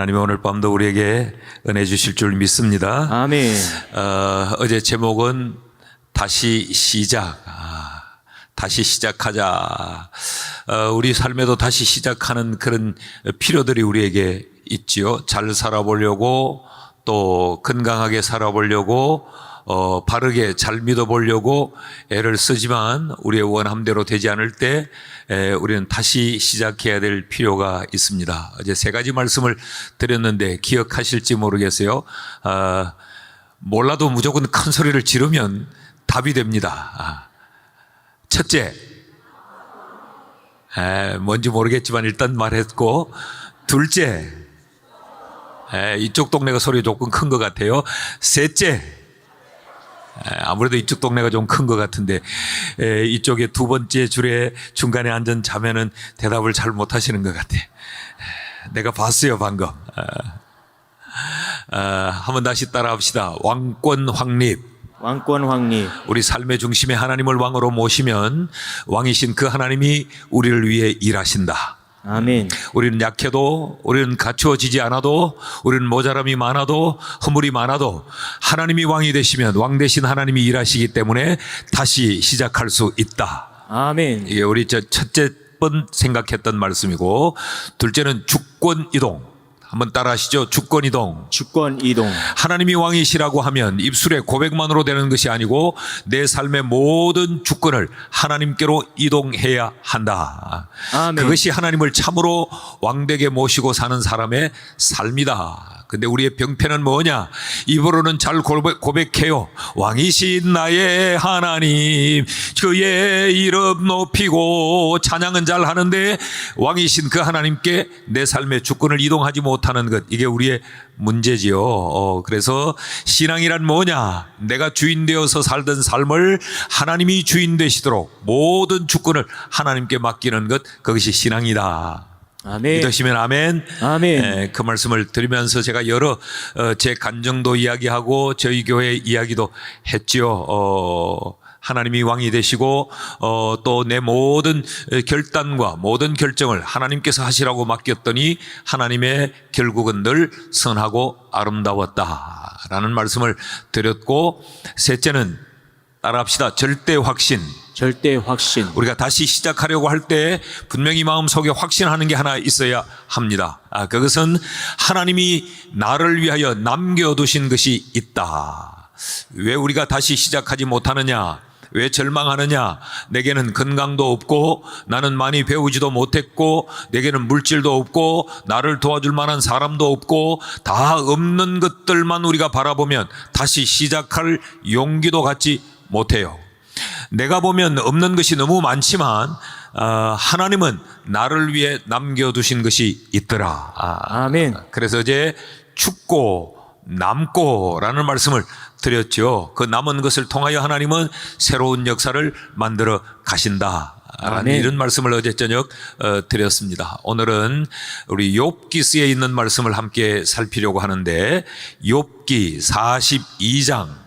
하나님이 오늘 밤도 우리에게 은혜 주실 줄 믿습니다. 아멘. 어제 제목은 다시 시작. 다시 시작하자. 우리 삶에도 다시 시작하는 그런 필요들이 우리에게 있지요. 잘 살아보려고, 또 건강하게 살아보려고, 바르게 잘 믿어보려고 애를 쓰지만 우리의 원함대로 되지 않을 때 우리는 다시 시작해야 될 필요가 있습니다. 어제 세 가지 말씀을 드렸는데 기억하실지 모르겠어요. 몰라도 무조건 큰 소리를 지르면 답이 됩니다. 첫째, 뭔지 모르겠지만 일단 말했고, 둘째, 이쪽 동네가 소리가 조금 큰 것 같아요. 셋째, 아무래도 이쪽 동네가 좀 큰 것 같은데 이쪽에 두 번째 줄에 중간에 앉은 자매는 대답을 잘 못하시는 것 같아. 내가 봤어요 방금. 한번 다시 따라합시다. 왕권 확립. 왕권 확립. 우리 삶의 중심에 하나님을 왕으로 모시면 왕이신 그 하나님이 우리를 위해 일하신다. 아멘. 우리는 약해도, 우리는 갖추어지지 않아도, 우리는 모자람이 많아도, 허물이 많아도 하나님이 왕이 되시면 왕 대신 하나님이 일하시기 때문에 다시 시작할 수 있다. 아멘. 이게 우리 첫째 번 생각했던 말씀이고, 둘째는 주권 이동. 한번 따라하시죠. 주권 이동. 주권 이동. 하나님이 왕이시라고 하면 입술의 고백만으로 되는 것이 아니고 내 삶의 모든 주권을 하나님께로 이동해야 한다. 아멘. 그것이 하나님을 참으로 왕되게 모시고 사는 사람의 삶이다. 근데 우리의 병폐는 뭐냐? 입으로는 잘 고백해요. 왕이신 나의 하나님, 그의 이름 높이고 찬양은 잘 하는데 왕이신 그 하나님께 내 삶의 주권을 이동하지 못하는 것, 이게 우리의 문제지요. 그래서 신앙이란 뭐냐? 내가 주인 되어서 살던 삶을 하나님이 주인 되시도록 모든 주권을 하나님께 맡기는 것, 그것이 신앙이다. 아멘. 믿으시면 아멘. 아멘. 그 말씀을 드리면서 제가 여러 제 간증도 이야기하고 저희 교회 이야기도 했죠. 하나님이 왕이 되시고 또 내 모든 결단과 모든 결정을 하나님께서 하시라고 맡겼더니 하나님의 결국은 늘 선하고 아름다웠다라는 말씀을 드렸고, 셋째는 따라합시다. 절대 확신. 절대 확신. 우리가 다시 시작하려고 할 때 분명히 마음속에 확신하는 게 하나 있어야 합니다. 그것은 하나님이 나를 위하여 남겨두신 것이 있다. 왜 우리가 다시 시작하지 못하느냐? 왜 절망하느냐? 내게는 건강도 없고 나는 많이 배우지도 못했고 내게는 물질도 없고 나를 도와줄 만한 사람도 없고 다 없는 것들만 우리가 바라보면 다시 시작할 용기도 갖지 못해요. 내가 보면 없는 것이 너무 많지만 하나님은 나를 위해 남겨두신 것이 있더라. 아멘. 그래서 이제 죽고 남고라는 말씀을 드렸죠. 그 남은 것을 통하여 하나님은 새로운 역사를 만들어 가신다라는 아멘. 이런 말씀을 어제 저녁 드렸습니다. 오늘은 우리 욥기서에 있는 말씀을 함께 살피려고 하는데, 욥기 42장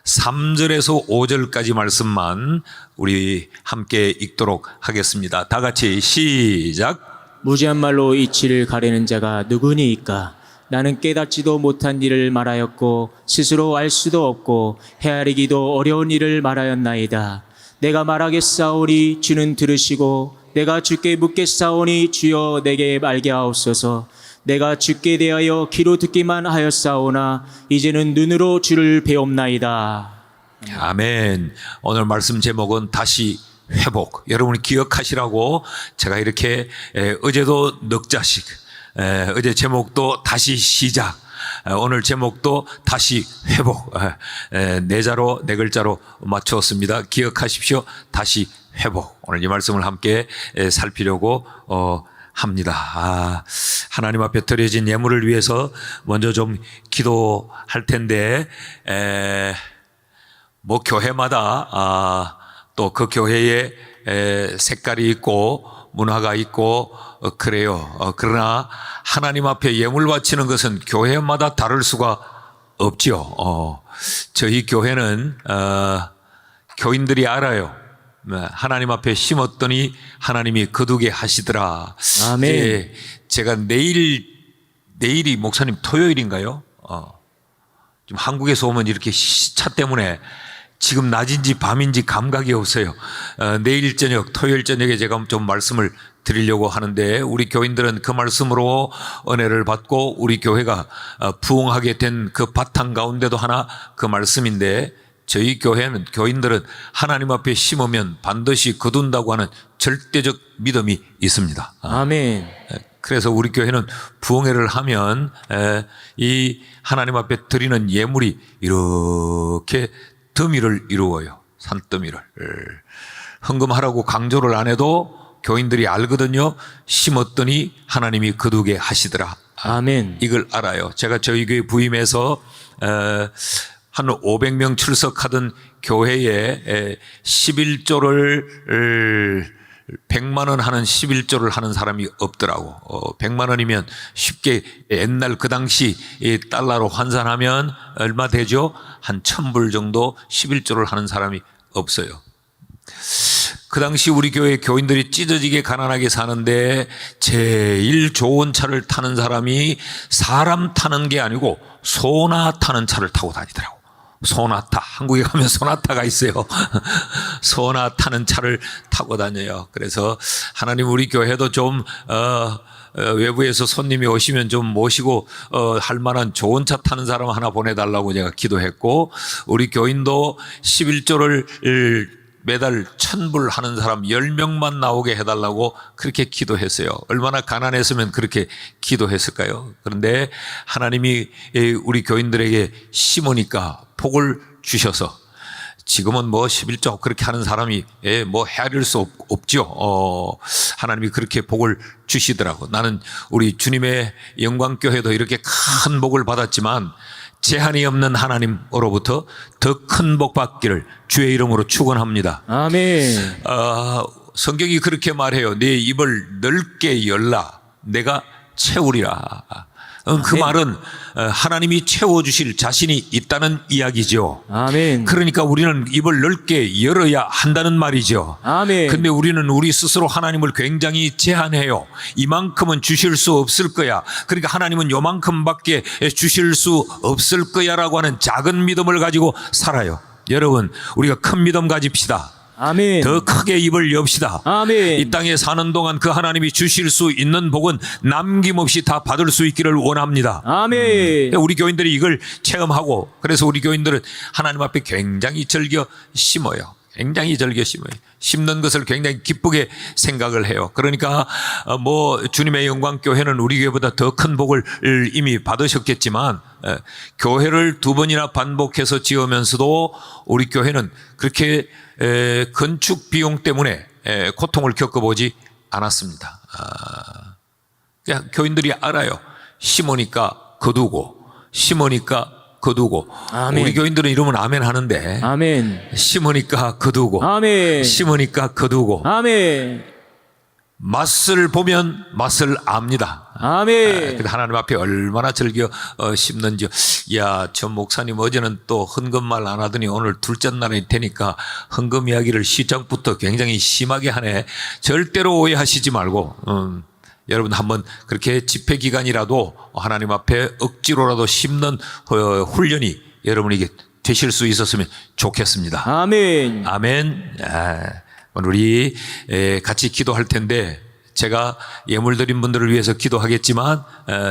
3절에서 5절까지 말씀만 우리 함께 읽도록 하겠습니다. 다 같이 시작. 무지한 말로 이치를 가리는 자가 누구니이까? 나는 깨닫지도 못한 일을 말하였고 스스로 알 수도 없고 헤아리기도 어려운 일을 말하였나이다. 내가 말하겠사오니 주는 들으시고 내가 주께 묻겠사오니 주여 내게 말게 하옵소서. 내가 주께 대하여 귀로 듣기만 하였사오나 이제는 눈으로 주를 배옵나이다. 아멘. 오늘 말씀 제목은 다시 회복. 여러분이 기억하시라고 제가 이렇게 어제도 넉자씩, 어제 제목도 다시 시작, 오늘 제목도 다시 회복, 네 자로 네 글자로 맞추었습니다. 기억하십시오. 다시 회복. 오늘 이 말씀을 함께 살피려고 합니다. 하나님 앞에 드려진 예물을 위해서 먼저 좀 기도할 텐데, 뭐 교회마다 또 그 교회에 색깔이 있고 문화가 있고 그래요. 그러나 하나님 앞에 예물 바치는 것은 교회마다 다를 수가 없지요. 저희 교회는 교인들이 알아요. 하나님 앞에 심었더니 하나님이 거두게 하시더라. 아멘. 제가 내일 내일이 목사님 토요일인가요? 좀 한국에서 오면 이렇게 시차 때문에 지금 낮인지 밤인지 감각이 없어요. 내일 저녁, 토요일 저녁에 제가 좀 말씀을 드리려고 하는데 우리 교인들은 그 말씀으로 은혜를 받고 우리 교회가 부흥하게 된 그 바탕 가운데도 하나 그 말씀인데 저희 교인들은 하나님 앞에 심으면 반드시 거둔다고 하는 절대적 믿음이 있습니다. 아멘. 그래서 우리 교회는 부흥회를 하면 이 하나님 앞에 드리는 예물이 이렇게 더미를 이루어요. 산더미를. 헌금하라고 강조를 안 해도 교인들이 알거든요. 심었더니 하나님이 거두게 하시더라. 아멘. 이걸 알아요. 제가 저희 교회 부임해서 한 500명 출석하던 교회에 11조를 100만 원 하는 11조를 하는 사람이 없더라고. 100만 원이면 쉽게 옛날 그 당시 이 달러로 환산하면 얼마 되죠? 한 1000불 정도 11조를 하는 사람이 없어요. 그 당시 우리 교회 교인들이 찢어지게 가난하게 사는데 제일 좋은 차를 타는 사람이 사람 타는 게 아니고 소나 타는 차를 타고 다니더라고. 소나타. 한국에 가면 소나타가 있어요. 소나 타는 차를 타고 다녀요. 그래서 하나님 우리 교회도 좀 외부에서 손님이 오시면 좀 모시고 할 만한 좋은 차 타는 사람 하나 보내달라고 제가 기도했고 우리 교인도 11조를 매달 1000불 하는 사람 10명만 나오게 해달라고 그렇게 기도했어요. 얼마나 가난했으면 그렇게 기도했을까요? 그런데 하나님이 우리 교인들에게 심으니까 복을 주셔서 지금은 뭐 11조 그렇게 하는 사람이 뭐 헤아릴 수 없죠. 하나님이 그렇게 복을 주시더라고. 나는 우리 주님의 영광교회도 이렇게 큰 복을 받았지만 제한이 없는 하나님으로부터 더 큰 복 받기를 주의 이름으로 축원합니다. 아멘. 성경이 그렇게 말해요. 네 입을 넓게 열라 내가 채우리라. 그 말은 하나님이 채워주실 자신이 있다는 이야기죠. 아멘. 그러니까 우리는 입을 넓게 열어야 한다는 말이죠. 아멘. 근데 우리는 우리 스스로 하나님을 굉장히 제한해요. 이만큼은 주실 수 없을 거야. 그러니까 하나님은 요만큼밖에 주실 수 없을 거야라고 하는 작은 믿음을 가지고 살아요. 여러분 우리가 큰 믿음 가집시다. 아멘. 더 크게 입을 엽시다. 아멘. 이 땅에 사는 동안 그 하나님이 주실 수 있는 복은 남김없이 다 받을 수 있기를 원합니다. 아멘. 우리 교인들이 이걸 체험하고 그래서 우리 교인들은 하나님 앞에 굉장히 즐겨 심어요. 굉장히 즐겨 심어요. 심는 것을 굉장히 기쁘게 생각을 해요. 그러니까 뭐 주님의 영광교회는 우리 교회보다 더 큰 복을 이미 받으셨겠지만 교회를 2번이나 반복해서 지으면서도 우리 교회는 그렇게 건축 비용 때문에 고통을 겪어보지 않았습니다. 그냥 교인들이 알아요. 심으니까 거두고 심으니까 거두고. 아멘. 우리 교인들은 이러면 아멘 하는데 아멘. 심으니까 거두고 아멘. 심으니까 거두고 아멘. 맛을 보면 맛을 압니다. 아멘. 근데 하나님 앞에 얼마나 즐겨 심는지. 야, 저 목사님 어제는 또 헌금 말 안 하더니 오늘 둘째 날이 되니까 헌금 이야기를 시작부터 굉장히 심하게 하네. 절대로 오해하시지 말고 여러분 한번 그렇게 집회 기간이라도 하나님 앞에 억지로라도 심는 훈련이 여러분에게 되실 수 있었으면 좋겠습니다. 아멘. 아멘. 오늘 우리 같이 기도할 텐데 제가 예물 드린 분들을 위해서 기도하겠지만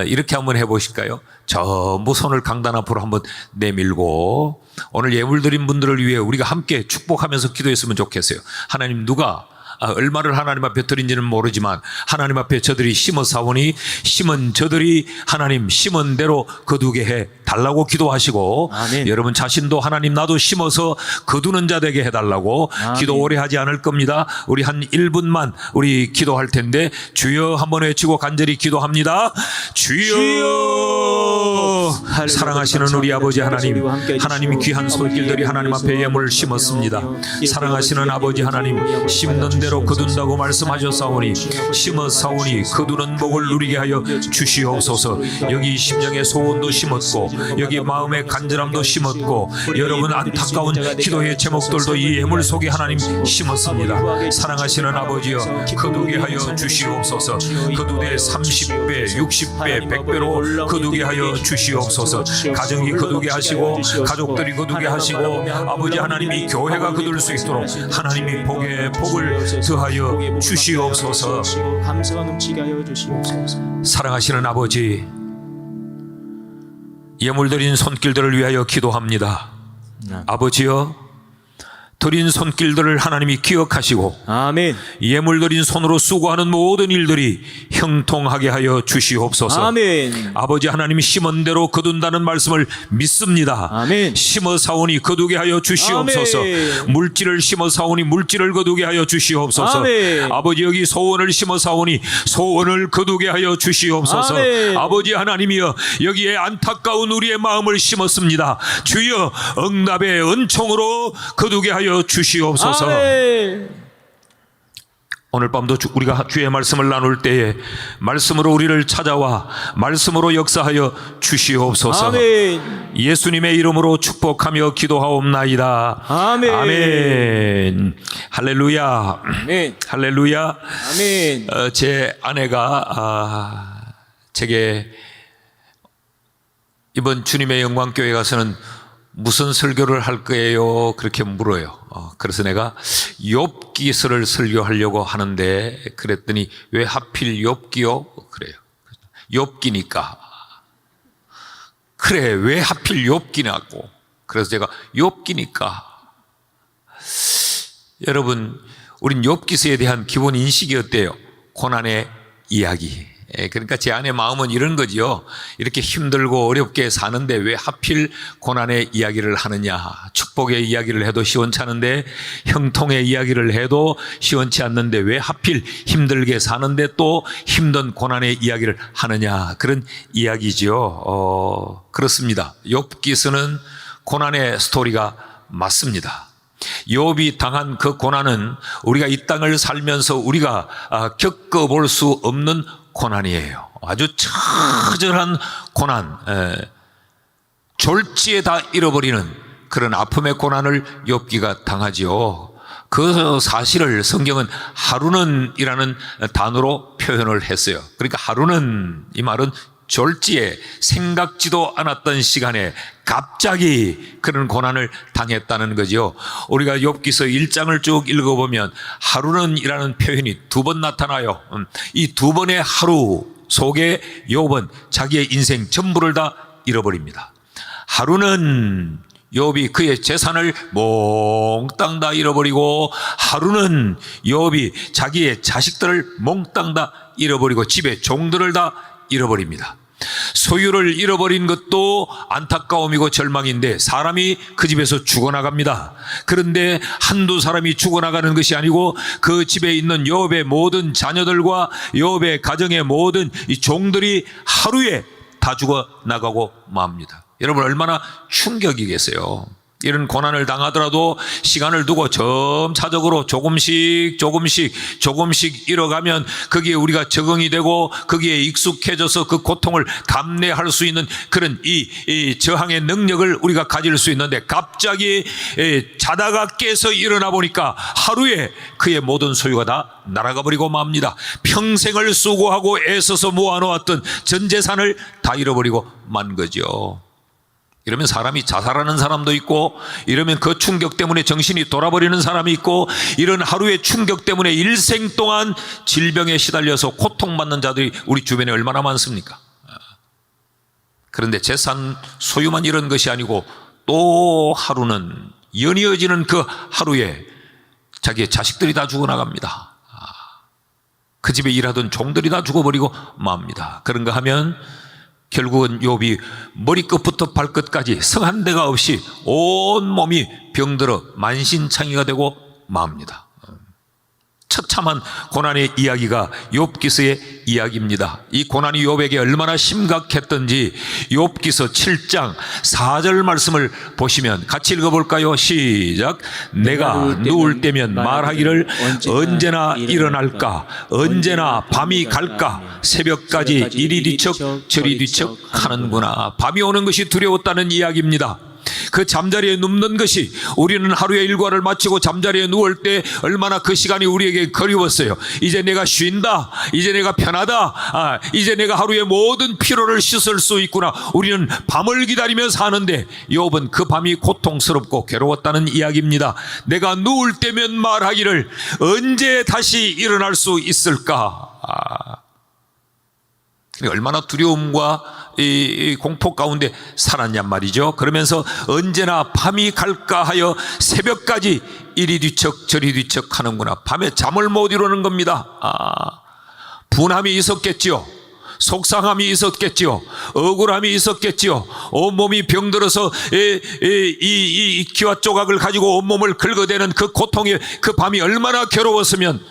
이렇게 한번 해보실까요? 전부 손을 강단 앞으로 한번 내밀고 오늘 예물 드린 분들을 위해 우리가 함께 축복하면서 기도했으면 좋겠어요. 하나님 누가 얼마를 하나님 앞에 드린지는 모르지만 하나님 앞에 저들이 심어사오니 심은 저들이 하나님 심은 대로 거두게 해 달라고 기도하시고 아멘. 여러분 자신도 하나님 나도 심어서 거두는 자 되게 해달라고 아멘. 기도 오래 하지 않을 겁니다. 우리 한 1분만 우리 기도할 텐데 주여 한번 외치고 간절히 기도합니다. 주여, 주여 사랑하시는 우리 아버지 하나님, 하나님이 귀한 손길들이 하나님 앞에 예물을 심었습니다. 사랑하시는 아버지 하나님, 심는 대로 거둔다고 말씀하셨사오니 심었사오니 거두는 복을 누리게 하여 주시옵소서. 여기 심령의 소원도 심었고 여기 마음의 간절함도 심었고 여러분 안타까운 기도의 제목들도 이 예물 속에 하나님 심었습니다. 사랑하시는 아버지여, 거두게 하여 주시옵소서. 거두되 30배, 60배, 100배로 거두게 하여 주시옵소서. 가정이 거두게 하시고 가족들이 거두게 하시고 아버지 하나님이 교회가 거둘 수 있도록 하나님이 복에 복을 더하여 주시옵소서. 감사가 넘치게 하여 주시옵소서. 사랑하시는 아버지, 예물 드린 손길들을 위하여 기도합니다. 아버지여, 드린 손길들을 하나님이 기억하시고 아멘. 예물 드린 손으로 수고하는 모든 일들이 형통하게 하여 주시옵소서. 아멘. 아버지 하나님이 심은 대로 거둔다는 말씀을 믿습니다. 아멘. 심어 사오니 거두게 하여 주시옵소서. 아멘. 물질을 심어 사오니 물질을 거두게 하여 주시옵소서. 아멘. 아버지 여기 소원을 심어 사오니 소원을 거두게 하여 주시옵소서. 아멘. 아버지 하나님이여, 여기에 안타까운 우리의 마음을 심었습니다. 주여 응답의 은총으로 거두게 하여 주시옵소서. 아멘. 오늘 밤도 우리가 주의 말씀을 나눌 때에 말씀으로 우리를 찾아와 말씀으로 역사하여 주시옵소서. 아멘. 예수님의 이름으로 축복하며 기도하옵나이다. 아멘. 아멘. 할렐루야. 아멘. 할렐루야. 아멘. 제 아내가 제게 이번 주님의 영광교회 가서는 무슨 설교를 할 거예요? 그렇게 물어요. 그래서 내가 욥기서를 설교하려고 하는데, 그랬더니 왜 하필 욥기요? 그래요. 욥기니까. 그래, 왜 하필 욥기냐고. 그래서 제가 욥기니까. 여러분, 우린 욥기서에 대한 기본 인식이 어때요? 고난의 이야기. 그러니까 제 안의 마음은 이런 거지요. 이렇게 힘들고 어렵게 사는데 왜 하필 고난의 이야기를 하느냐. 축복의 이야기를 해도 시원찮은데, 형통의 이야기를 해도 시원치 않는데 왜 하필 힘들게 사는데 또 힘든 고난의 이야기를 하느냐. 그런 이야기죠. 그렇습니다. 욥기서는 고난의 스토리가 맞습니다. 욥이 당한 그 고난은 우리가 이 땅을 살면서 우리가 겪어볼 수 없는 고난이에요. 아주 처절한 고난, 졸지에 다 잃어버리는 그런 아픔의 고난을 욥기가 당하지요. 그 사실을 성경은 하루는이라는 단어로 표현을 했어요. 그러니까 하루는, 이 말은 졸지에 생각지도 않았던 시간에 갑자기 그런 고난을 당했다는 거죠. 우리가 욥기서 1장을 쭉 읽어보면 하루는이라는 표현이 2번 나타나요. 이 2번의 하루 속에 욥은 자기의 인생 전부를 다 잃어버립니다. 하루는 욥이 그의 재산을 몽땅 다 잃어버리고, 하루는 욥이 자기의 자식들을 몽땅 다 잃어버리고 집의 종들을 다 잃어버립니다. 소유를 잃어버린 것도 안타까움이고 절망인데 사람이 그 집에서 죽어나갑니다. 그런데 한두 사람이 죽어나가는 것이 아니고 그 집에 있는 욥의 모든 자녀들과 욥의 가정의 모든 이 종들이 하루에 다 죽어나가고 맙니다. 여러분, 얼마나 충격이겠어요. 이런 고난을 당하더라도 시간을 두고 점차적으로 조금씩 잃어가면 거기에 우리가 적응이 되고 거기에 익숙해져서 그 고통을 감내할 수 있는 그런 이 저항의 능력을 우리가 가질 수 있는데, 갑자기 자다가 깨서 일어나 보니까 하루에 그의 모든 소유가 다 날아가 버리고 맙니다. 평생을 수고하고 애써서 모아놓았던 전 재산을 다 잃어버리고 만 거죠. 이러면 사람이 자살하는 사람도 있고, 이러면 그 충격 때문에 정신이 돌아버리는 사람이 있고, 이런 하루의 충격 때문에 일생 동안 질병에 시달려서 고통받는 자들이 우리 주변에 얼마나 많습니까? 그런데 재산 소유만 이런 것이 아니고 또 하루는, 연이어지는 그 하루에 자기의 자식들이 다 죽어나갑니다. 그 집에 일하던 종들이 다 죽어버리고 맙니다. 그런가 하면 결국은 욥이 머리끝부터 발끝까지 성 한 대가 없이 온 몸이 병들어 만신창이가 되고 맙니다. 처참한 고난의 이야기가 욥기서의 이야기입니다. 이 고난이 욥에게 얼마나 심각했던지 욥기서 7장 4절 말씀을 보시면 같이 읽어볼까요? 시작. 내가 누울 때면 말하기를 언제나 일어날까, 언제나 밤이 갈까, 새벽까지 이리 뒤척 저리 뒤척 하는구나. 밤이 오는 것이 두려웠다는 이야기입니다. 그 잠자리에 눕는 것이, 우리는 하루의 일과를 마치고 잠자리에 누울 때 얼마나 그 시간이 우리에게 그리웠어요. 이제 내가 쉰다, 이제 내가 편하다, 이제 내가 하루의 모든 피로를 씻을 수 있구나. 우리는 밤을 기다리며 사는데 욥은 그 밤이 고통스럽고 괴로웠다는 이야기입니다. 내가 누울 때면 말하기를 언제 다시 일어날 수 있을까. 얼마나 두려움과 이 공포 가운데 살았냔 말이죠. 그러면서 언제나 밤이 갈까 하여 새벽까지 이리 뒤척 저리 뒤척 하는구나. 밤에 잠을 못 이루는 겁니다. 분함이 있었겠지요. 속상함이 있었겠지요. 억울함이 있었겠지요. 온몸이 병들어서 이 기와 조각을 가지고 온몸을 긁어대는 그 고통의 그 밤이 얼마나 괴로웠으면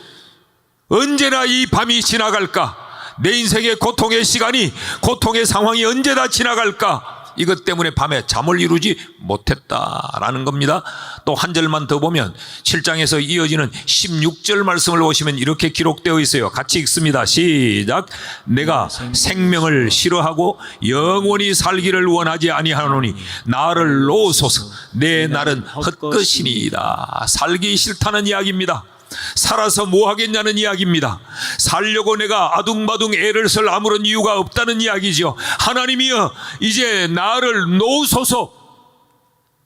언제나 이 밤이 지나갈까, 내 인생의 고통의 시간이, 고통의 상황이 언제 다 지나갈까, 이것 때문에 밤에 잠을 이루지 못했다라는 겁니다. 또 한 절만 더 보면 7장에서 이어지는 16절 말씀을 보시면 이렇게 기록되어 있어요. 같이 읽습니다. 시작. 내가 생명을 싫어하고 영원히 살기를 원하지 아니하노니 나를 놓으소서. 내 날은 헛것이니이다. 살기 싫다는 이야기입니다. 살아서 뭐 하겠냐는 이야기입니다. 살려고 내가 아둥바둥 애를 쓸 아무런 이유가 없다는 이야기죠. 하나님이여, 이제 나를 놓으소서.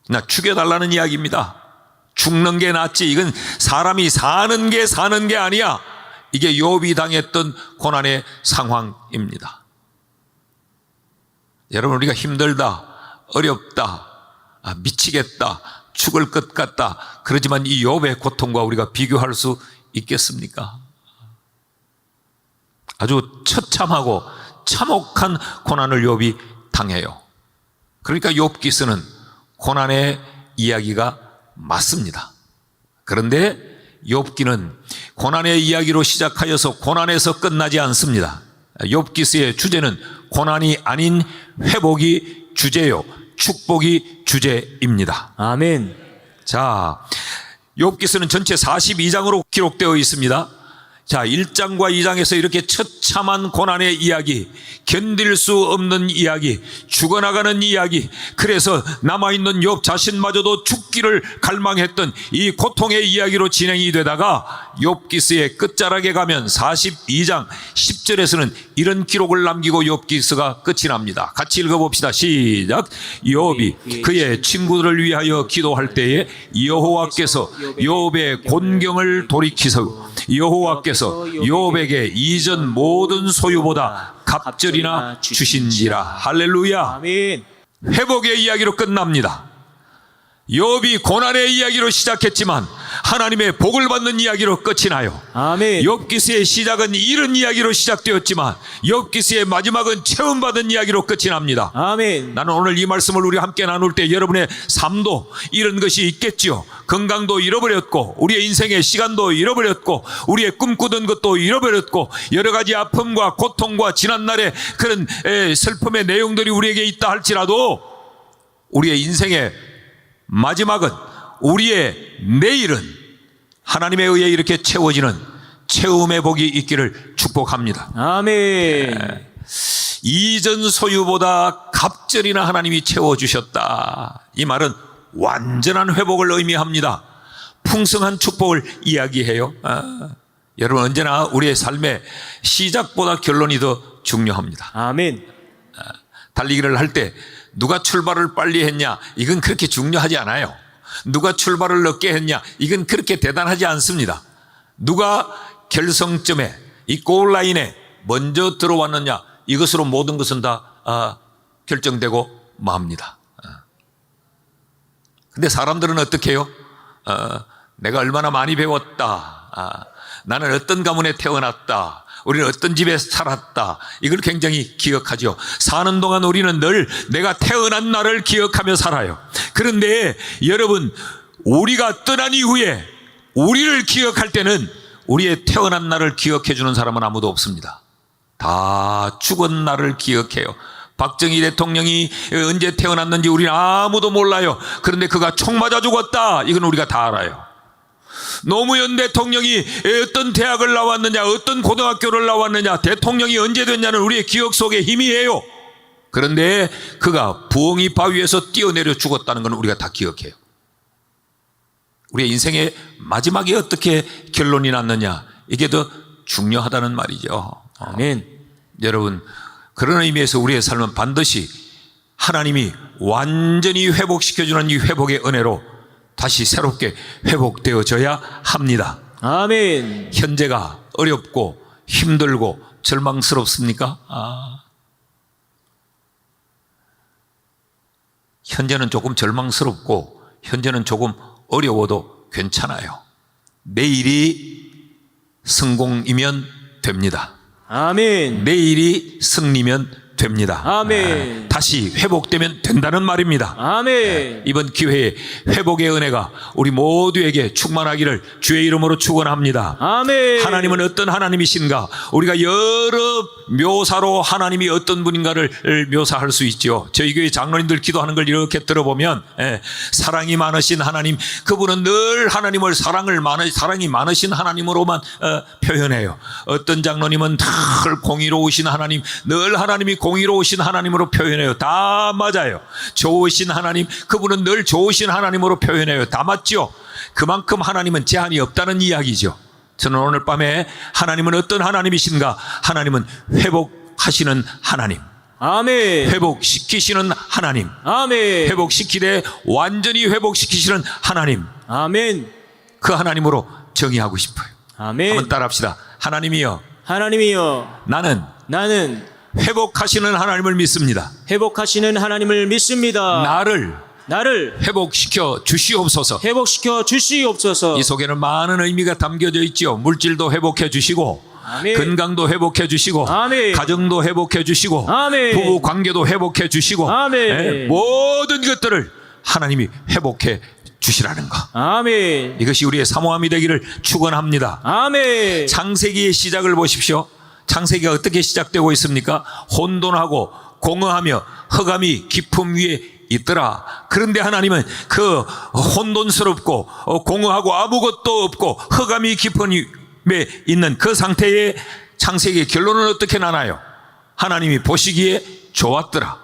나 죽여달라는 이야기입니다. 죽는 게 낫지, 이건 사람이 사는 게 아니야. 이게 욥이 당했던 고난의 상황입니다. 여러분, 우리가 힘들다, 어렵다, 미치겠다, 죽을 것 같다, 그러지만 이 욥의 고통과 우리가 비교할 수 있겠습니까? 아주 처참하고 참혹한 고난을 욥이 당해요. 그러니까 욥기서는 고난의 이야기가 맞습니다. 그런데 욥기는 고난의 이야기로 시작하여서 고난에서 끝나지 않습니다. 욥기서의 주제는 고난이 아닌 회복이 주제요, 축복이 주제입니다. 아멘. 자, 욥기서는 전체 42장으로 기록되어 있습니다. 자, 1장과 2장에서 이렇게 처참한 고난의 이야기, 견딜 수 없는 이야기, 죽어나가는 이야기, 그래서 남아있는 욥 자신마저도 죽기를 갈망했던 이 고통의 이야기로 진행이 되다가 욥기서의 끝자락에 가면 42장 10절에서는 이런 기록을 남기고 욥기서가 끝이 납니다. 같이 읽어봅시다. 시작. 욥이 그의 친구들을 위하여 기도할 때에 여호와께서 욥의 곤경을 돌이키사 여호와께서 욥에게 이전 모든 소유보다 갑절이나 주신지라. 할렐루야. 아멘. 회복의 이야기로 끝납니다. 욥이 고난의 이야기로 시작했지만 하나님의 복을 받는 이야기로 끝이 나요. 아멘. 욥기서의 시작은 이런 이야기로 시작되었지만 욥기서의 마지막은 체험받은 이야기로 끝이 납니다. 아멘. 나는 오늘 이 말씀을 우리 함께 나눌 때 여러분의 삶도 이런 것이 있겠지요. 건강도 잃어버렸고, 우리의 인생의 시간도 잃어버렸고, 우리의 꿈꾸던 것도 잃어버렸고, 여러 가지 아픔과 고통과 지난날의 그런 슬픔의 내용들이 우리에게 있다 할지라도 우리의 인생의 마지막은, 우리의 내일은 하나님에 의해 이렇게 채워지는 체험의 복이 있기를 축복합니다. 아멘. 이전 소유보다 갑절이나 하나님이 채워주셨다. 이 말은 완전한 회복을 의미합니다. 풍성한 축복을 이야기해요. 여러분, 언제나 우리의 삶의 시작보다 결론이 더 중요합니다. 아멘. 달리기를 할 때 누가 출발을 빨리 했냐, 이건 그렇게 중요하지 않아요. 누가 출발을 늦게 했냐, 이건 그렇게 대단하지 않습니다. 누가 결성점에, 이 골라인에 먼저 들어왔느냐, 이것으로 모든 것은 다 결정되고 맙니다. 근데 사람들은 어떻게 해요? 내가 얼마나 많이 배웠다, 나는 어떤 가문에 태어났다, 우리는 어떤 집에 살았다, 이걸 굉장히 기억하죠. 사는 동안 우리는 늘 내가 태어난 날을 기억하며 살아요. 그런데 여러분, 우리가 떠난 이후에 우리를 기억할 때는 우리의 태어난 날을 기억해 주는 사람은 아무도 없습니다. 다 죽은 날을 기억해요. 박정희 대통령이 언제 태어났는지 우리는 아무도 몰라요. 그런데 그가 총 맞아 죽었다. 이건 우리가 다 알아요. 노무현 대통령이 어떤 대학을 나왔느냐, 어떤 고등학교를 나왔느냐, 대통령이 언제 됐냐는 우리의 기억 속의 힘이에요. 그런데 그가 부엉이 바위에서 뛰어내려 죽었다는 건 우리가 다 기억해요. 우리의 인생의 마지막에 어떻게 결론이 났느냐, 이게 더 중요하다는 말이죠. 아멘. 여러분, 그런 의미에서 우리의 삶은 반드시 하나님이 완전히 회복시켜주는 이 회복의 은혜로 다시 새롭게 회복되어져야 합니다. 아멘. 현재가 어렵고 힘들고 절망스럽습니까? 현재는 조금 절망스럽고 현재는 조금 어려워도 괜찮아요. 내일이 성공이면 됩니다. 아멘. 내일이 승리면 됩니다. 아멘. 다시 회복되면 된다는 말입니다. 아멘. 이번 기회에 회복의 은혜가 우리 모두에게 충만하기를 주의 이름으로 축원합니다. 아멘. 하나님은 어떤 하나님이신가? 우리가 여러 묘사로 하나님이 어떤 분인가를 묘사할 수 있죠. 저희 교회 장로님들 기도하는 걸 이렇게 들어보면 사랑이 많으신 하나님, 그분은 늘 하나님을 사랑이 많으신 하나님으로만 표현해요. 어떤 장로님은 늘 공의로우신 하나님, 늘 하나님이 공의로우신 하나님으로 표현해요. 다 맞아요. 좋으신 하나님, 그분은 늘 좋으신 하나님으로 표현해요. 다 맞죠? 그만큼 하나님은 제한이 없다는 이야기죠. 저는 오늘 밤에 하나님은 어떤 하나님이신가? 하나님은 회복하시는 하나님, 아멘. 회복시키시는 하나님, 아멘. 회복시키되 완전히 회복시키시는 하나님, 아멘. 그 하나님으로 정의하고 싶어요. 아멘. 한번 따라합시다. 하나님이여, 하나님이여, 나는 나는 회복하시는 하나님을 믿습니다. 회복하시는 하나님을 믿습니다. 나를 회복시켜 주시옵소서. 회복시켜 주시옵소서. 이 속에는 많은 의미가 담겨져 있죠. 물질도 회복해 주시고, 아멘. 건강도 회복해 주시고, 아멘. 가정도 회복해 주시고, 아멘. 부부 관계도 회복해 주시고, 아멘. 모든 것들을 하나님이 회복해 주시라는 거. 아멘. 이것이 우리의 사모함이 되기를 축원합니다. 아멘. 창세기의 시작을 보십시오. 창세기가 어떻게 시작되고 있습니까? 혼돈하고 공허하며 흑암이 깊음 위에 있더라. 그런데 하나님은 그 혼돈스럽고 공허하고 아무것도 없고 흑암이 깊은 위에 있는 그 상태의 창세기의 결론은 어떻게 나나요? 하나님이 보시기에 좋았더라.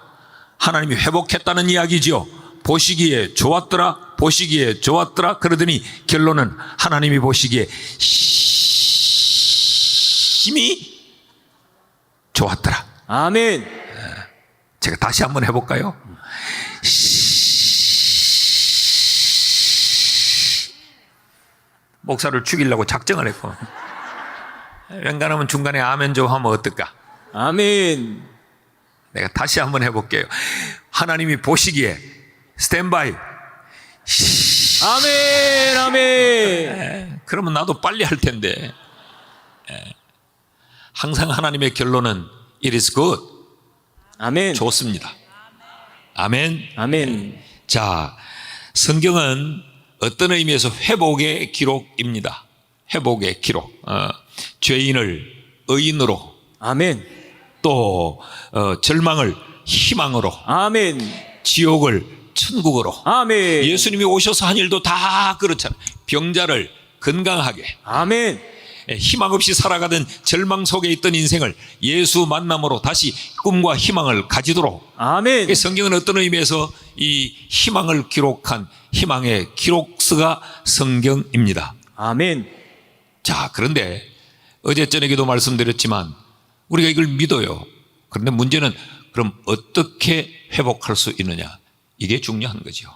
하나님이 회복했다는 이야기죠. 보시기에 좋았더라. 보시기에 좋았더라. 그러더니 결론은 하나님이 보시기에 심히 좋았더라. 아멘. 제가 다시 한번 해볼까요? 목사를 죽이려고 작정을 했고, 웬간하면 중간에 아멘 좀 하면 어떨까? 아멘. 내가 다시 한번 해볼게요. 하나님이 보시기에 스탠바이. 아멘. 아멘. 그러면 나도 빨리 할 텐데. 항상 하나님의 결론은 it is good. 아멘. 좋습니다. 아멘. 아멘. 자, 성경은 어떤 의미에서 회복의 기록입니다. 회복의 기록. 죄인을 의인으로, 아멘. 또 절망을 희망으로, 아멘. 지옥을 천국으로. 아멘. 예수님이 오셔서 한 일도 다 그렇잖아요. 병자를 건강하게, 아멘. 희망 없이 살아가던 절망 속에 있던 인생을 예수 만남으로 다시 꿈과 희망을 가지도록. 아멘. 성경은 어떤 의미에서 이 희망을 기록한 희망의 기록서가 성경입니다. 아멘. 자, 그런데 어제 저녁에도 말씀드렸지만 우리가 이걸 믿어요. 그런데 문제는 그럼 어떻게 회복할 수 있느냐? 이게 중요한 거죠.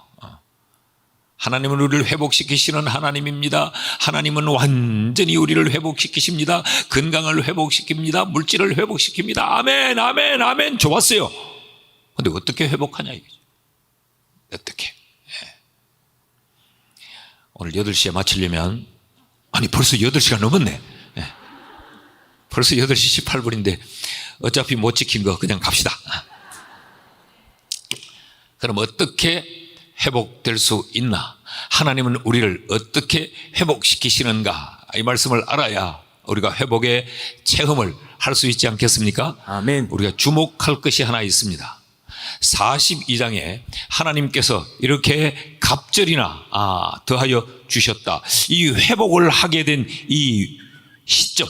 하나님은 우리를 회복시키시는 하나님입니다. 하나님은 완전히 우리를 회복시키십니다. 건강을 회복시킵니다. 물질을 회복시킵니다. 아멘, 아멘, 아멘. 좋았어요. 근데 어떻게 회복하냐 이거죠. 어떻게? 오늘 8시에 마치려면, 아니 벌써 8시가 넘었네. 벌써 8시 18분인데 어차피 못 지킨 거 그냥 갑시다. 그럼 어떻게 회복될 수 있나? 하나님은 우리를 어떻게 회복시키시는가? 이 말씀을 알아야 우리가 회복의 체험을 할 수 있지 않겠습니까? 아멘. 우리가 주목할 것이 하나 있습니다. 42장에 하나님께서 이렇게 갑절이나 더하여 주셨다. 이 회복을 하게 된 이 시점,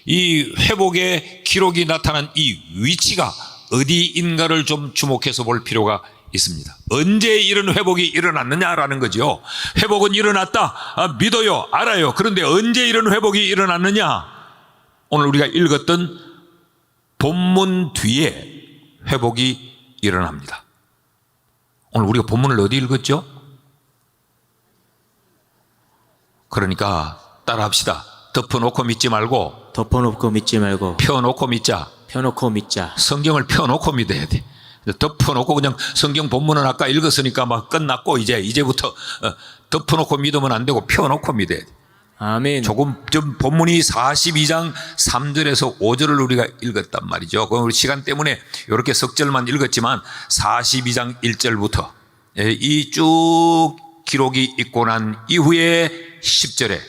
이 회복의 기록이 나타난 이 위치가 어디인가를 좀 주목해서 볼 필요가 있습니다. 언제 이런 회복이 일어났느냐라는 거죠. 회복은 일어났다. 믿어요. 알아요. 그런데 언제 이런 회복이 일어났느냐? 오늘 우리가 읽었던 본문 뒤에 회복이 일어납니다. 오늘 우리가 본문을 어디 읽었죠? 그러니까 따라합시다. 덮어놓고 믿지 말고, 덮어놓고 믿지 말고 펴놓고 믿자. 펴놓고 믿자. 성경을 펴놓고 믿어야 돼. 덮어놓고 그냥 성경 본문은 아까 읽었으니까 막 끝났고 이제부터 덮어놓고 믿으면 안 되고 펴놓고 믿어야 돼. 아멘. 조금 좀 본문이 42장 3절에서 5절을 우리가 읽었단 말이죠. 그럼 우리 시간 때문에 이렇게 석 절만 읽었지만 42장 1절부터 이 쭉 기록이 있고 난 이후에 10절에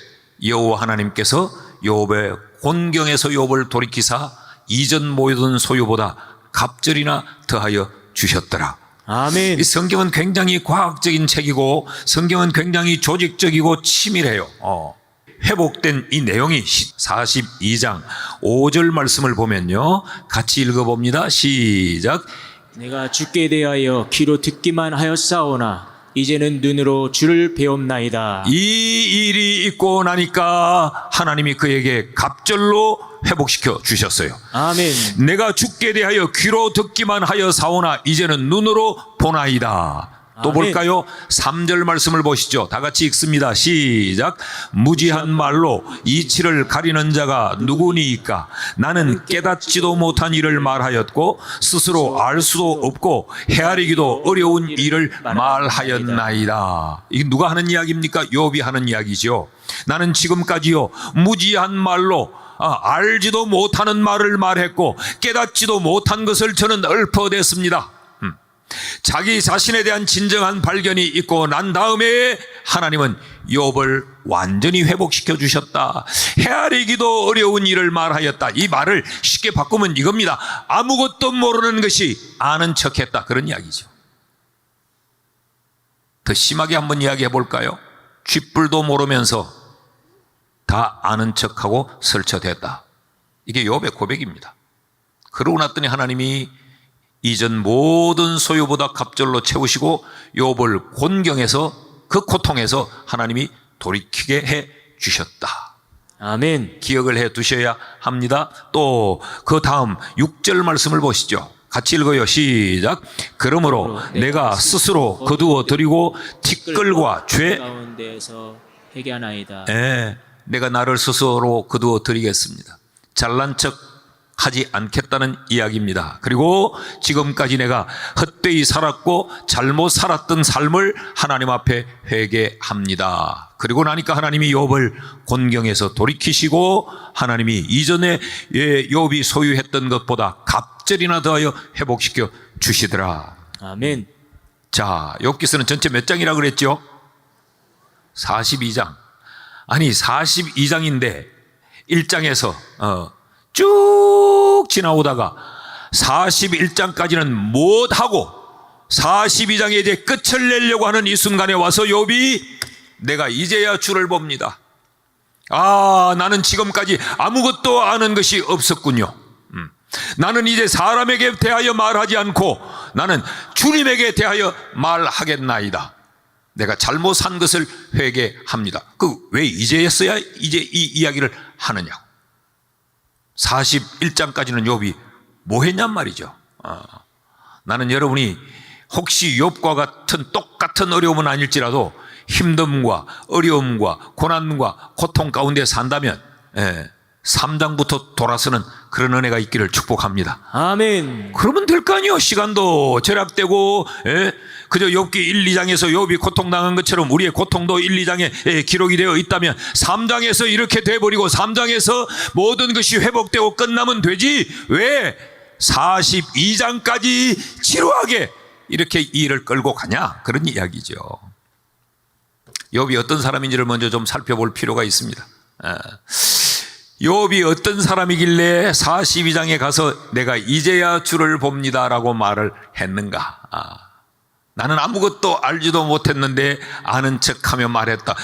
여호와 하나님께서 욥의 곤경에서 욥을 돌이키사 이전 모든 소유보다 갑절이나 더하여 주셨더라. 아멘. 이 성경은 굉장히 과학적인 책이고 성경은 굉장히 조직적이고 치밀해요. 회복된 이 내용이 42장 5절 말씀을 보면요, 같이 읽어봅니다. 시작. 내가 주께 대하여 귀로 듣기만 하였사오나 이제는 눈으로 주를 배움나이다. 이 일이 있고 나니까 하나님이 그에게 갑절로 회복시켜 주셨어요. 아멘. 내가 주께 대하여 귀로 듣기만 하여 사오나 이제는 눈으로 보나이다. 또 아멘. 볼까요? 3절 말씀을 보시죠. 다 같이 읽습니다. 시작. 무지한 말로 이치를 가리는 자가 누구니이까? 나는 깨닫지도 못한 일을 말하였고 스스로 알 수도 없고 헤아리기도 어려운 일을 말하였나이다. 이게 누가 하는 이야기입니까? 욥이 하는 이야기죠. 나는 지금까지요 무지한 말로 알지도 못하는 말을 말했고 깨닫지도 못한 것을 저는 읊어댔습니다. 자기 자신에 대한 진정한 발견이 있고 난 다음에 하나님은 욥을 완전히 회복시켜 주셨다. 헤아리기도 어려운 일을 말하였다. 이 말을 쉽게 바꾸면 이겁니다. 아무것도 모르는 것이 아는 척했다. 그런 이야기죠. 더 심하게 한번 이야기해 볼까요? 쥐뿔도 모르면서 다 아는 척하고 설쳐댔다. 이게 욥의 고백입니다. 그러고 났더니 하나님이 이전 모든 소유보다 갑절로 채우시고 욥을 곤경에서 그 고통에서 하나님이 돌이키게 해 주셨다. 아멘. 기억을 해 두셔야 합니다. 또 그 다음 6절 말씀을 보시죠. 같이 읽어요. 시작. 그러므로 내가 스스로 거두어 드리고 티끌과 죄 가운데에서 회개하나이다. 내가 나를 스스로 거두어 드리겠습니다. 잘난 척 하지 않겠다는 이야기입니다. 그리고 지금까지 내가 헛되이 살았고 잘못 살았던 삶을 하나님 앞에 회개합니다. 그리고 나니까 하나님이 욥을 곤경에서 돌이키시고 하나님이 이전에 욥이 소유했던 것보다 갑절이나 더하여 회복시켜 주시더라. 아멘. 자, 욥기서는 전체 몇 장이라고 그랬죠? 42장. 아니 42장인데 1장에서 쭉 지나오다가 41장까지는 못하고 42장에 이제 끝을 내려고 하는 이 순간에 와서 욥이 내가 이제야 주를 봅니다. 나는 지금까지 아무것도 아는 것이 없었군요. 나는 이제 사람에게 대하여 말하지 않고 나는 주님에게 대하여 말하겠나이다. 내가 잘못 산 것을 회개합니다. 왜 이제였어야 이제 이 이야기를 하느냐고. 41장까지는 욥이 뭐 했냔 말이죠. 나는 여러분이 혹시 욥과 같은 똑같은 어려움은 아닐지라도 힘듦과 어려움과 고난과 고통 가운데 산다면 3장부터 돌아서는 그런 은혜가 있기를 축복합니다. 아멘. 그러면 될 거 아니요. 시간도 절약되고 그저 욥기 1, 2장에서 욥이 고통당한 것처럼 우리의 고통도 1, 2장에 기록이 되어 있다면 3장에서 이렇게 돼버리고 3장에서 모든 것이 회복되고 끝나면 되지 왜 42장까지 지루하게 이렇게 이 일을 끌고 가냐, 그런 이야기죠. 욥이 어떤 사람인지를 먼저 좀 살펴볼 필요가 있습니다. 욥이 어떤 사람이길래 42장에 가서 내가 이제야 주를 봅니다라고 말을 했는가? 나는 아무것도 알지도 못했는데 아는 척하며 말했다.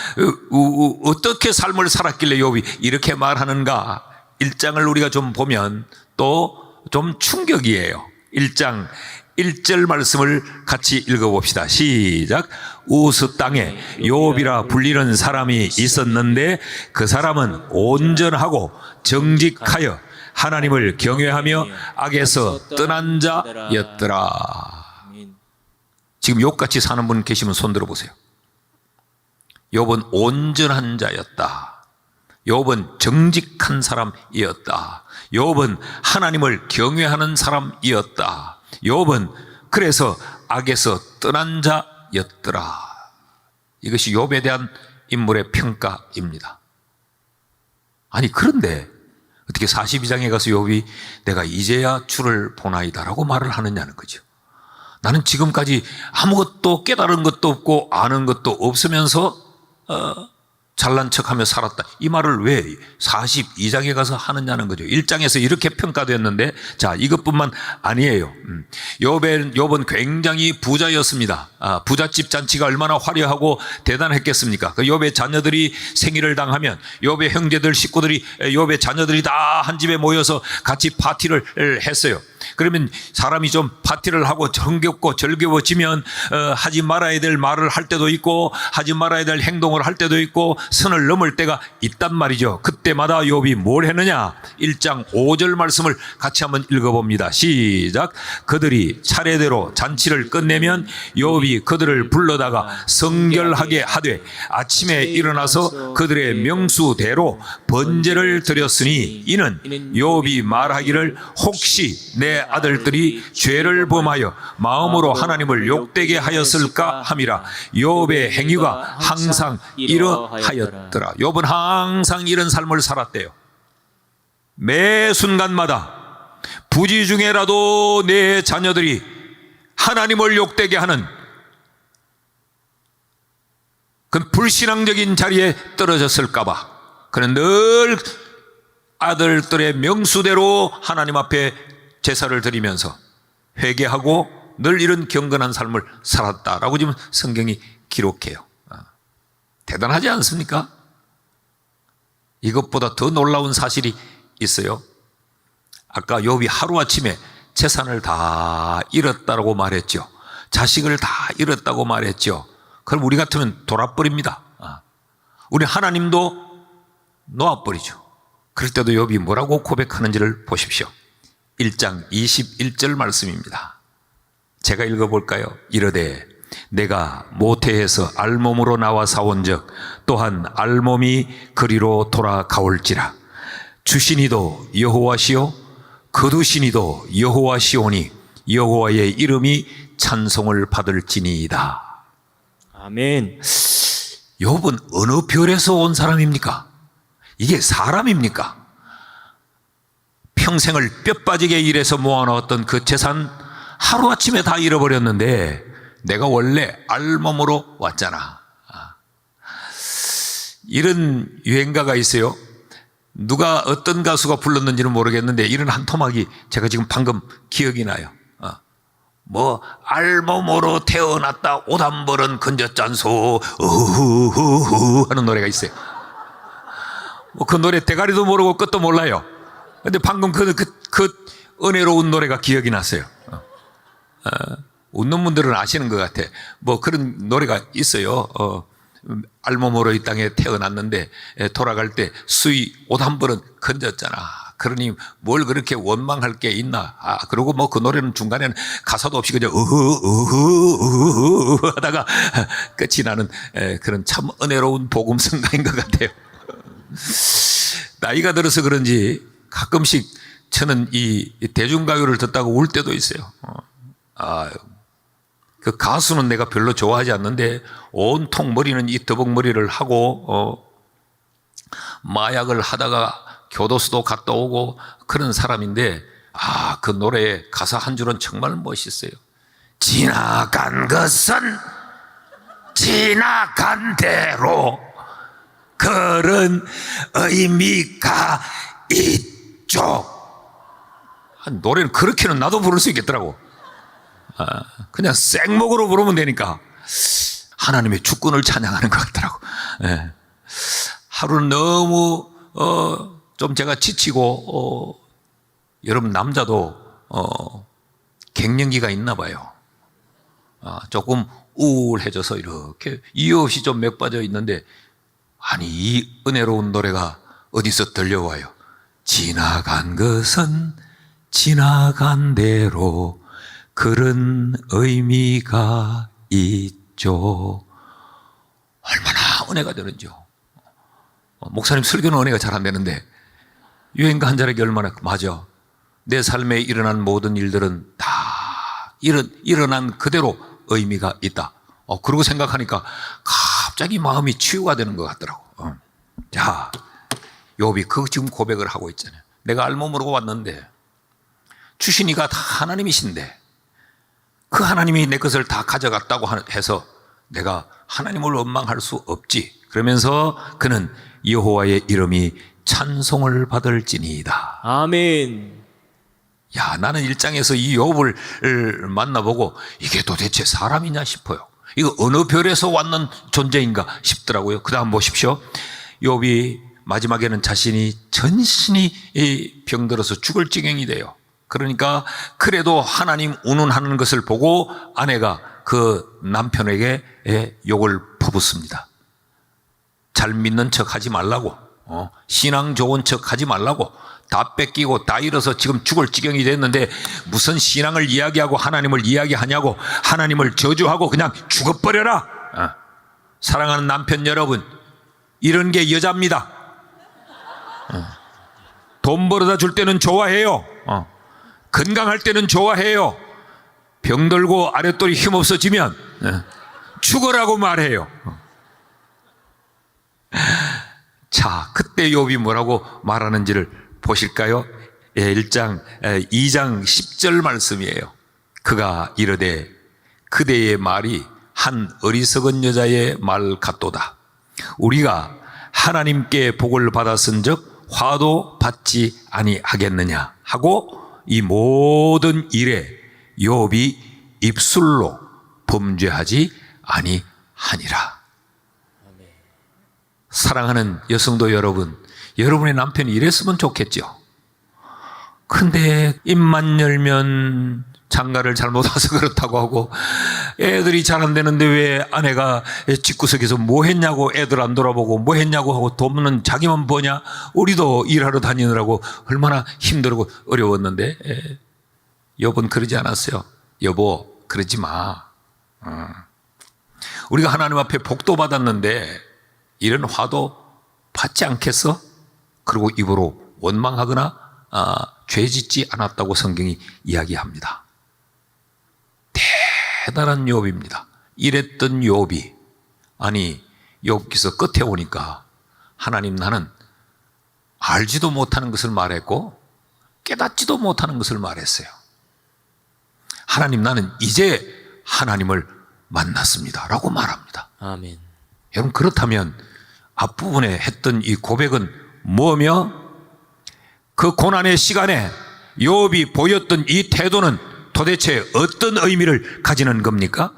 어떻게 삶을 살았길래 욥이 이렇게 말하는가? 1장을 우리가 좀 보면 또 좀 충격이에요. 1장 1절 말씀을 같이 읽어봅시다. 시작. 우스 땅에 욥이라 불리는 사람이 있었는데 그 사람은 온전하고 정직하여 하나님을 경외하며 악에서 떠난 자였더라. 지금 욥같이 사는 분 계시면 손 들어보세요. 욥은 온전한 자였다. 욥은 정직한 사람이었다. 욥은 하나님을 경외하는 사람이었다. 욥은 그래서 악에서 떠난 자였더라. 이것이 욥에 대한 인물의 평가입니다. 아니 그런데 어떻게 42장에 가서 욥이 내가 이제야 주를 보나이다라고 말을 하느냐는 거죠. 나는 지금까지 아무것도 깨달은 것도 없고 아는 것도 없으면서 잘난 척하며 살았다. 이 말을 왜 42장에 가서 하느냐는 거죠. 1장에서 이렇게 평가되었는데 자 이것뿐만 아니에요. 욥은 굉장히 부자였습니다. 부잣집 잔치가 얼마나 화려하고 대단했겠습니까? 그 욥의 자녀들이 생일을 당하면 욥의 형제들 식구들이 욥의 자녀들이 다 한 집에 모여서 같이 파티를 했어요. 그러면 사람이 좀 파티를 하고 정겹고 즐거워지면 하지 말아야 될 말을 할 때도 있고 하지 말아야 될 행동을 할 때도 있고 선을 넘을 때가 있단 말이죠. 그때마다 욥이 뭘 했느냐? 1장 5절 말씀을 같이 한번 읽어봅니다. 시작. 그들이 차례대로 잔치를 끝내면 욥이 그들을 불러다가 성결하게 하되 아침에 일어나서 그들의 명수대로 번제를 드렸으니 이는 욥이 말하기를 혹시 내 아들들이 죄를 범하여 마음으로 하나님을 욕되게 하였을까 함이라. 욥의 행위가 항상 이러하였더라. 욥은 항상 이런 삶을 살았대요. 매 순간마다 부지 중에라도 내 자녀들이 하나님을 욕되게 하는 그 불신앙적인 자리에 떨어졌을까 봐 그는 늘 아들들의 명수대로 하나님 앞에 제사를 드리면서 회개하고 늘 이런 경건한 삶을 살았다라고 지금 성경이 기록해요. 대단하지 않습니까? 이것보다 더 놀라운 사실이 있어요. 아까 욥이 하루아침에 재산을 다 잃었다고 말했죠. 자식을 다 잃었다고 말했죠. 그럼 우리 같으면 돌아버립니다. 우리 하나님도 놓아버리죠. 그럴 때도 욥이 뭐라고 고백하는지를 보십시오. 1장 21절 말씀입니다. 제가 읽어볼까요? 이르되 내가 모태에서 알몸으로 나와 사온즉 또한 알몸이 그리로 돌아가올지라. 주시니도 여호와시요 거두시니도 여호와시오니 여호와의 이름이 찬송을 받을지니이다. 아멘. 욥은 어느 별에서 온 사람입니까? 이게 사람입니까? 평생을 뼈 빠지게 일해서 모아놓았던 그 재산 하루아침에 다 잃어버렸는데 내가 원래 알몸으로 왔잖아. 이런 유행가가 있어요. 누가 어떤 가수가 불렀는지는 모르겠는데 이런 한 토막이 제가 지금 방금 기억이 나요. 뭐 알몸으로 태어났다 옷 한 벌은 건졌잖소 우후후후 하는 노래가 있어요. 뭐 그 노래 대가리도 모르고 끝도 몰라요. 근데 방금 그 은혜로운 노래가 기억이 났어요. 웃는 분들은 아시는 것 같아. 뭐 그런 노래가 있어요. 알몸으로 이 땅에 태어났는데 돌아갈 때 수의 옷 한 벌은 건졌잖아. 그러니 뭘 그렇게 원망할 게 있나. 그리고 뭐 그 노래는 중간에는 가사도 없이 그냥 우후 하다가 끝이 나는 그런 참 은혜로운 복음성가인 것 같아요. 나이가 들어서 그런지 가끔씩 저는 이 대중가요를 듣다가 울 때도 있어요. 그 가수는 내가 별로 좋아하지 않는데 온통 머리는 이 더벅머리를 하고 마약을 하다가 교도소도 갔다 오고 그런 사람인데 그 노래의 가사 한 줄은 정말 멋있어요. 지나간 것은 지나간 대로 그런 의미가 있죠. 노래는 그렇게는 나도 부를 수 있겠더라고. 그냥 생목으로 부르면 되니까 하나님의 주권을 찬양하는 것 같더라고. 예. 하루는 너무 좀 제가 지치고 여러분 남자도 갱년기가 있나 봐요. 조금 우울해져서 이렇게 이유 없이 좀 맥 빠져 있는데 아니 이 은혜로운 노래가 어디서 들려와요. 지나간 것은 지나간 대로 그런 의미가 있죠. 얼마나 은혜가 되는지요. 목사님 설교는 은혜가 잘 안 되는데 유행가 한 자락이 얼마나 맞아. 내 삶에 일어난 모든 일들은 다 일어난 그대로 의미가 있다. 그러고 생각하니까 갑자기 마음이 치유가 되는 것 같더라고. 자, 욥이 그 지금 고백을 하고 있잖아요. 내가 알모 모르고 왔는데 주신이가 다 하나님이신데 그 하나님이 내 것을 다 가져갔다고 해서 내가 하나님을 원망할 수 없지. 그러면서 그는 여호와의 이름이 찬송을 받을지니이다. 아멘. 야, 나는 일장에서 이 욥을 만나보고 이게 도대체 사람이냐 싶어요. 이거 어느 별에서 왔는 존재인가 싶더라고요. 그 다음 보십시오. 욥이 마지막에는 자신이 전신이 병들어서 죽을 지경이 돼요. 그러니까 그래도 하나님 운운하는 것을 보고 아내가 그 남편에게 욕을 퍼붓습니다. 잘 믿는 척 하지 말라고, 신앙 좋은 척 하지 말라고, 다 뺏기고 다 잃어서 지금 죽을 지경이 됐는데 무슨 신앙을 이야기하고 하나님을 이야기하냐고, 하나님을 저주하고 그냥 죽어버려라. 사랑하는 남편 여러분, 이런 게 여자입니다. 돈 벌어다 줄 때는 좋아해요. 건강할 때는 좋아해요. 병들고 아랫돌이 힘없어지면 죽으라고 말해요. 자, 그때 욥이 뭐라고 말하는지를 보실까요? 1장 2장 10절 말씀이에요. 그가 이르되 그대의 말이 한 어리석은 여자의 말 같도다. 우리가 하나님께 복을 받았은즉 화도 받지 아니하겠느냐 하고 이 모든 일에 욥이 입술로 범죄하지 아니하니라. 사랑하는 여성도 여러분, 여러분의 남편이 이랬으면 좋겠죠. 근데 입만 열면 장가를 잘못 와서 그렇다고 하고 애들이 잘 안 되는데 왜 아내가 집구석에서 뭐 했냐고 애들 안 돌아보고 뭐 했냐고 하고 돈은 자기만 버냐. 우리도 일하러 다니느라고 얼마나 힘들고 어려웠는데 욥은 그러지 않았어요. 여보 그러지 마. 우리가 하나님 앞에 복도 받았는데 이런 화도 받지 않겠어? 그리고 입으로 원망하거나 죄 짓지 않았다고 성경이 이야기합니다. 대단한 욥입니다. 이랬던 욥이 아니 욥기서 끝에 오니까 하나님 나는 알지도 못하는 것을 말했고 깨닫지도 못하는 것을 말했어요. 하나님 나는 이제 하나님을 만났습니다 라고 말합니다. 아멘. 여러분 그렇다면 앞부분에 했던 이 고백은 뭐며 그 고난의 시간에 욥이 보였던 이 태도는 도대체 어떤 의미를 가지는 겁니까?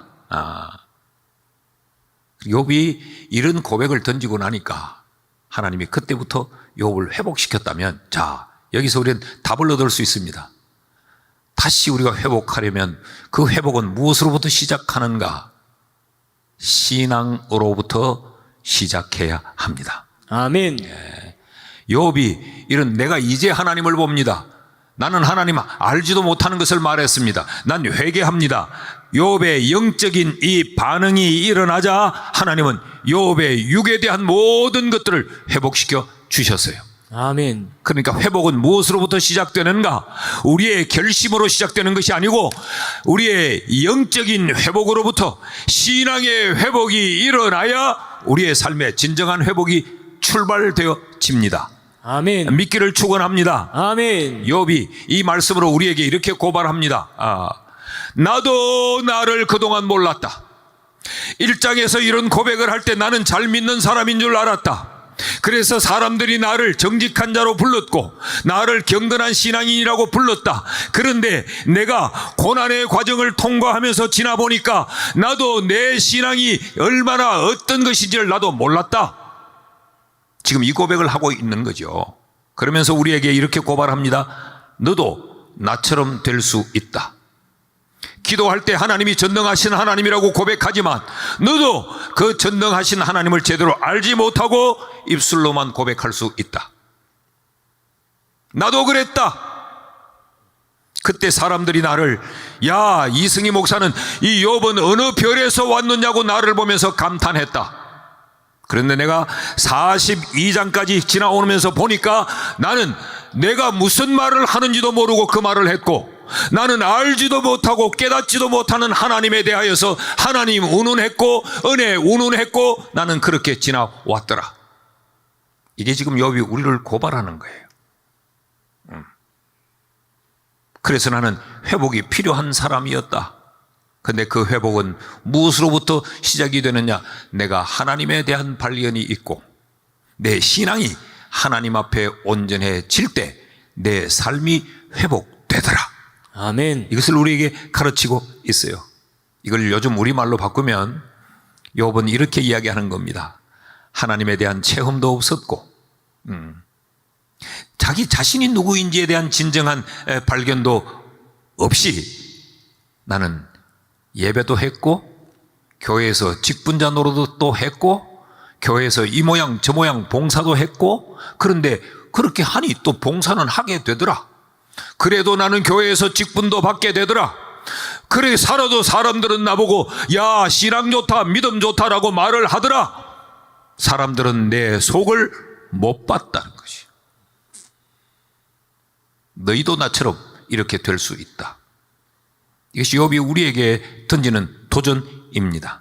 욥이 이런 고백을 던지고 나니까 하나님이 그때부터 욥을 회복시켰다면 자 여기서 우리는 답을 얻을 수 있습니다. 다시 우리가 회복하려면 그 회복은 무엇으로부터 시작하는가? 신앙으로부터 시작해야 합니다. 아멘. 욥이 이런 내가 이제 하나님을 봅니다. 나는 하나님 알지도 못하는 것을 말했습니다. 난 회개합니다. 욥의 영적인 이 반응이 일어나자 하나님은 욥의 육에 대한 모든 것들을 회복시켜 주셨어요. 아멘. 그러니까 회복은 무엇으로부터 시작되는가? 우리의 결심으로 시작되는 것이 아니고 우리의 영적인 회복으로부터 신앙의 회복이 일어나야 우리의 삶의 진정한 회복이 출발되어집니다. 아멘. 믿기를 축원합니다. 아멘. 욥이 이 말씀으로 우리에게 이렇게 고발합니다. 나도 나를 그동안 몰랐다. 1장에서 이런 고백을 할 때 나는 잘 믿는 사람인 줄 알았다. 그래서 사람들이 나를 정직한 자로 불렀고 나를 경건한 신앙인이라고 불렀다. 그런데 내가 고난의 과정을 통과하면서 지나보니까 나도 내 신앙이 얼마나 어떤 것인지를 나도 몰랐다. 지금 이 고백을 하고 있는 거죠. 그러면서 우리에게 이렇게 고발합니다. 너도 나처럼 될 수 있다. 기도할 때 하나님이 전능하신 하나님이라고 고백하지만 너도 그 전능하신 하나님을 제대로 알지 못하고 입술로만 고백할 수 있다. 나도 그랬다. 그때 사람들이 나를 야, 이승희 목사는 이 욥은 어느 별에서 왔느냐고 나를 보면서 감탄했다. 그런데 내가 42장까지 지나오면서 보니까 나는 내가 무슨 말을 하는지도 모르고 그 말을 했고, 나는 알지도 못하고 깨닫지도 못하는 하나님에 대하여서 하나님 운운했고 은혜 운운했고 나는 그렇게 지나왔더라. 이게 지금 욥이 우리를 고발하는 거예요. 그래서 나는 회복이 필요한 사람이었다. 근데 그 회복은 무엇으로부터 시작이 되느냐? 내가 하나님에 대한 발견이 있고 내 신앙이 하나님 앞에 온전해질 때 내 삶이 회복되더라. 아멘. 이것을 우리에게 가르치고 있어요. 이걸 요즘 우리말로 바꾸면 욥은 이렇게 이야기하는 겁니다. 하나님에 대한 체험도 없었고 자기 자신이 누구인지에 대한 진정한 발견도 없이 나는 예배도 했고 교회에서 직분자 노릇도 했고 교회에서 이 모양 저 모양 봉사도 했고, 그런데 그렇게 하니 또 봉사는 하게 되더라. 그래도 나는 교회에서 직분도 받게 되더라. 그래 살아도 사람들은 나보고 야, 신앙 좋다 믿음 좋다라고 말을 하더라. 사람들은 내 속을 못 봤다는 것이. 너희도 나처럼 이렇게 될 수 있다. 이것이 욥이 우리에게 던지는 도전입니다.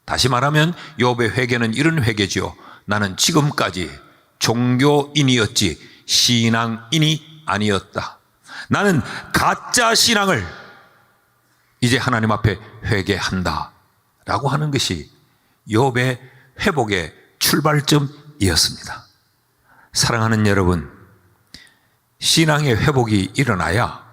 다시 말하면 욥의 회개는 이런 회개지요. 나는 지금까지 종교인이었지 신앙인이 아니었다. 나는 가짜 신앙을 이제 하나님 앞에 회개한다 라고 하는 것이 욥의 회복의 출발점이었습니다. 사랑하는 여러분, 신앙의 회복이 일어나야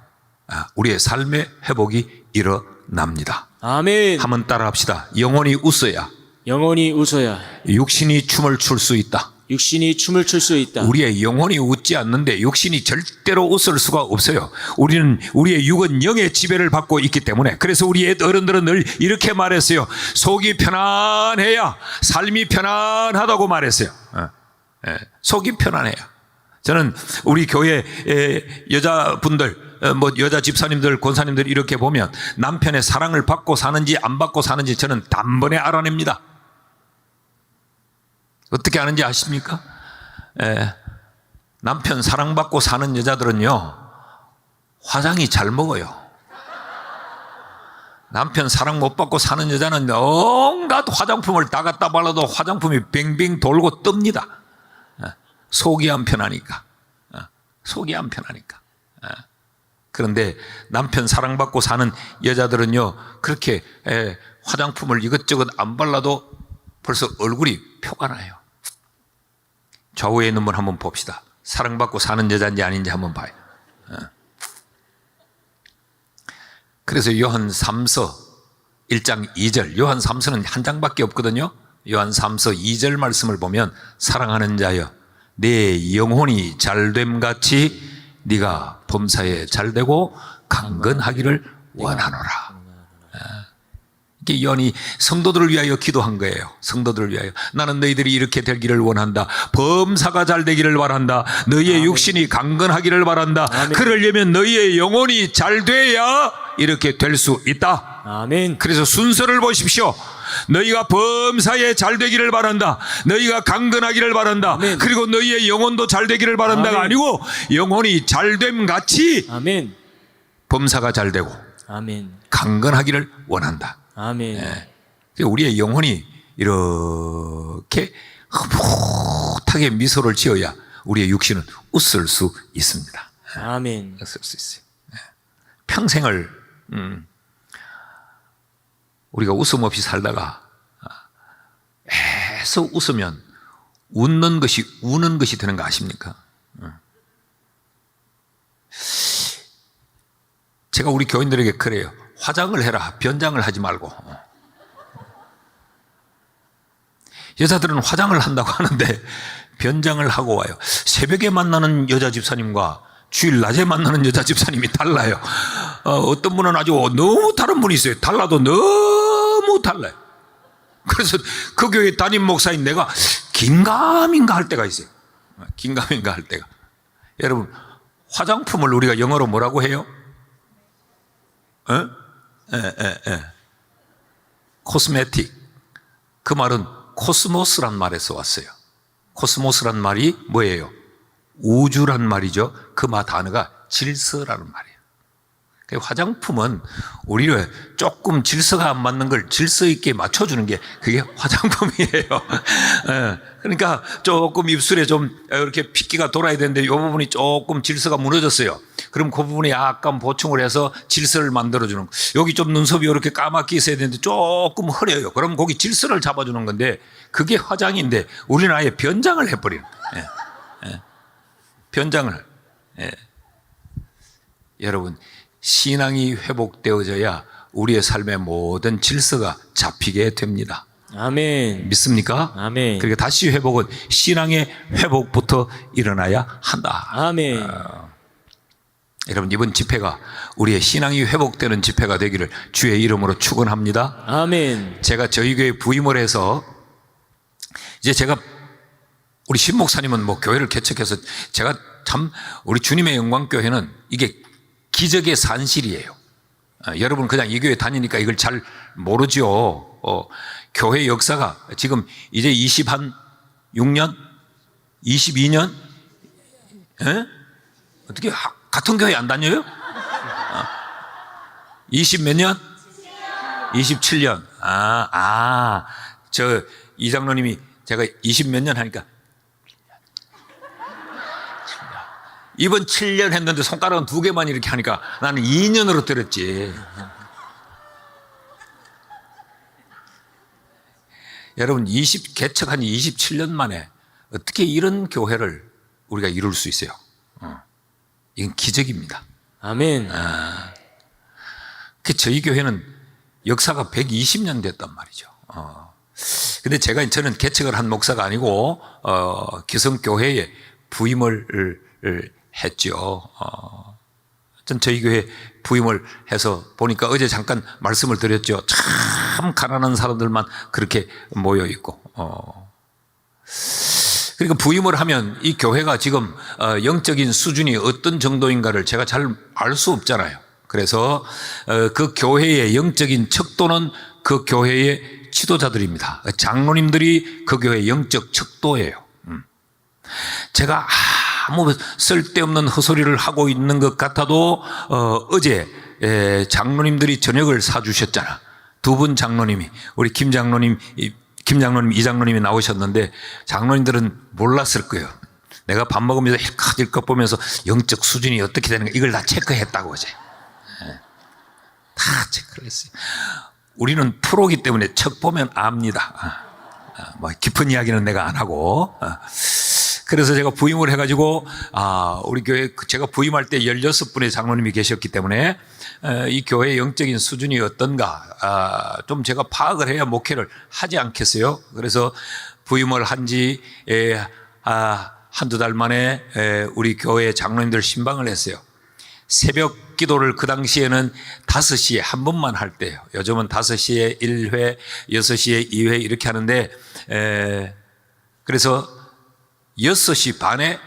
우리의 삶의 회복이 일어납니다. 아멘. 한번 따라 합시다. 영혼이 웃어야 영혼이 웃어야 육신이 춤을 출 수 있다. 육신이 춤을 출 수 있다. 우리의 영혼이 웃지 않는데 육신이 절대로 웃을 수가 없어요. 우리의 육은 영의 지배를 받고 있기 때문에. 그래서 우리 옛 어른들은 늘 이렇게 말했어요. 속이 편안해야 삶이 편안하다고 말했어요. 속이 편안해야. 저는 우리 교회 여자분들, 여자 집사님들, 권사님들 이렇게 보면 남편의 사랑을 받고 사는지 안 받고 사는지 저는 단번에 알아냅니다. 어떻게 아는지 아십니까? 남편 사랑받고 사는 여자들은요, 화장이 잘 먹어요. 남편 사랑 못 받고 사는 여자는 온갖 화장품을 다 갖다 발라도 화장품이 빙빙 돌고 뜹니다. 속이 안 편하니까. 속이 안 편하니까. 그런데 남편 사랑받고 사는 여자들은요, 그렇게 화장품을 이것저것 안 발라도 벌써 얼굴이 표가 나요. 좌우에 있는 분 한번 봅시다. 사랑받고 사는 여자인지 아닌지 한번 봐요. 그래서 요한 3서 1장 2절, 요한 3서는 한 장밖에 없거든요. 요한 3서 2절 말씀을 보면 사랑하는 자여 내 영혼이 잘됨 같이 네가 범사에 잘되고 강건하기를 원하노라. 이게 요한이 성도들을 위하여 기도한 거예요. 성도들을 위하여. 나는 너희들이 이렇게 되기를 원한다. 범사가 잘 되기를 바란다. 너희의 아멘. 육신이 강건하기를 바란다. 아멘. 그러려면 너희의 영혼이 잘 돼야 이렇게 될 수 있다. 아멘. 그래서 순서를 보십시오. 너희가 범사에 잘 되기를 바란다. 너희가 강건하기를 바란다. 아멘. 그리고 너희의 영혼도 잘 되기를 바란다가 아멘. 아니고 영혼이 잘됨 같이 아멘. 범사가 잘 되고 아멘. 강건하기를 원한다. 아멘. 우리의 영혼이 이렇게 흐뭇하게 미소를 지어야 우리의 육신은 웃을 수 있습니다. 아멘. 웃을 수 있어요. 평생을 우리가 웃음 없이 살다가 계속 웃으면 웃는 것이 우는 것이 되는 거 아십니까? 제가 우리 교인들에게 그래요. 화장을 해라. 변장을 하지 말고. 여자들은 화장을 한다고 하는데 변장을 하고 와요. 새벽에 만나는 여자 집사님과 주일 낮에 만나는 여자 집사님이 달라요. 어떤 분은 아주 너무 다른 분이 있어요. 달라도 너무 달라요. 그래서 그 교회 담임 목사인 내가 긴가민가 할 때가 있어요. 긴가민가 할 때가. 여러분, 화장품을 우리가 영어로 뭐라고 해요? 코스메틱. 그 말은 코스모스란 말에서 왔어요. 코스모스란 말이 뭐예요? 우주란 말이죠. 그 단어가 질서라는 말이에요. 화장품은 우리를 조금 질서가 안 맞는 걸 질서 있게 맞춰주는 게 그게 화장품이에요. 그러니까 조금 입술에 좀 이렇게 핏기가 돌아야 되는데 이 부분이 조금 질서가 무너졌어요. 그럼 그 부분에 약간 보충을 해서 질서를 만들어주는 거. 여기 좀 눈썹이 이렇게 까맣게 있어야 되는데 조금 흐려요. 그럼 거기 질서를 잡아주는 건데 그게 화장인데 우리는 아예 변장을 해버리는 거예요. 변장을. 여러분, 신앙이 회복되어져야 우리의 삶의 모든 질서가 잡히게 됩니다. 아멘. 믿습니까? 아멘. 그러니까 다시 회복은 신앙의 회복부터 일어나야 한다. 아멘. 여러분, 이번 집회가 우리의 신앙이 회복되는 집회가 되기를 주의 이름으로 축원합니다. 아멘. 제가 저희 교회 부임을 해서 이제 제가 우리 신 목사님은 뭐 교회를 개척해서 제가 참 우리 주님의 영광교회는 이게 기적의 산실이에요. 여러분 그냥 이 교회 다니니까 이걸 잘 모르죠. 교회 역사가 지금 이제 26년? 22년? 어떻게 같은 교회 안 다녀요? 20 몇 년? 27년. 저 이장로님이 제가 20 몇 년 하니까 이번 7년 했는데 손가락은 2개만 이렇게 하니까 나는 2년으로 들었지. 여러분, 개척한 27년 만에 어떻게 이런 교회를 우리가 이룰 수 있어요? 이건 기적입니다. 아멘. 저희 교회는 역사가 120년 됐단 말이죠. 근데 저는 개척을 한 목사가 아니고, 기성교회에 부임을 했죠. 전 저희 교회 부임을 해서 보니까 어제 잠깐 말씀을 드렸죠. 참 가난한 사람들만 그렇게 모여 있고. 그러니까 부임을 하면 이 교회가 지금 영적인 수준이 어떤 정도인가를 제가 잘 알 수 없잖아요. 그래서 그 교회의 영적인 척도는 그 교회의 지도자들입니다. 장로님들이 그 교회의 영적 척도예요. 제가 아무 쓸데없는 헛소리를 하고 있는 것 같아도 어제 장로님들이 저녁을 사주셨잖아. 2분 장로님이, 우리 김 장로님, 이 장로님이 나오셨는데 장로님들은 몰랐을 거예요. 내가 밥 먹으면서 일컷 보면서 영적 수준이 어떻게 되는가 이걸 다 체크했다고 어제. 다 체크를 했어요. 우리는 프로기 때문에 척 보면 압니다. 뭐 깊은 이야기는 내가 안 하고. 그래서 제가 부임을 해가지고, 우리 교회, 제가 부임할 때 16분의 장로님이 계셨기 때문에, 이 교회의 영적인 수준이 어떤가, 좀 제가 파악을 해야 목회를 하지 않겠어요? 그래서 부임을 한 지, 한두 달 만에, 우리 교회 장로님들 신방을 했어요. 새벽 기도를 그 당시에는 5시에 한 번만 할 때예요. 요즘은 5시에 1회, 6시에 2회 이렇게 하는데, 그래서 6시 반에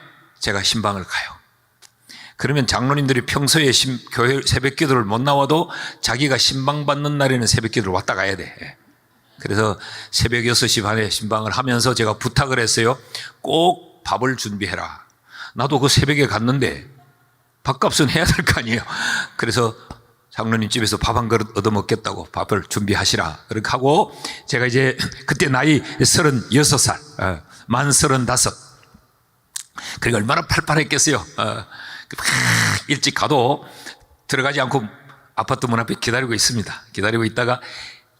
제가 신방을 가요. 그러면 장로님들이 평소에 교회 새벽 기도를 못 나와도 자기가 신방 받는 날에는 새벽 기도를 왔다 가야 돼. 그래서 새벽 6시 반에 신방을 하면서 제가 부탁을 했어요. 꼭 밥을 준비해라. 나도 그 새벽에 갔는데 밥값은 해야 될 거 아니에요. 그래서 장로님 집에서 밥 한 그릇 얻어먹겠다고 밥을 준비하시라. 그렇게 하고 제가 이제 그때 나이 36살, 만 35. 그러니까 얼마나 팔팔했겠어요. 일찍 가도 들어가지 않고 아파트 문 앞에 기다리고 있습니다. 기다리고 있다가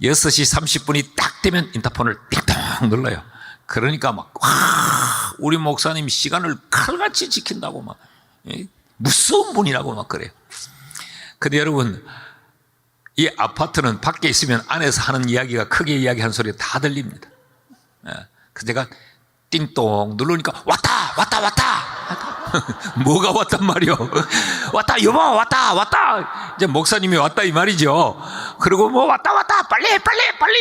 6시 30분이 딱 되면 인터폰을 띵동 눌러요. 그러니까 우리 목사님 시간을 칼같이 지킨다고 막 무서운 분이라고 막 그래요. 근데 여러분, 이 아파트는 밖에 있으면 안에서 하는 이야기가 크게 이야기하는 소리가 다 들립니다. 그래서 제가 띵동 누르니까 왔다. 뭐가 왔단 말이요? 왔다, 여보, 왔다. 이제 목사님이 왔다 이 말이죠. 그리고 뭐 왔다, 빨리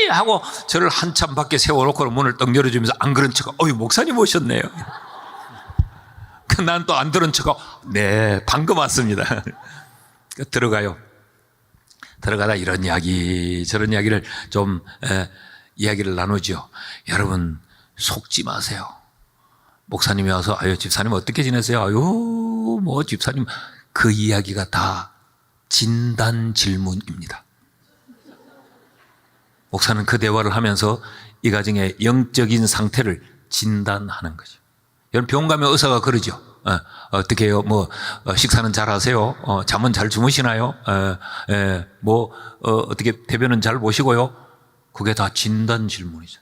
하고 저를 한참 밖에 세워놓고 문을 떡 열어주면서 안 그런 척, 목사님 오셨네요. 난 또 안 들은 척하고, 네, 방금 왔습니다. 들어가요. 들어가다 이런 이야기, 저런 이야기를 좀 이야기를 나누죠. 여러분, 속지 마세요. 목사님이 와서 집사님 어떻게 지내세요? 뭐 집사님, 그 이야기가 다 진단 질문입니다. 목사는 그 대화를 하면서 이 가정의 영적인 상태를 진단하는 거죠. 여러분, 병원 가면 의사가 그러죠. 어떻게 해요? 식사는 잘 하세요? 잠은 잘 주무시나요? 어떻게 대변은 잘 보시고요? 그게 다 진단 질문이죠.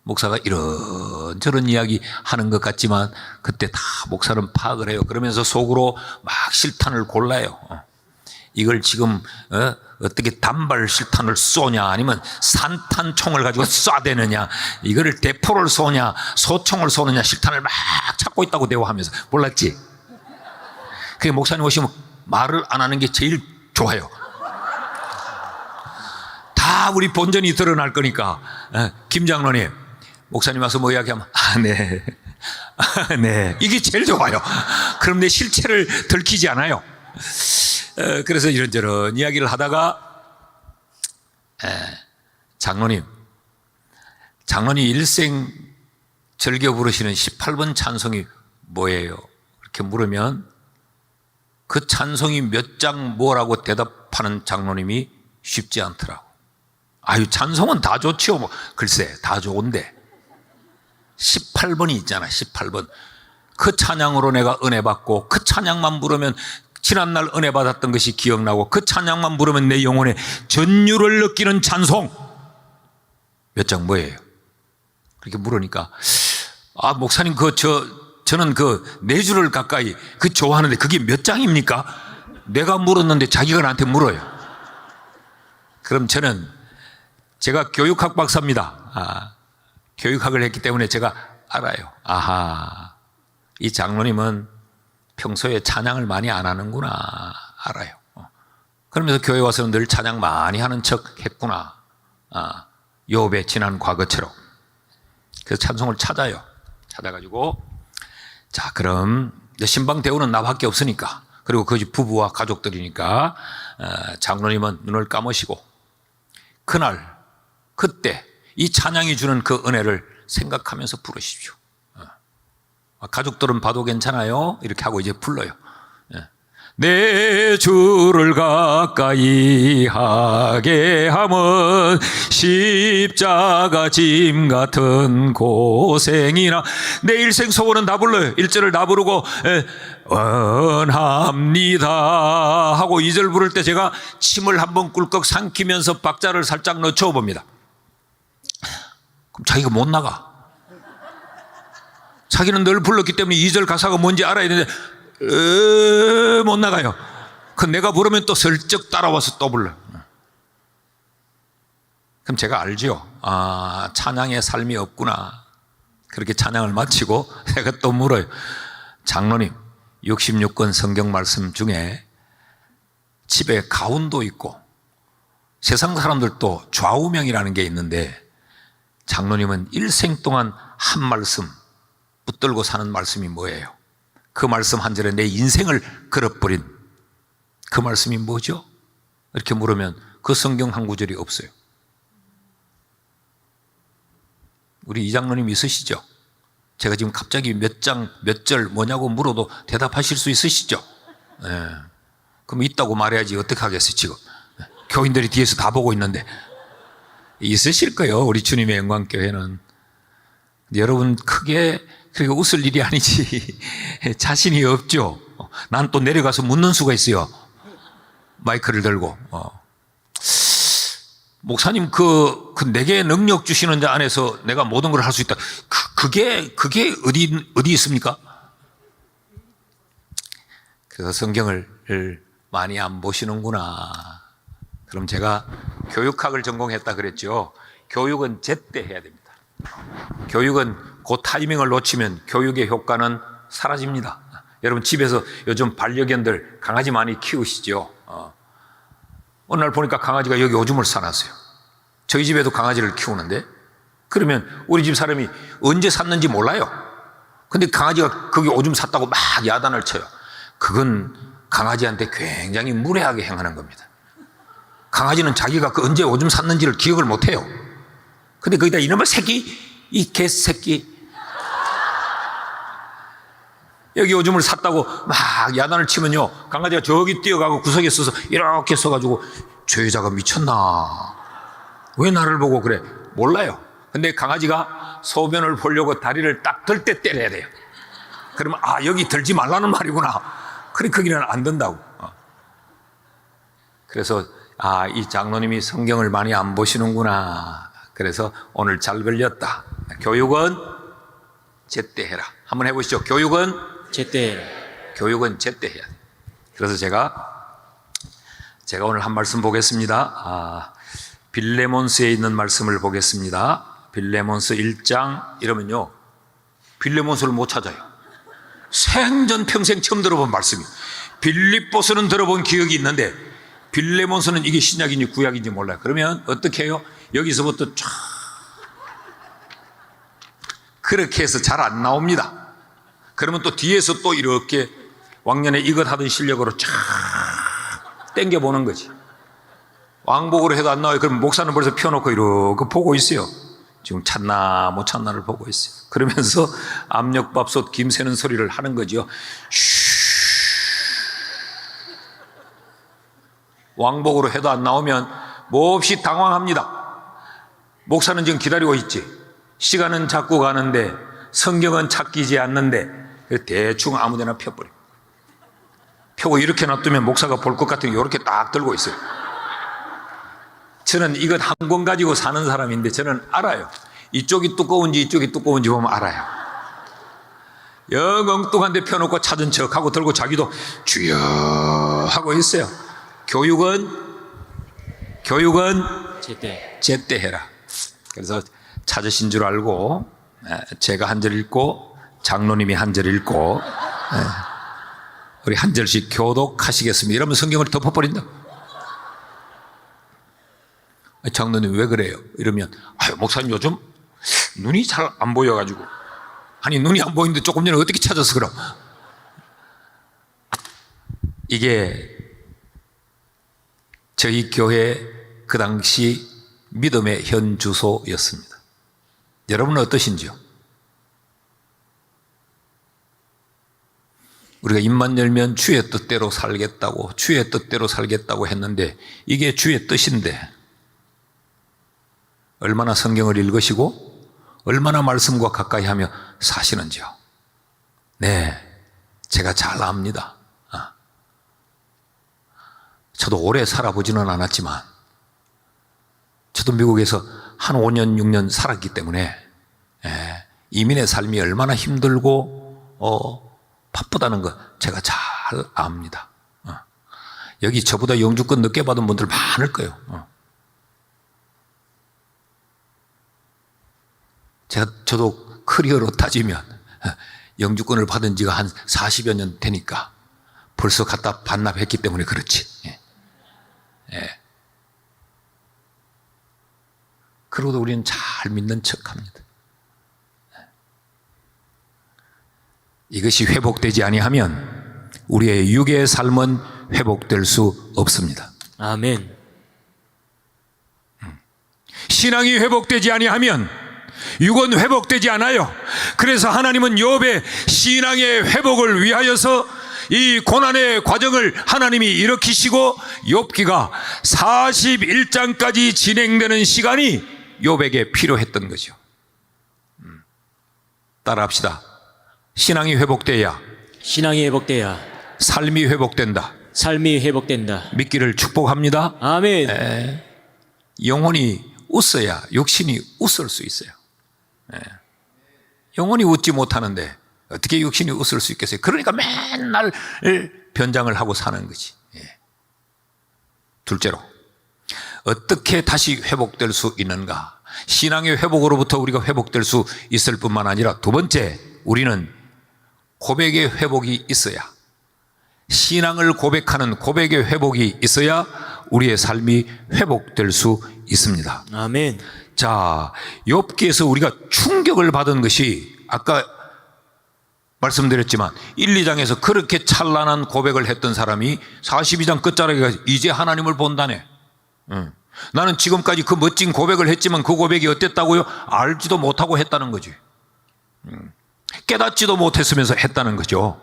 목사가 이런저런 이야기 하는 것 같지만 그때 다 목사는 파악을 해요. 그러면서 속으로 막 실탄을 골라요. 이걸 지금 어떻게 단발 실탄을 쏘냐, 아니면 산탄총을 가지고 쏴대느냐, 이거를 대포를 쏘냐, 소총을 쏘느냐, 실탄을 막 찾고 있다고 대화하면서. 몰랐지? 그게 목사님 오시면 말을 안 하는 게 제일 좋아요. 다 우리 본전이 드러날 거니까. 김 장로님, 목사님 와서 뭐 이야기하면 네. 네. 이게 제일 좋아요. 그럼 내 실체를 들키지 않아요. 그래서 이런저런 이야기를 하다가 장로님 일생 즐겨 부르시는 18번 찬송이 뭐예요? 이렇게 물으면 그 찬송이 몇 장 뭐라고 대답하는 장로님이 쉽지 않더라고. 찬송은 다 좋지요. 글쎄, 다 좋은데 18번이 있잖아. 18번. 그 찬양으로 내가 은혜 받고, 그 찬양만 부르면 지난날 은혜 받았던 것이 기억나고, 그 찬양만 부르면 내 영혼에 전율을 느끼는 찬송 몇 장 뭐예요? 그렇게 물으니까 목사님 저는 그 4주를 가까이 좋아하는데 그게 몇 장입니까? 내가 물었는데 자기가 나한테 물어요. 그럼 제가 교육학 박사입니다. 교육학을 했기 때문에 제가 알아요. 이 장로님은 평소에 찬양을 많이 안 하는구나. 알아요. 그러면서 교회 와서는 늘 찬양 많이 하는 척 했구나. 욥의 지난 과거처럼. 그래서 찬송을 찾아요. 찾아가지고, 자, 그럼 신방 대우는 나밖에 없으니까, 그리고 그 집 부부와 가족들이니까 장로님은 눈을 감으시고 그때 이 찬양이 주는 그 은혜를 생각하면서 부르십시오. 가족들은 봐도 괜찮아요? 이렇게 하고 이제 불러요. 내 주를 가까이 하게 함은 십자가 짐 같은 고생이나. 내 일생 소원은 다 불러요. 1절을 다 부르고 원합니다 하고 2절 부를 때 제가 침을 한번 꿀꺽 삼키면서 박자를 살짝 늦춰 봅니다. 그럼 자기가 못 나가. 자기는 늘 불렀기 때문에 2절 가사가 뭔지 알아야 되는데 못 나가요. 그 내가 부르면 또 슬쩍 따라와서 또 불러. 그럼 제가 알죠. 찬양의 삶이 없구나. 그렇게 찬양을 마치고 제가 또 물어요. 장로님, 66권 성경 말씀 중에 집에 가운도 있고 세상 사람들도 좌우명이라는 게 있는데 장로님은 일생 동안 한 말씀 붙들고 사는 말씀이 뭐예요? 그 말씀 한 절에 내 인생을 걸어버린 그 말씀이 뭐죠? 이렇게 물으면 그 성경 한 구절이 없어요. 우리 이 장로님 있으시죠? 제가 지금 갑자기 몇 장, 몇 절 뭐냐고 물어도 대답하실 수 있으시죠? 네. 그럼 있다고 말해야지 어떻게 하겠어요 지금. 교인들이 뒤에서 다 보고 있는데. 있으실 거예요, 우리 주님의 영광교회는. 여러분 크게 그렇게 웃을 일이 아니지. 자신이 없죠. 난 또 내려가서 묻는 수가 있어요. 마이크를 들고. 목사님 내게 능력 주시는 자 안에서 내가 모든 걸 할 수 있다. 그게 어디 있습니까? 그래서 성경을 많이 안 보시는구나. 그럼 제가 교육학을 전공했다 그랬죠. 교육은 제때 해야 됩니다. 교육은 그 타이밍을 놓치면 교육의 효과는 사라집니다. 여러분 집에서 요즘 반려견들 강아지 많이 키우시죠. 어느 날 보니까 강아지가 여기 오줌을 싸놨어요. 저희 집에도 강아지를 키우는데 그러면 우리 집 사람이 언제 샀는지 몰라요. 근데 강아지가 거기 오줌 쌌다고 막 야단을 쳐요. 그건 강아지한테 굉장히 무례하게 행하는 겁니다. 강아지는 자기가 그 언제 오줌 쌌는지를 기억을 못해요. 근데 거기다 이놈의 새끼, 이 개새끼, 여기 오줌을 쌌다고 막 야단을 치면요, 강아지가 저기 뛰어가고 구석에 서서 이렇게 서가지고 저 여자가 미쳤나, 왜 나를 보고 그래, 몰라요. 근데 강아지가 소변을 보려고 다리를 딱 들 때 때려야 돼요. 그러면 아, 여기 들지 말라는 말이구나. 그래, 거기는 안 된다고. 그래서 아, 이 장로님이 성경을 많이 안 보시는구나. 그래서 오늘 잘 걸렸다. 교육은 제때 해라. 한번 해보시죠. 교육은 제때. 교육은 제때 해야 돼. 그래서 제가 오늘 한 말씀 보겠습니다. 빌레몬스에 있는 말씀을 보겠습니다. 빌레몬스 1장 이러면요, 빌레몬스를 못 찾아요. 생전 평생 처음 들어본 말씀이에요. 빌립보서는 들어본 기억이 있는데 빌레몬스는 이게 신약인지 구약인지 몰라요. 그러면 어떻게 해요? 여기서부터 쫙 그렇게 해서 잘 안 나옵니다. 그러면 또 뒤에서 또 이렇게 왕년에 이것 하던 실력으로 쫙 땡겨보는 거지. 왕복으로 해도 안 나와요. 그럼 목사는 벌써 펴놓고 이렇게 보고 있어요. 지금 찾나 못 찾나를 보고 있어요. 그러면서 압력밥솥 김 새는 소리를 하는 거죠. 왕복으로 해도 안 나오면 몹시 당황합니다. 목사는 지금 기다리고 있지. 시간은 자꾸 가는데 성경은 찾기지 않는데 대충 아무데나 펴버려. 펴고 이렇게 놔두면 목사가 볼 것 같은 게 이렇게 딱 들고 있어요. 저는 이것 한 권 가지고 사는 사람인데 저는 알아요. 이쪽이 두꺼운지 이쪽이 두꺼운지 보면 알아요. 영 엉뚱한 데 펴놓고 찾은 척하고 들고 자기도 주여 하고 있어요. 교육은 제때 해라. 그래서 찾으신 줄 알고 제가 한 절 읽고 장로님이 한 절 읽고 우리 한 절씩 교독하시겠습니다. 이러면 성경을 덮어버린다. 장로님 왜 그래요? 이러면 목사님 요즘 눈이 잘 안 보여가지고. 아니, 눈이 안 보이는데 조금 전에 어떻게 찾았어 그럼? 이게 저희 교회 그 당시 믿음의 현 주소였습니다. 여러분은 어떠신지요? 우리가 입만 열면 주의 뜻대로 살겠다고, 주의 뜻대로 살겠다고 했는데 이게 주의 뜻인데 얼마나 성경을 읽으시고 얼마나 말씀과 가까이 하며 사시는지요? 네, 제가 잘 압니다. 저도 오래 살아보지는 않았지만 저도 미국에서 한 5년 6년 살았기 때문에 이민의 삶이 얼마나 힘들고 바쁘다는 거 제가 잘 압니다. 여기 저보다 영주권 늦게 받은 분들 많을 거예요. 저도 커리어로 따지면 영주권을 받은 지가 한 40여 년 되니까 벌써 갖다 반납했기 때문에 그렇지. 그러고도 우리는 잘 믿는 척합니다. 이것이 회복되지 아니하면 우리의 육의 삶은 회복될 수 없습니다. 아멘. 신앙이 회복되지 아니하면 육은 회복되지 않아요. 그래서 하나님은 욥의 신앙의 회복을 위하여서 이 고난의 과정을 하나님이 일으키시고 욥기가 41장까지 진행되는 시간이 욥에게 필요했던 거죠. 따라합시다. 신앙이 회복돼야 삶이 회복된다. 믿기를 축복합니다. 아멘. 영혼이 웃어야 육신이 웃을 수 있어요. 영원히 웃지 못하는데 어떻게 육신이 웃을 수 있겠어요? 그러니까 맨날 변장을 하고 사는 거지. 둘째로, 어떻게 다시 회복될 수 있는가? 신앙의 회복으로부터 우리가 회복될 수 있을 뿐만 아니라 두 번째, 우리는 고백의 회복이 있어야, 신앙을 고백하는 고백의 회복이 있어야 우리의 삶이 회복될 수 있습니다. 아멘. 자, 욥기에서 우리가 충격을 받은 것이 아까 말씀드렸지만 1, 2장에서 그렇게 찬란한 고백을 했던 사람이 42장 끝자락에 가서 이제 하나님을 본다네. 나는 지금까지 그 멋진 고백을 했지만 그 고백이 어땠다고요? 알지도 못하고 했다는 거지. 깨닫지도 못했으면서 했다는 거죠.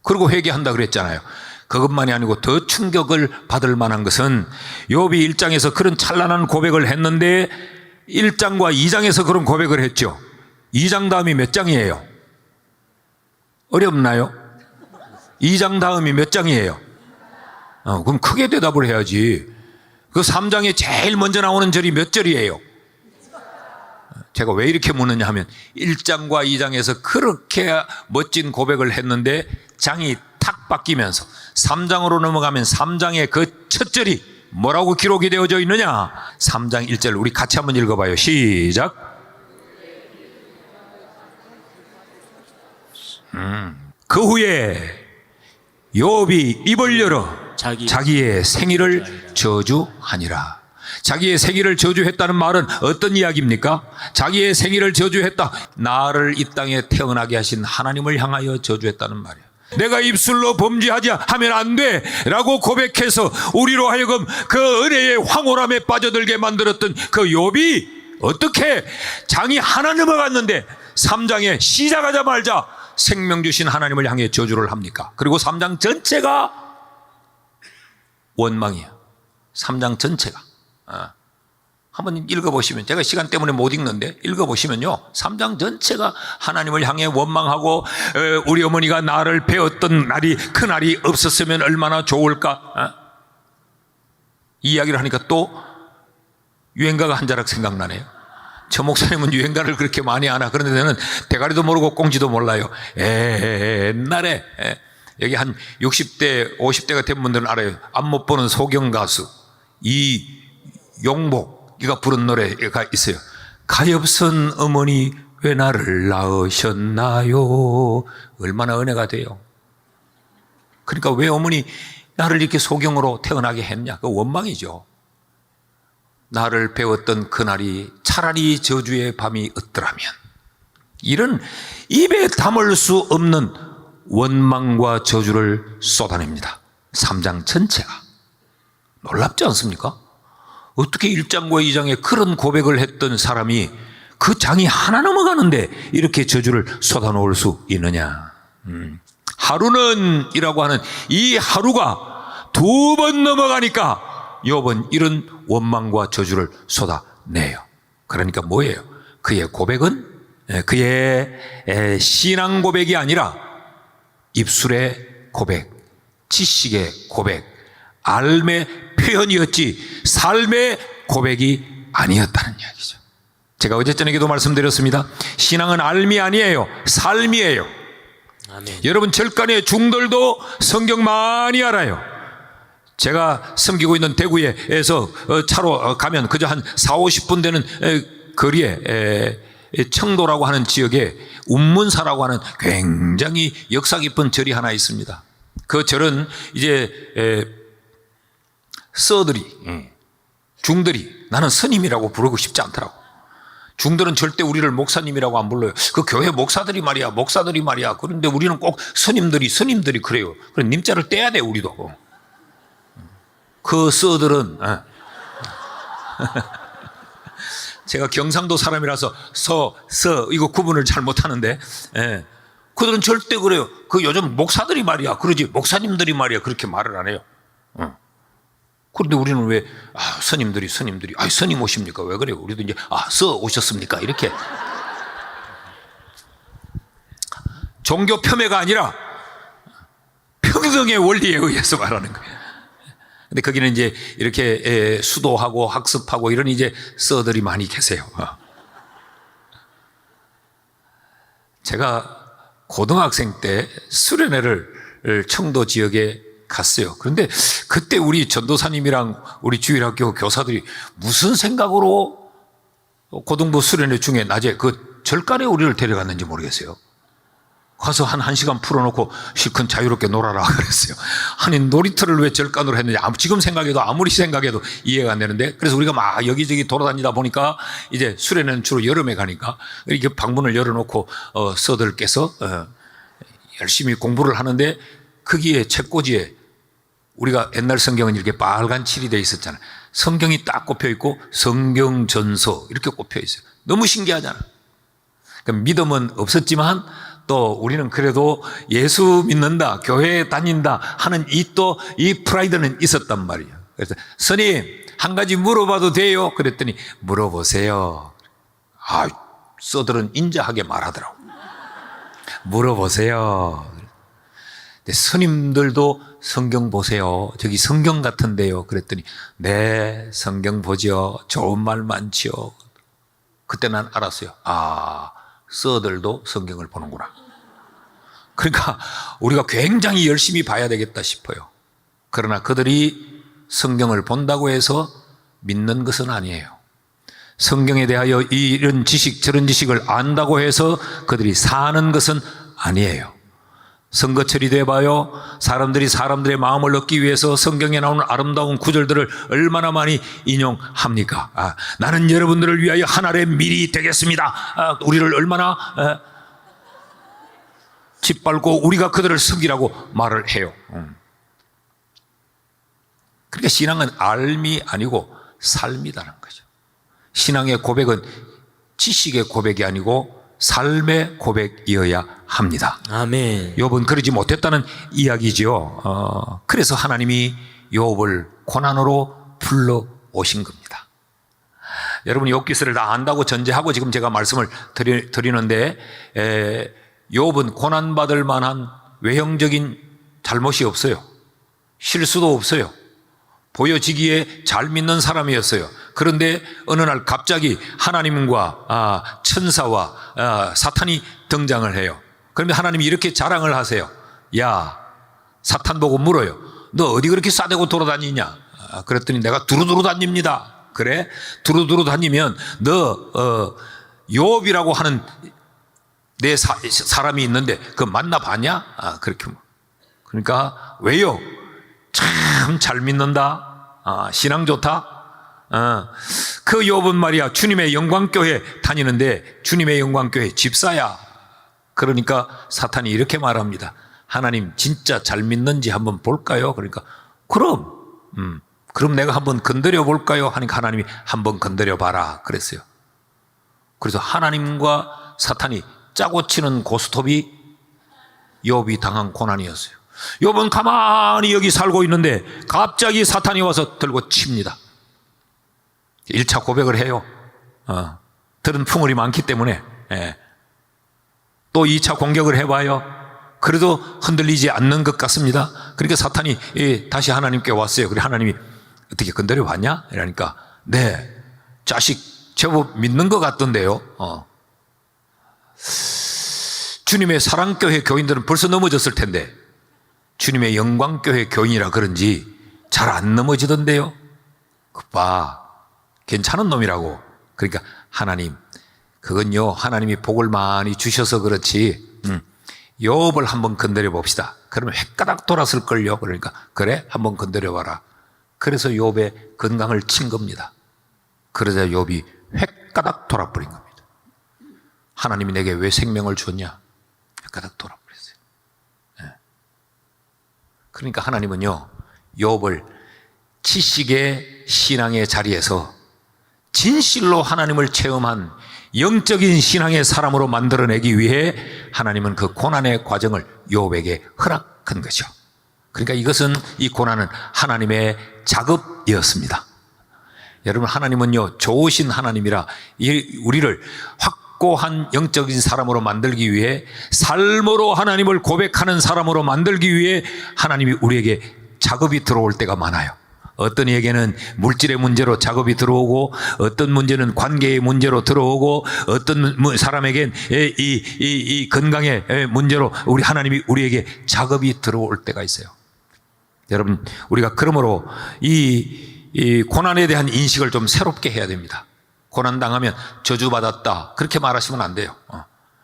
그리고 회개한다 그랬잖아요. 그것만이 아니고 더 충격을 받을 만한 것은 욥이 1장에서 그런 찬란한 고백을 했는데 1장과 2장에서 그런 고백을 했죠. 2장 다음이 몇 장이에요? 어렵나요? 2장 다음이 몇 장이에요? 그럼 크게 대답을 해야지. 그 3장에 제일 먼저 나오는 절이 몇 절이에요? 제가 왜 이렇게 묻느냐 하면 1장과 2장에서 그렇게 멋진 고백을 했는데 장이 탁 바뀌면서 3장으로 넘어가면 3장의 그 첫 절이 뭐라고 기록이 되어져 있느냐? 3장 1절 우리 같이 한번 읽어봐요. 시작. 그 후에 욥이 입을 열어 자기의 생일을 저주하니라. 자기의 생일을 저주했다는 말은 어떤 이야기입니까? 자기의 생일을 저주했다. 나를 이 땅에 태어나게 하신 하나님을 향하여 저주했다는 말이야. 내가 입술로 범죄하지 하면 안 돼 라고 고백해서 우리로 하여금 그 은혜의 황홀함에 빠져들게 만들었던 그 욥이 어떻게 장이 하나 넘어갔는데 3장에 시작하자마자 생명 주신 하나님을 향해 저주를 합니까? 그리고 3장 전체가 원망이야. 3장 전체가. 한번 읽어보시면, 제가 시간 때문에 못 읽는데 읽어보시면요, 3장 전체가 하나님을 향해 원망하고 우리 어머니가 나를 배웠던 날이 그 날이 없었으면 얼마나 좋을까. 이 이야기를 하니까 또 유행가가 한 자락 생각나네요. 저 목사님은 유행가를 그렇게 많이 안 하나. 그런데 저는 대가리도 모르고 꽁지도 몰라요. 옛날에 여기 한 60대 50대가 된 분들은 알아요. 앞 못 보는 소경 가수 이용복이가 부른 노래가 있어요. 가엾은 어머니 왜 나를 낳으셨나요? 얼마나 은혜가 돼요. 그러니까 왜 어머니 나를 이렇게 소경으로 태어나게 했냐? 그 원망이죠. 나를 배웠던 그날이 차라리 저주의 밤이 없더라면. 이런 입에 담을 수 없는 원망과 저주를 쏟아냅니다. 3장 전체가. 놀랍지 않습니까? 어떻게 1장과 2장에 그런 고백을 했던 사람이 그 장이 하나 넘어가는데 이렇게 저주를 쏟아놓을 수 있느냐. 하루는 이라고 하는 이 하루가 2번 넘어가니까 욥은 이런 원망과 저주를 쏟아내요. 그러니까 뭐예요? 그의 고백은 그의 신앙 고백이 아니라 입술의 고백, 지식의 고백, 알의 표현이었지 삶의 고백이 아니었다는 이야기죠. 제가 어제 저녁에도 말씀드렸습니다. 신앙은 알미 아니에요. 삶이에요. 아멘. 여러분 절간의 중들도 성경 많이 알아요. 제가 섬기고 있는 대구에서 차로 가면 그저 한 4, 50분 되는 거리에 청도라고 하는 지역에 운문사라고 하는 굉장히 역사 깊은 절이 하나 있습니다. 그 절은 이제 서들이, 중들이 나는 스님이라고 부르고 싶지 않더라고. 중들은 절대 우리를 목사님이라고 안 불러요. 그 교회 목사들이 말이야. 그런데 우리는 꼭 스님들이 그래요. 그래 님자를 떼야 돼 우리도. 그 서들은 제가 경상도 사람이라서 서 이거 구분을 잘 못하는데 그들은 절대 그래요. 그 요즘 목사들이 말이야 그러지 목사님들이 말이야 그렇게 말을 안 해요. 그런데 우리는 왜 스님들이 스님 오십니까? 왜 그래요? 우리도 이제 서 오셨습니까? 이렇게 종교 폄훼가 아니라 평등의 원리에 의해서 말하는 거예요. 근데 거기는 이제 이렇게 수도하고 학습하고 이런 이제 서들이 많이 계세요. 제가 고등학생 때 수련회를 청도 지역에 갔어요. 그런데 그때 우리 전도사님이랑 우리 주일학교 교사들이 무슨 생각으로 고등부 수련회 중에 낮에 그 절간에 우리를 데려갔는지 모르겠어요. 가서 한 1시간 풀어놓고 실컷 자유롭게 놀아라 그랬어요. 아니 놀이터를 왜 절간으로 했는지 지금 생각해도 아무리 생각해도 이해가 안 되는데, 그래서 우리가 막 여기저기 돌아다니다 보니까 이제 수련회는 주로 여름에 가니까 이렇게 방문을 열어놓고 서들께서 열심히 공부를 하는데, 거기에 책꽂이에 우리가 옛날 성경은 이렇게 빨간 칠이 돼 있었잖아요. 성경이 딱 꼽혀 있고 성경전서 이렇게 꼽혀 있어요. 너무 신기하잖아. 그러니까 믿음은 없었지만 또 우리는 그래도 예수 믿는다, 교회에 다닌다 하는 이 프라이드는 있었단 말이에요. 그래서 스님 한 가지 물어봐도 돼요? 그랬더니 물어보세요. 서들은 인자하게 말하더라고. 물어보세요. 근데 스님들도 성경 보세요. 저기 성경 같은데요. 그랬더니 네, 성경 보죠. 좋은 말 많지요. 그때 난 알았어요. 서들도 성경을 보는구나. 그러니까 우리가 굉장히 열심히 봐야 되겠다 싶어요. 그러나 그들이 성경을 본다고 해서 믿는 것은 아니에요. 성경에 대하여 이런 지식 저런 지식을 안다고 해서 그들이 사는 것은 아니에요. 선거철이 돼봐요. 사람들이 사람들의 마음을 얻기 위해서 성경에 나오는 아름다운 구절들을 얼마나 많이 인용합니까? 나는 여러분들을 위하여 하늘의 밀이 되겠습니다. 우리를 얼마나 짓밟고 우리가 그들을 섬기라고 말을 해요. 그러니까 신앙은 알미 아니고 삶이라는 거죠. 신앙의 고백은 지식의 고백이 아니고 삶의 고백이어야 합니다. 아멘. 욥은 그러지 못했다는 이야기지요. 그래서 하나님이 욥을 고난으로 불러 오신 겁니다. 여러분 욥기서를 다 안다고 전제하고 지금 제가 말씀을 드리는데, 욥은 고난받을 만한 외형적인 잘못이 없어요. 실수도 없어요. 보여지기에 잘 믿는 사람이었어요. 그런데 어느 날 갑자기 하나님과 천사와 사탄이 등장을 해요. 그런데 하나님이 이렇게 자랑을 하세요. 야, 사탄 보고 물어요. 너 어디 그렇게 싸대고 돌아다니냐? 그랬더니 내가 두루두루 다닙니다. 그래? 두루두루 다니면 너 욥이라고 하는 내 사람이 있는데 그거 만나봤냐? 그렇게. 그러니까 왜요? 참 잘 믿는다. 신앙 좋다. 그 욥은 말이야 주님의 영광교회 다니는데 주님의 영광교회 집사야. 그러니까 사탄이 이렇게 말합니다. 하나님 진짜 잘 믿는지 한번 볼까요? 그러니까 그럼 내가 한번 건드려 볼까요? 하니까 하나님이 한번 건드려 봐라 그랬어요. 그래서 하나님과 사탄이 짜고 치는 고스톱이 욥이 당한 고난이었어요. 욥은 가만히 여기 살고 있는데 갑자기 사탄이 와서 들고 칩니다. 1차 고백을 해요. 들은 풍월이 많기 때문에. 또 2차 공격을 해봐요. 그래도 흔들리지 않는 것 같습니다. 그러니까 사탄이 다시 하나님께 왔어요. 그래 하나님이 어떻게 건드려 봤냐? 이러니까 네, 자식 제법 믿는 것 같던데요. 주님의 사랑교회 교인들은 벌써 넘어졌을 텐데 주님의 영광교회 교인이라 그런지 잘 안 넘어지던데요. 그봐 괜찮은 놈이라고. 그러니까 하나님 그건요 하나님이 복을 많이 주셔서 그렇지 욥을 한번 건드려 봅시다. 그러면 헷가닥 돌았을걸요. 그러니까 그래 한번 건드려 봐라. 그래서 욥의 건강을 친 겁니다. 그러자 욥이 헷가닥 돌아버린 겁니다. 하나님이 내게 왜 생명을 줬냐? 헷가닥 돌아버렸어요. 그러니까 하나님은요 욥을 지식의 신앙의 자리에서 진실로 하나님을 체험한 영적인 신앙의 사람으로 만들어내기 위해 하나님은 그 고난의 과정을 욥에게 허락한 거죠. 그러니까 이 고난은 하나님의 작업이었습니다. 여러분 하나님은요 좋으신 하나님이라 우리를 확고한 영적인 사람으로 만들기 위해 삶으로 하나님을 고백하는 사람으로 만들기 위해 하나님이 우리에게 작업이 들어올 때가 많아요. 어떤 이에게는 물질의 문제로 작업이 들어오고 어떤 문제는 관계의 문제로 들어오고 어떤 사람에겐 이 건강의 문제로 우리 하나님이 우리에게 작업이 들어올 때가 있어요. 여러분, 우리가 그러므로 이 고난에 대한 인식을 좀 새롭게 해야 됩니다. 고난당하면 저주받았다 그렇게 말하시면 안 돼요.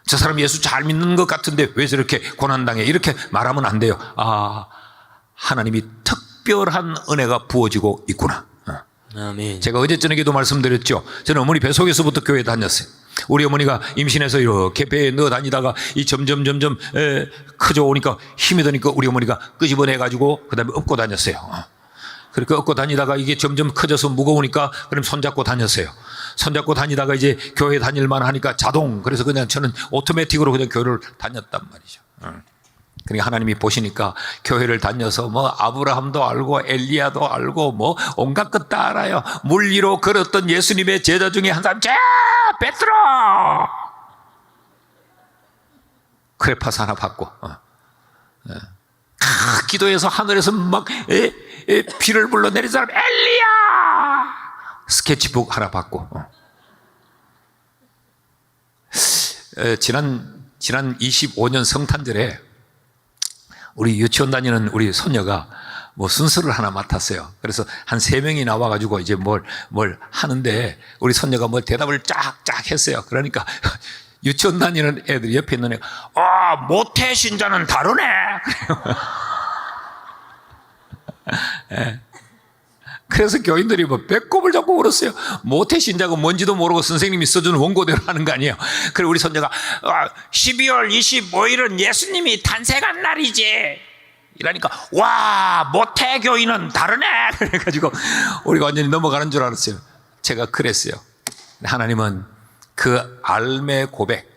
저 사람 예수 잘 믿는 것 같은데 왜 저렇게 고난당해 이렇게 말하면 안 돼요. 아, 하나님이 특별한 은혜가 부어지고 있구나. 아멘. 제가 어제 저녁에도 말씀드렸죠. 저는 어머니 뱃속에서부터 교회 다녔어요. 우리 어머니가 임신해서 이렇게 배에 넣어 다니다가 이 점점 커져 오니까 힘이 드니까 우리 어머니가 끄집어내 가지고 그다음에 업고 다녔어요. 그렇게 업고 다니다가 이게 점점 커져서 무거우니까 그럼 손잡고 다녔어요. 손잡고 다니다가 이제 교회 다닐만 하니까 자동, 그래서 그냥 저는 오토매틱으로 그냥 교회를 다녔단 말이죠. 그러니까 하나님이 보시니까 교회를 다녀서 뭐 아브라함도 알고 엘리야도 알고 뭐 온갖 것 다 알아요. 물 위로 걸었던 예수님의 제자 중에 한 사람, 자 베드로, 크레파스 하나 받고 기도해서 하늘에서 막 비를 불러내린 사람 엘리야, 스케치북 하나 받고 지난 25년 성탄절에 우리 유치원 다니는 우리 손녀가 뭐 순서를 하나 맡았어요. 그래서 한 3명이 나와가지고 이제 뭘 하는데 우리 손녀가 뭐 대답을 쫙쫙 했어요. 그러니까 유치원 다니는 애들 옆에 있는 애가 모태 신자는 다르네. 그래서 교인들이 뭐 배꼽을 잡고 울었어요. 모태 신자가 뭔지도 모르고 선생님이 써준 원고대로 하는 거 아니에요. 그리고 우리 손녀가 12월 25일은 예수님이 탄생한 날이지 이러니까 와 모태 교인은 다르네. 그래가지고 우리가 완전히 넘어가는 줄 알았어요. 제가 그랬어요. 하나님은 그 알매 고백,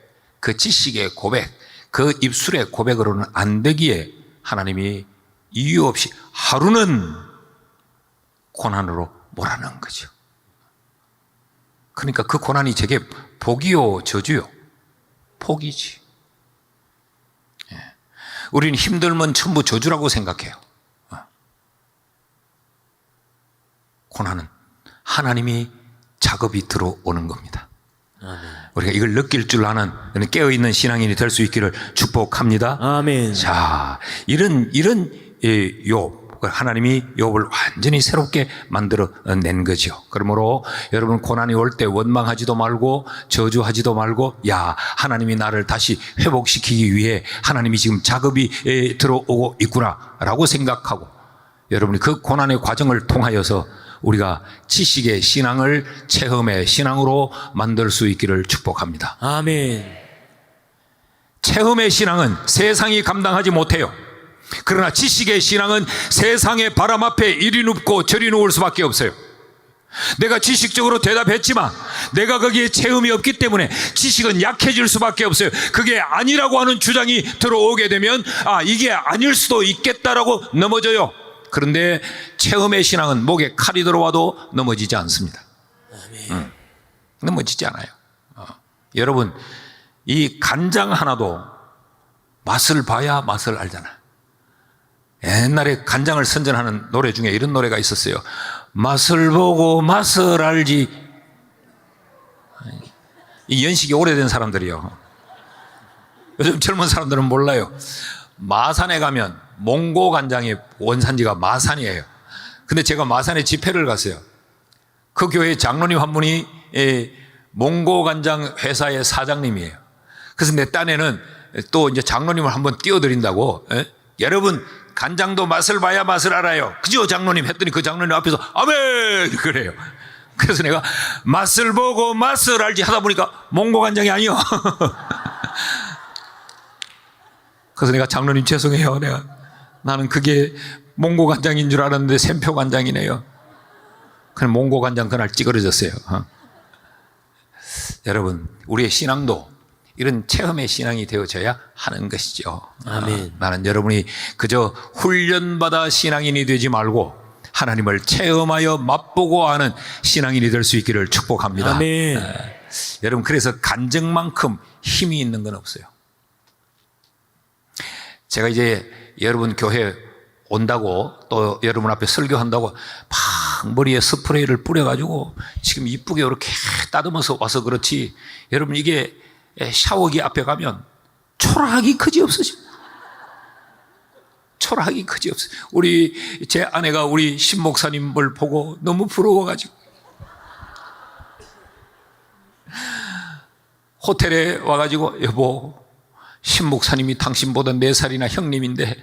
그 지식의 고백, 그 입술의 고백으로는 안 되기에 하나님이 이유 없이 하루는 고난으로 몰아넣은 거죠. 그러니까 그 고난이 제게 복이요 저주요? 복이지. 우리는 힘들면 전부 저주라고 생각해요. 고난은 하나님이 작업이 들어오는 겁니다. 우리가 이걸 느낄 줄 아는 깨어있는 신앙인이 될 수 있기를 축복합니다. 아멘. 자, 이런 욥, 하나님이 욥을 완전히 새롭게 만들어낸 거죠. 그러므로 여러분 고난이 올 때 원망하지도 말고 저주하지도 말고 야, 하나님이 나를 다시 회복시키기 위해 하나님이 지금 작업이 들어오고 있구나라고 생각하고 여러분이 그 고난의 과정을 통하여서 우리가 지식의 신앙을 체험의 신앙으로 만들 수 있기를 축복합니다. 아멘. 체험의 신앙은 세상이 감당하지 못해요. 그러나 지식의 신앙은 세상의 바람 앞에 이리 눕고 저리 누울 수밖에 없어요. 내가 지식적으로 대답했지만 내가 거기에 체험이 없기 때문에 지식은 약해질 수밖에 없어요. 그게 아니라고 하는 주장이 들어오게 되면 이게 아닐 수도 있겠다라고 넘어져요. 그런데 체험의 신앙은 목에 칼이 들어와도 넘어지지 않습니다. 넘어지지 않아요. 여러분, 이 간장 하나도 맛을 봐야 맛을 알잖아요. 옛날에 간장을 선전하는 노래 중에 이런 노래가 있었어요. 맛을 보고 맛을 알지. 이 연식이 오래된 사람들이요. 요즘 젊은 사람들은 몰라요. 마산에 가면 몽고 간장의 원산지가 마산이에요. 근데 제가 마산에 집회를 갔어요. 그 교회 장로님 한 분이 몽고 간장 회사의 사장님이에요. 그래서 내 딴에는 또 이제 장로님을 한번 띄워드린다고 여러분 간장도 맛을 봐야 맛을 알아요. 그죠 장로님 했더니 그 장로님 앞에서 아멘 그래요. 그래서 내가 맛을 보고 맛을 알지 하다 보니까 몽고 간장이 아니요. 그래서 내가 장로님 죄송해요. 나는 그게 몽고 간장인 줄 알았는데 샘표 간장이네요. 그럼 몽고 간장 그날 찌그러졌어요. 여러분 우리의 신앙도 이런 체험의 신앙이 되어져야 하는 것이죠. 아멘. 나는 여러분이 그저 훈련받아 신앙인이 되지 말고 하나님을 체험하여 맛보고 아는 신앙인이 될 수 있기를 축복합니다. 아멘. 여러분 그래서 간증만큼 힘이 있는 건 없어요. 제가 이제 여러분 교회 온다고 또 여러분 앞에 설교한다고 막 머리에 스프레이를 뿌려가지고 지금 이쁘게 이렇게 따듬어서 와서 그렇지, 여러분 이게 샤워기 앞에 가면 초라하기 그지없으십니다. 초라하기 그지없어요. 제 아내가 우리 신 목사님을 보고 너무 부러워가지고 호텔에 와가지고, 여보, 신 목사님이 당신보다 4살이나 형님인데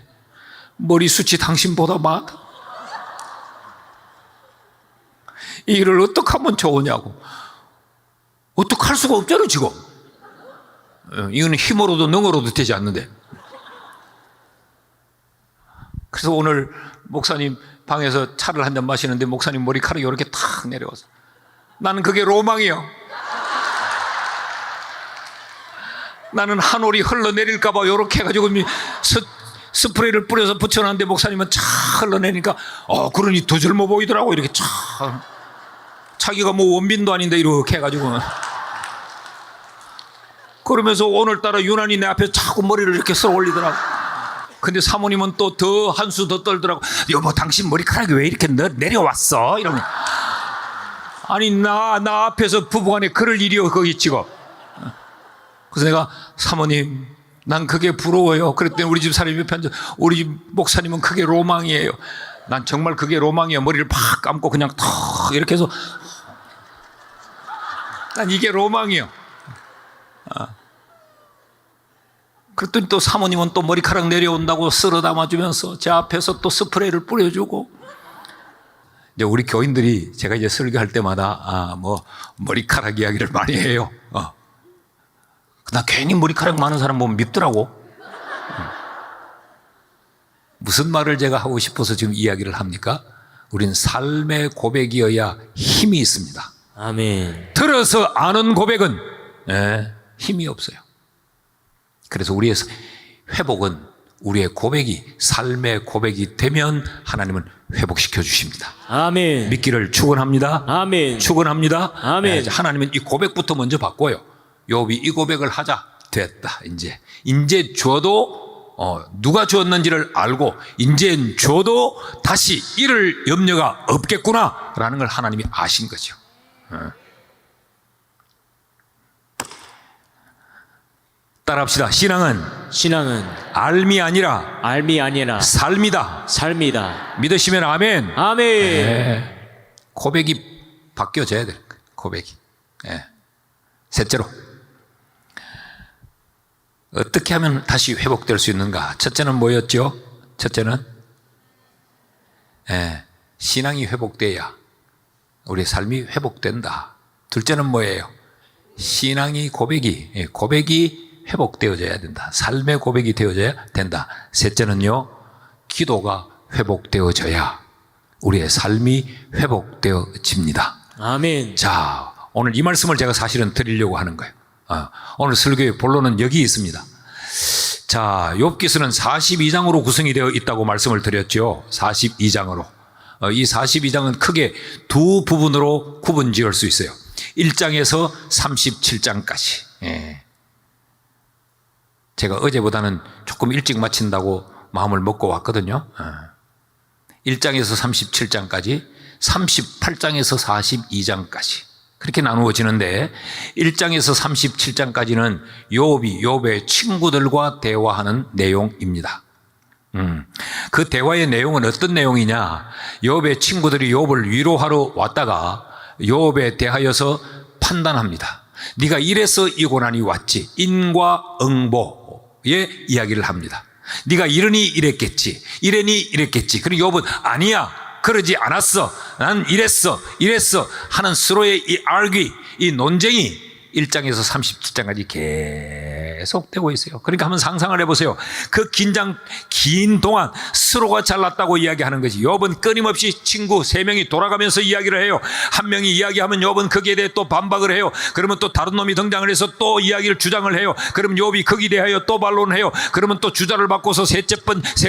머리숱이 당신보다 많다. 이 일을 어떻게 하면 좋으냐고. 어떻게 할 수가 없잖아 지금. 이거는 힘으로도 능으로도 되지 않는데. 그래서 오늘 목사님 방에서 차를 한 잔 마시는데 목사님 머리카락이 이렇게 탁 내려와서, 나는 그게 로망이요. 나는 한 올이 흘러내릴까 봐 이렇게 해가지고 스프레이를 뿌려서 붙여놨는데 목사님은 차 흘러내니까 그러니 더 젊어 보이더라고. 이렇게 차, 자기가 뭐 원빈도 아닌데 이렇게 해가지고, 그러면서 오늘따라 유난히 내 앞에 자꾸 머리를 이렇게 써 올리더라고. 근데 사모님은 또 더 한 수 더 떨더라고. 여보, 당신 머리카락이 왜 이렇게 내려왔어? 이러면, 아니 나 앞에서 부부간에 그럴 일이요 거기 지금. 그래서 내가, 사모님, 난 그게 부러워요. 그랬더니 우리 집 사람이 옆에 앉아, 우리 집 목사님은 그게 로망이에요. 난 정말 그게 로망이야. 머리를 팍 감고 그냥 턱 이렇게 해서, 난 이게 로망이요. 그랬더니 또 사모님은 또 머리카락 내려온다고 쓸어 담아주면서 제 앞에서 또 스프레이를 뿌려주고. 이제 우리 교인들이 제가 이제 설교할 때마다 머리카락 이야기를 많이 해요. 나 괜히 머리카락 많은 사람 보면 밉더라고. 무슨 말을 제가 하고 싶어서 지금 이야기를 합니까? 우린 삶의 고백이어야 힘이 있습니다. 아멘. 들어서 아는 고백은 힘이 없어요. 그래서 우리의 회복은, 우리의 고백이 삶의 고백이 되면 하나님은 회복시켜 주십니다. 아멘. 믿기를 축원합니다. 아멘. 축원합니다. 아멘. 하나님은 이 고백부터 먼저 바꿔요. 욥이 이 고백을 하자, 됐다. 이제 줘도 누가 주었는지를 알고 이제 줘도 다시 잃을 염려가 없겠구나라는 걸 하나님이 아신 거죠. 따라합시다. 신앙은 알미 아니라 삶이다. 믿으시면 아멘. 아멘. 고백이 바뀌어져야 돼요. 고백이. 셋째로, 어떻게 하면 다시 회복될 수 있는가? 첫째는 뭐였죠? 첫째는 신앙이 회복돼야 우리의 삶이 회복된다. 둘째는 뭐예요? 신앙이 고백이 회복되어져야 된다. 삶의 고백이 되어져야 된다. 셋째는요, 기도가 회복되어져야 우리의 삶이 회복되어집니다. 아멘. 자, 오늘 이 말씀을 제가 사실은 드리려고 하는 거예요. 오늘 설교의 본론은 여기 있습니다. 자, 욥기서는 42장으로 구성이 되어 있다고 말씀을 드렸죠. 42장으로. 이 42장은 크게 두 부분으로 구분 지을 수 있어요. 1장에서 37장까지. 제가 어제보다는 조금 일찍 마친다고 마음을 먹고 왔거든요. 1장에서 37장까지, 38장에서 42장까지. 그렇게 나누어지는데 1장에서 37장까지는 욥의 친구들과 대화하는 내용입니다. 그 대화의 내용은 어떤 내용이냐? 욥의 친구들이 욥을 위로하러 왔다가 욥에 대하여서 판단합니다. 네가 이래서 이 고난이 왔지. 인과 응보의 이야기를 합니다. 네가 이러니 이랬겠지, 이러니 이랬겠지. 그리고 욥은 아니야, 그러지 않았어, 난 이랬어 하는 서로의 이 argue, 이 논쟁이 1장에서 37장까지 계속되고 있어요. 그러니까 한번 상상을 해보세요. 그 긴 동안 서로가 잘났다고 이야기하는 거지. 욥은 끊임없이 친구 3명이 돌아가면서 이야기를 해요. 한 명이 이야기하면 욥은 거기에 대해 또 반박을 해요. 그러면 또 다른 놈이 등장을 해서 또 이야기를 주장을 해요. 그럼 욥이 거기에 대하여 또 반론을 해요. 그러면 또 주자를 바꿔서 세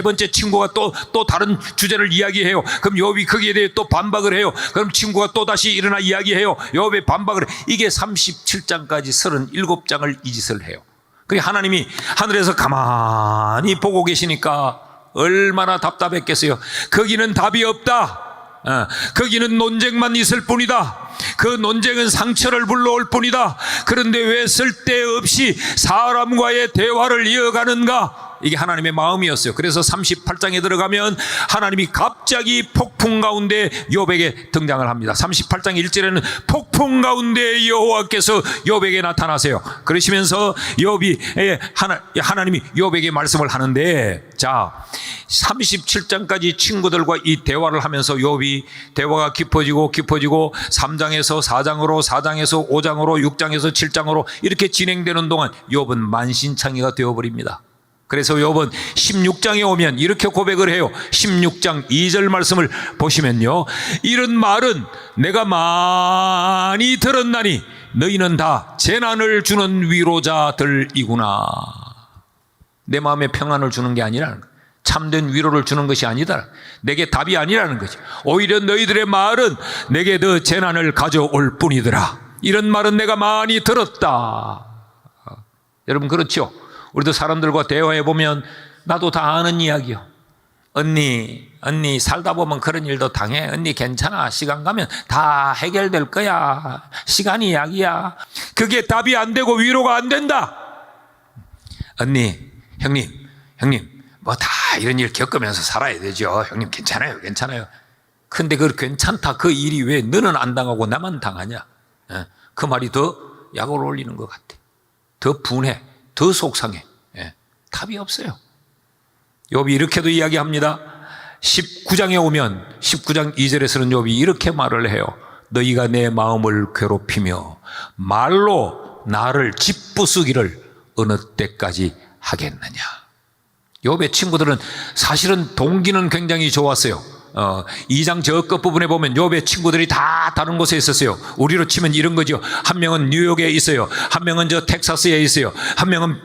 번째 친구가 또 다른 주제를 이야기해요. 그럼 욥이 거기에 대해 또 반박을 해요. 그럼 친구가 또 다시 일어나 이야기해요. 욥의 반박을 해요. 이게 37장까지 37장을 이 짓을 해요. 그리고 하나님이 하늘에서 가만히 보고 계시니까 얼마나 답답했겠어요. 거기는 답이 없다. 거기는 논쟁만 있을 뿐이다. 그 논쟁은 상처를 불러올 뿐이다. 그런데 왜 쓸데없이 사람과의 대화를 이어가는가? 이게 하나님의 마음이었어요. 그래서 38장에 들어가면 하나님이 갑자기 폭풍 가운데 욥에게 등장을 합니다. 38장 1절에는 폭풍 가운데 여호와께서 욥에게 나타나세요. 그러시면서 하나님이 욥에게 말씀을 하는데, 자 37장까지 친구들과 이 대화를 하면서 욥이 대화가 깊어지고 3장에서 4장으로, 4장에서 5장으로, 6장에서 7장으로 이렇게 진행되는 동안 욥은 만신창이가 되어버립니다. 그래서 욥은 16장에 오면 이렇게 고백을 해요. 16장 2절 말씀을 보시면요, 이런 말은 내가 많이 들었나니 너희는 다 재난을 주는 위로자들이구나. 내 마음에 평안을 주는 게 아니라는 거예요. 참된 위로를 주는 것이 아니다. 내게 답이 아니라는 거죠. 오히려 너희들의 말은 내게 더 재난을 가져올 뿐이더라. 이런 말은 내가 많이 들었다. 여러분 그렇죠? 우리도 사람들과 대화해 보면 나도 다 아는 이야기요. 언니 살다 보면 그런 일도 당해. 언니 괜찮아. 시간 가면 다 해결될 거야. 시간이 약이야. 그게 답이 안 되고 위로가 안 된다. 언니, 형님 뭐 다 이런 일 겪으면서 살아야 되죠. 형님 괜찮아요. 근데 그 괜찮다 그 일이 왜 너는 안 당하고 나만 당하냐? 그 말이 더 약을 올리는 것 같아. 더 분해, 더 속상해. 답이 없어요. 욥이 이렇게도 이야기합니다. 19장에 오면 19장 2절에서는 욥이 이렇게 말을 해요. 너희가 내 마음을 괴롭히며 말로 나를 짓부수기를 어느 때까지 하겠느냐. 욥의 친구들은 사실은 동기는 굉장히 좋았어요. 2장 저 끝부분에 보면 욥의 친구들이 다 다른 곳에 있었어요. 우리로 치면 이런 거죠. 한 명은 뉴욕에 있어요. 한 명은 저 텍사스에 있어요. 한 명은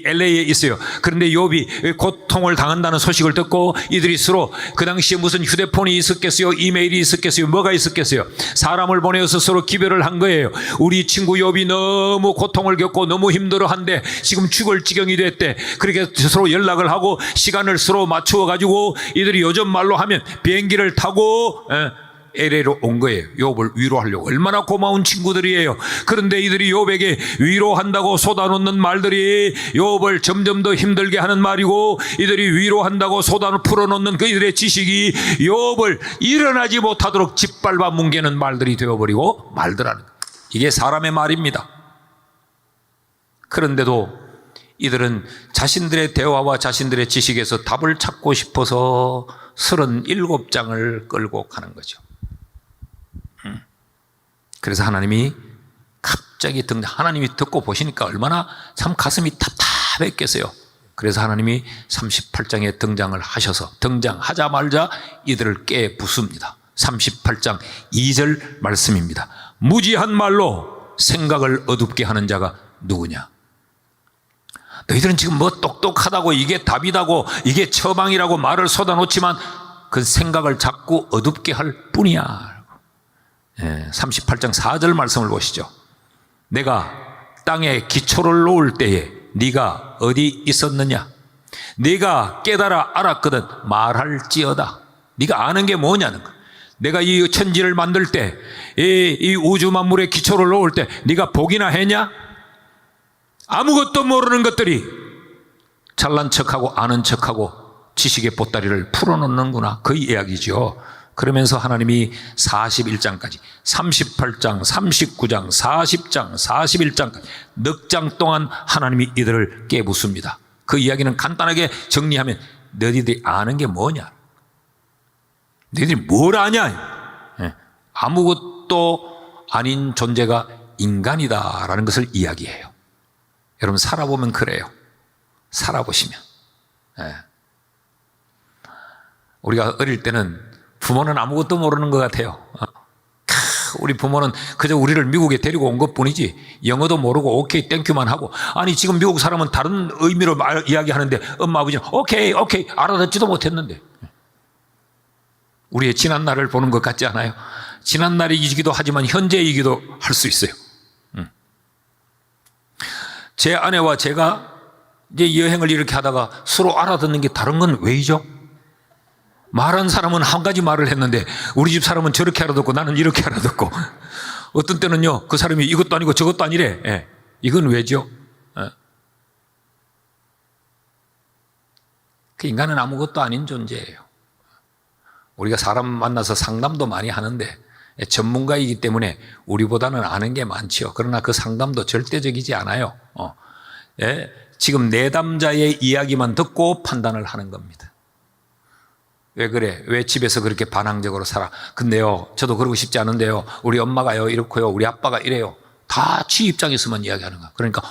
LA에 있어요. 그런데 욥이 고통을 당한다는 소식을 듣고 이들이 서로, 그 당시에 무슨 휴대폰이 있었겠어요? 이메일이 있었겠어요? 뭐가 있었겠어요? 사람을 보내어서 서로 기별을 한 거예요. 우리 친구 욥이 너무 고통을 겪고 너무 힘들어한데 지금 죽을 지경이 됐대. 그렇게 서로 연락을 하고 시간을 서로 맞추어 가지고 이들이 요즘 말로 하면 비행기를 타고 LA로 온 거예요. 욥을 위로하려고. 얼마나 고마운 친구들이에요. 그런데 이들이 욥에게 위로한다고 쏟아놓는 말들이 욥을 점점 더 힘들게 하는 말이고, 이들이 위로한다고 쏟아놓 풀어놓는 그들의 지식이 욥을 일어나지 못하도록 짓밟아 뭉개는 말들이 되어버리고 말더라는 거예요. 이게 사람의 말입니다. 그런데도 이들은 자신들의 대화와 자신들의 지식에서 답을 찾고 싶어서 37장을 끌고 가는 거죠. 그래서 하나님이 갑자기 하나님이 듣고 보시니까 얼마나 참 가슴이 답답했겠어요. 그래서 하나님이 38장에 등장을 하셔서 등장하자마자 이들을 깨부숩니다. 38장 2절 말씀입니다. 무지한 말로 생각을 어둡게 하는 자가 누구냐? 너희들은 지금 뭐 똑똑하다고 이게 답이다고 이게 처방이라고 말을 쏟아놓지만 그 생각을 자꾸 어둡게 할 뿐이야. 38장 4절 말씀을 보시죠. 내가 땅에 기초를 놓을 때에 네가 어디 있었느냐? 네가 깨달아 알았거든 말할지어다. 네가 아는 게 뭐냐는 거야. 내가 이 천지를 만들 때, 이 우주 만물의 기초를 놓을 때 네가 보기나 했냐? 아무것도 모르는 것들이 잘난 척하고 아는 척하고 지식의 보따리를 풀어놓는구나. 그 이야기죠. 그러면서 하나님이 41장까지 38장, 39장, 40장, 41장까지 넉 장 동안 하나님이 이들을 깨부숩니다. 그 이야기는 간단하게 정리하면 너희들이 아는 게 뭐냐? 너희들이 뭘 아냐? 아무것도 아닌 존재가 인간이다라는 것을 이야기해요. 여러분 살아보면 그래요. 살아보시면. 우리가 어릴 때는 부모는 아무것도 모르는 것 같아요. 우리 부모는 그저 우리를 미국에 데리고 온 것뿐이지 영어도 모르고 오케이 땡큐만 하고, 아니 지금 미국 사람은 다른 의미로 이야기하는데 엄마 아버지는 오케이 알아듣지도 못했는데, 우리의 지난 날을 보는 것 같지 않아요? 지난 날이기도 하지만 현재이기도 할 수 있어요. 제 아내와 제가 이제 여행을 이렇게 하다가 서로 알아듣는 게 다른 건 왜이죠? 말한 사람은 한 가지 말을 했는데 우리 집 사람은 저렇게 알아듣고 나는 이렇게 알아듣고 어떤 때는요 그 사람이 이것도 아니고 저것도 아니래. 예. 이건 왜죠? 예. 그 인간은 아무것도 아닌 존재예요. 우리가 사람 만나서 상담도 많이 하는데 전문가이기 때문에 우리보다는 아는 게 많지요. 그러나 그 상담도 절대적이지 않아요. 예. 지금 내담자의 이야기만 듣고 판단을 하는 겁니다. 왜 그래? 왜 집에서 그렇게 반항적으로 살아? 근데요, 저도 그러고 싶지 않은데요, 우리 엄마가요, 이렇고요, 우리 아빠가 이래요. 다 지 입장에서만 이야기하는 거야. 그러니까,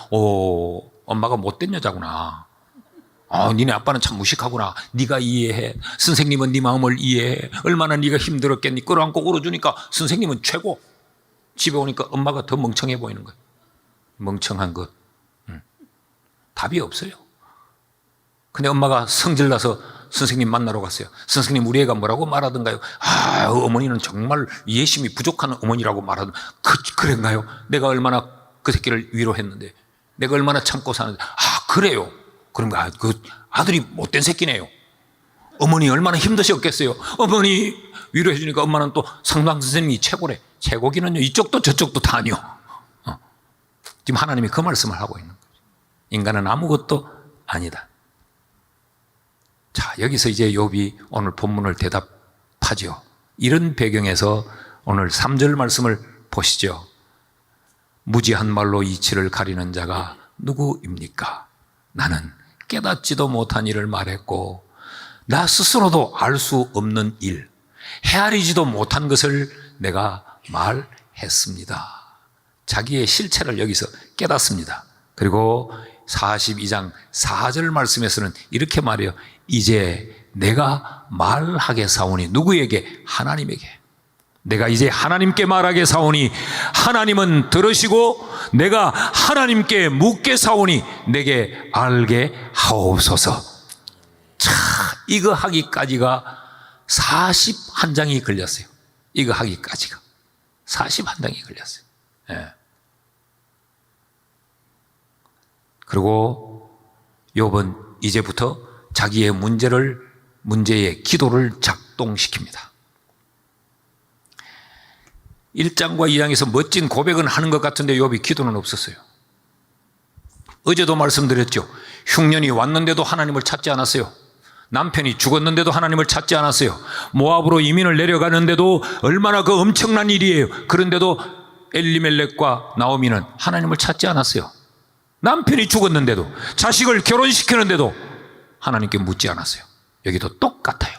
엄마가 못된 여자구나. 니네 아빠는 참 무식하구나. 네가 이해해. 선생님은 네 마음을 이해해. 얼마나 네가 힘들었겠니. 끌어안고 울어주니까 선생님은 최고. 집에 오니까 엄마가 더 멍청해 보이는 거야. 멍청한 것. 답이 없어요. 근데 엄마가 성질나서 선생님 만나러 갔어요. 선생님 우리 애가 뭐라고 말하던가요? 어머니는 정말 이해심이 부족한 어머니라고 말하던. 그랬나요? 내가 얼마나 그 새끼를 위로했는데, 내가 얼마나 참고 사는데. 그래요. 그런가? 그 아들이 못된 새끼네요. 어머니 얼마나 힘드셨겠어요. 어머니 위로해 주니까 엄마는 또 상담 선생님이 최고래. 최고기는요 이쪽도 저쪽도 다 아니요. 지금 하나님이 그 말씀을 하고 있는 거죠. 인간은 아무것도 아니다. 자, 여기서 이제 욥이 오늘 본문을 대답하죠. 이런 배경에서 오늘 3절 말씀을 보시죠. 무지한 말로 이치를 가리는 자가 누구입니까? 나는 깨닫지도 못한 일을 말했고 나 스스로도 알 수 없는 일, 헤아리지도 못한 것을 내가 말했습니다. 자기의 실체를 여기서 깨닫습니다. 그리고 42장 4절 말씀에서는 이렇게 말해요. 이제 내가 말하게 사오니, 누구에게? 하나님에게. 내가 이제 하나님께 말하게 사오니 하나님은 들으시고 내가 하나님께 묻게 사오니 내게 알게 하옵소서. 자, 이거 하기까지가 41장이 걸렸어요. 이거 하기까지가 41장이 걸렸어요. 예. 그리고 욥은 이제부터 자기의 문제의 기도를 작동시킵니다. 1장과 2장에서 멋진 고백은 하는 것 같은데 욥이 기도는 없었어요. 어제도 말씀드렸죠. 흉년이 왔는데도 하나님을 찾지 않았어요. 남편이 죽었는데도 하나님을 찾지 않았어요. 모압으로 이민을 내려가는데도 얼마나 그 엄청난 일이에요. 그런데도 엘리멜렉과 나오미는 하나님을 찾지 않았어요. 남편이 죽었는데도, 자식을 결혼시키는데도 하나님께 묻지 않았어요. 여기도 똑같아요.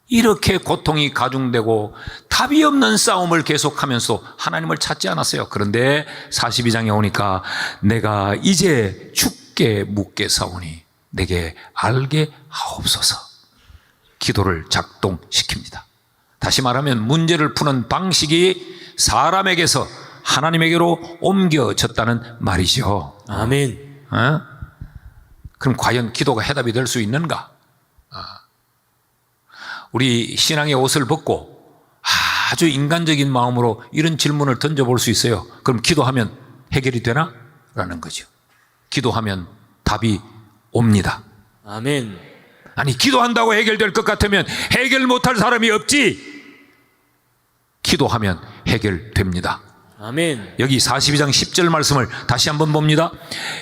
이렇게 고통이 가중되고 답이 없는 싸움을 계속하면서 하나님을 찾지 않았어요. 그런데 42장에 오니까 내가 이제 주께 묻게 사오니 내게 알게 하옵소서. 기도를 작동시킵니다. 다시 말하면 문제를 푸는 방식이 사람에게서 하나님에게로 옮겨졌다는 말이죠. 아멘. 그럼 과연 기도가 해답이 될 수 있는가? 우리 신앙의 옷을 벗고 아주 인간적인 마음으로 이런 질문을 던져볼 수 있어요. 그럼 기도하면 해결이 되나? 라는 거죠. 기도하면 답이 옵니다. 아멘. 아니, 기도한다고 해결될 것 같으면 해결 못할 사람이 없지. 기도하면 해결됩니다. 아멘. 여기 42장 10절 말씀을 다시 한번 봅니다.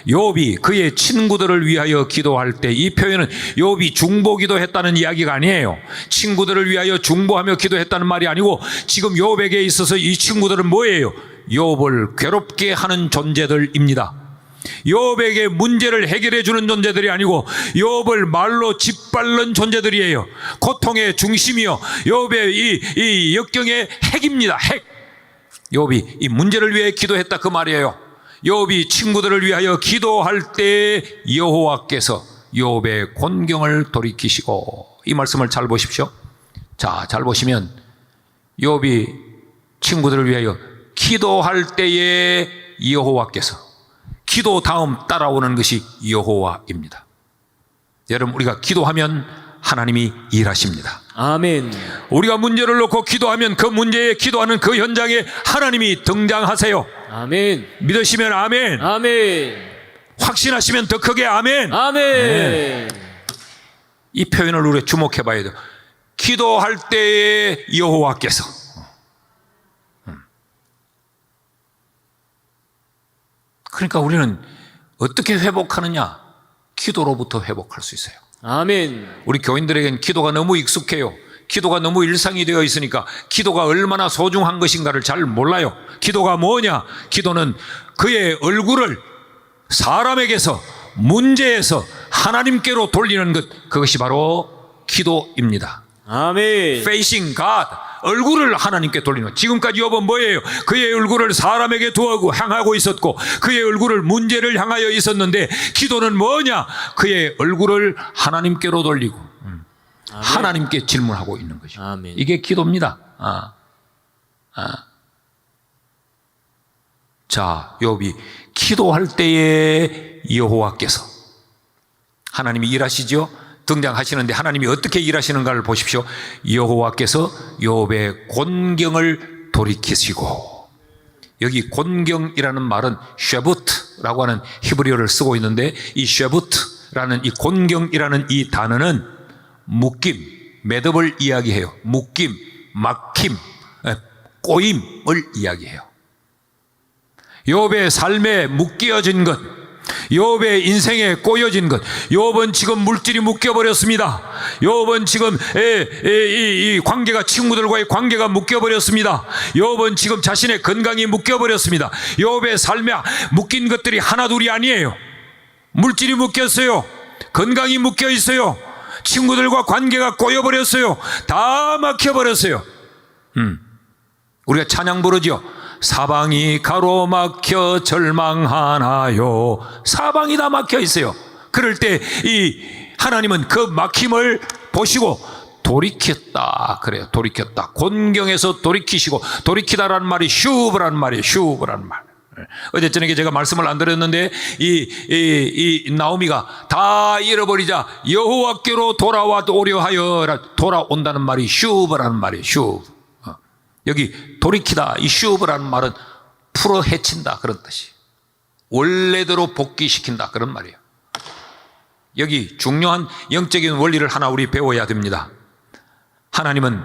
욥이 그의 친구들을 위하여 기도할 때, 이 표현은 욥이 중보기도 했다는 이야기가 아니에요. 친구들을 위하여 중보하며 기도했다는 말이 아니고, 지금 욥에게 있어서 이 친구들은 뭐예요? 욥을 괴롭게 하는 존재들입니다. 욥에게 문제를 해결해 주는 존재들이 아니고 욥을 말로 짓밟는 존재들이에요. 고통의 중심이요, 욥의 이 역경의 핵입니다. 핵. 욥이 이 문제를 위해 기도했다, 그 말이에요. 욥이 친구들을 위하여 기도할 때 여호와께서 욥의 곤경을 돌이키시고, 이 말씀을 잘 보십시오. 자, 잘 보시면 욥이 친구들을 위하여 기도할 때에 여호와께서, 기도 다음 따라오는 것이 여호와입니다. 여러분, 우리가 기도하면 하나님이 일하십니다. 아멘. 우리가 문제를 놓고 기도하면 그 문제에 기도하는 그 현장에 하나님이 등장하세요. 아멘. 믿으시면 아멘. 아멘. 확신하시면 더 크게 아멘. 아멘. 이 표현을 우리가 주목해 봐야 돼요. 기도할 때에 여호와께서. 그러니까 우리는 어떻게 회복하느냐? 기도로부터 회복할 수 있어요. 아멘. 우리 교인들에겐 기도가 너무 익숙해요. 기도가 너무 일상이 되어 있으니까 기도가 얼마나 소중한 것인가를 잘 몰라요. 기도가 뭐냐? 기도는 그의 얼굴을 사람에게서, 문제에서 하나님께로 돌리는 것, 그것이 바로 기도입니다. 아멘. Facing God, 얼굴을 하나님께 돌리는 것. 지금까지 욥은 뭐예요? 그의 얼굴을 사람에게 두고 향하고 있었고 그의 얼굴을 문제를 향하여 있었는데, 기도는 뭐냐? 그의 얼굴을 하나님께로 돌리고 하나님께 질문하고 있는 거죠. 아멘. 이게 기도입니다. 자, 욥이 기도할 때에 여호와께서, 하나님이 일하시죠? 등장하시는데 하나님이 어떻게 일하시는가를 보십시오. 여호와께서 욥의 곤경을 돌이키시고, 여기 곤경이라는 말은 쉐부트라고 하는 히브리어를 쓰고 있는데, 이 쉐부트라는 이 곤경이라는 이 단어는 묶임, 매듭을 이야기해요. 묶임, 막힘, 꼬임을 이야기해요. 욥의 삶에 묶여진 것, 욥의 인생에 꼬여진 것. 욥은 지금 물질이 묶여버렸습니다. 욥은 지금 이 관계가, 친구들과의 관계가 묶여버렸습니다. 욥은 지금 자신의 건강이 묶여버렸습니다. 욥의 삶에 묶인 것들이 하나둘이 아니에요. 물질이 묶였어요. 건강이 묶여 있어요. 친구들과 관계가 꼬여버렸어요. 다 막혀버렸어요. 우리가 찬양 부르죠. 사방이 가로막혀 절망하나요. 사방이 다 막혀 있어요. 그럴 때 이 하나님은 그 막힘을 보시고 돌이켰다 그래요. 돌이켰다. 곤경에서 돌이키시고, 돌이키다라는 말이 슈브라는 말이에요. 슈브라는 말. 어제 저녁에 제가 말씀을 안 드렸는데 이 나오미가 다 잃어버리자 여호와께로 돌아오려 하여, 돌아온다는 말이 슈브라는 말이에요. 슈브. 여기 돌이키다, 이 슈브라는 말은 풀어 헤친다 그런 뜻이, 원래대로 복귀시킨다 그런 말이에요. 여기 중요한 영적인 원리를 하나 우리 배워야 됩니다. 하나님은